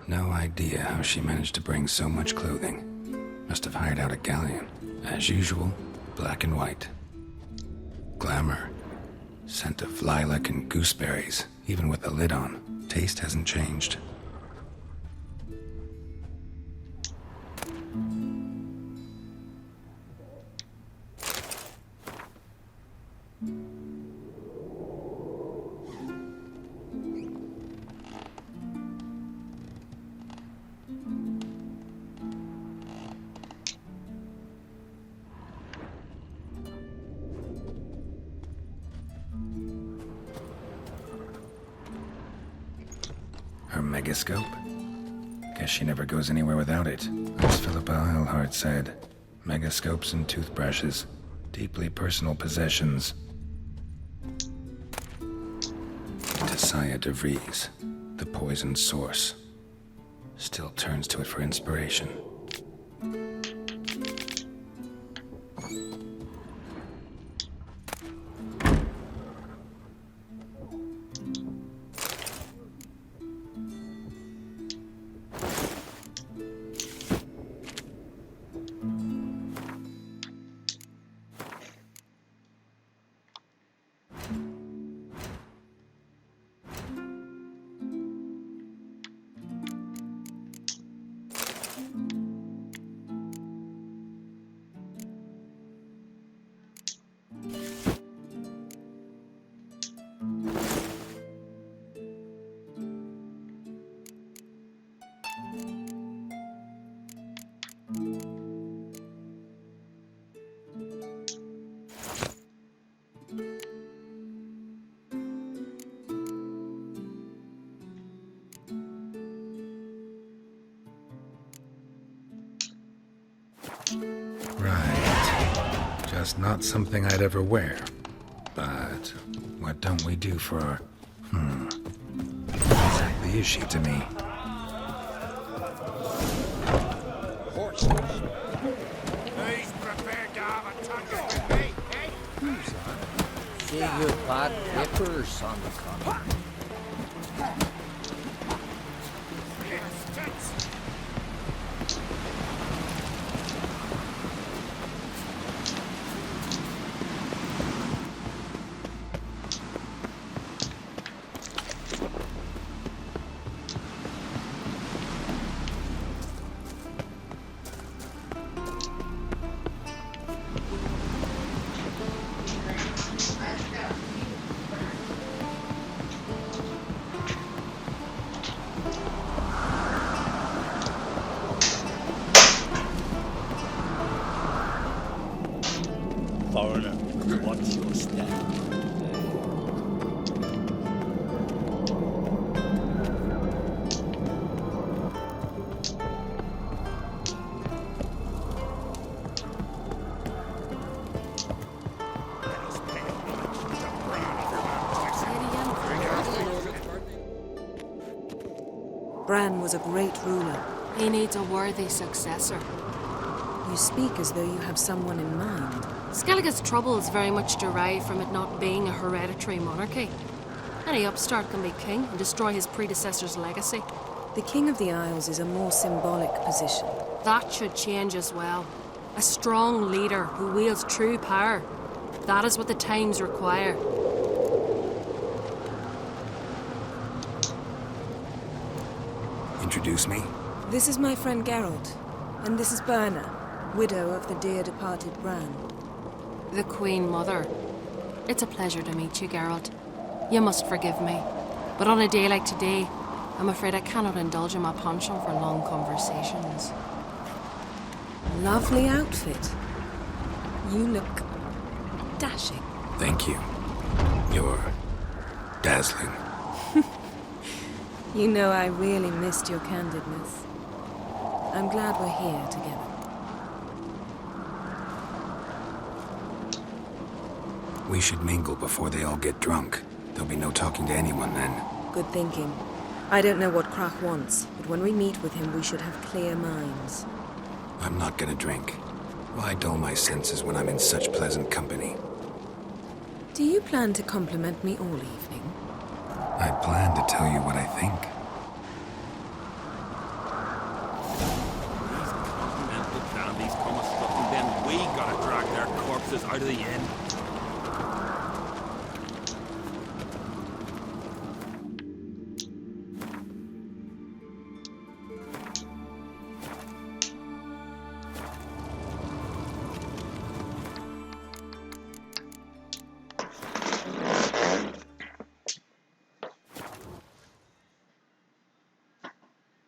No idea how she managed to bring so much clothing. Must have hired out a galleon. As usual, black and white. Glamour. Scent of lilac and gooseberries, even with the lid on. Taste hasn't changed. Her megascope? Guess she never goes anywhere without it. As Philippa Eilhart said, megascopes and toothbrushes, deeply personal possessions. Tessia de Vries, the poisoned source, still turns to it for inspiration. Right. Just not something I'd ever wear. But What don't we do for our... What exactly is she to me? He's prepared to have a tucker with me, eh? Who's that? See you bad nippers on the corner. Foreigner, what's your step? Bran was a great ruler. He needs a worthy successor. You speak as though you have someone in mind. Skellige's troubles very much derive from it not being a hereditary monarchy. Any upstart can be king and destroy his predecessor's legacy. The King of the Isles is a more symbolic position. That should change as well. A strong leader who wields true power. That is what the times require. Introduce me? This is my friend Geralt, and this is Birna, widow of the dear departed Bran. The Queen Mother. It's a pleasure to meet you, Geralt. You must forgive me, but on a day like today, I'm afraid I cannot indulge in my penchant for long conversations. Lovely outfit. You look dashing. Thank you. You're dazzling. You know, I really missed your candidness. I'm glad we're here together. We should mingle before they all get drunk. There'll be no talking to anyone then. Good thinking. I don't know what Crach wants, but when we meet with him, we should have clear minds. I'm not gonna drink. Why dull my senses when I'm in such pleasant company? Do you plan to compliment me all evening? I plan to tell you what I think. These continental dandies come a-struck, and then we gotta drag their corpses out of the inn.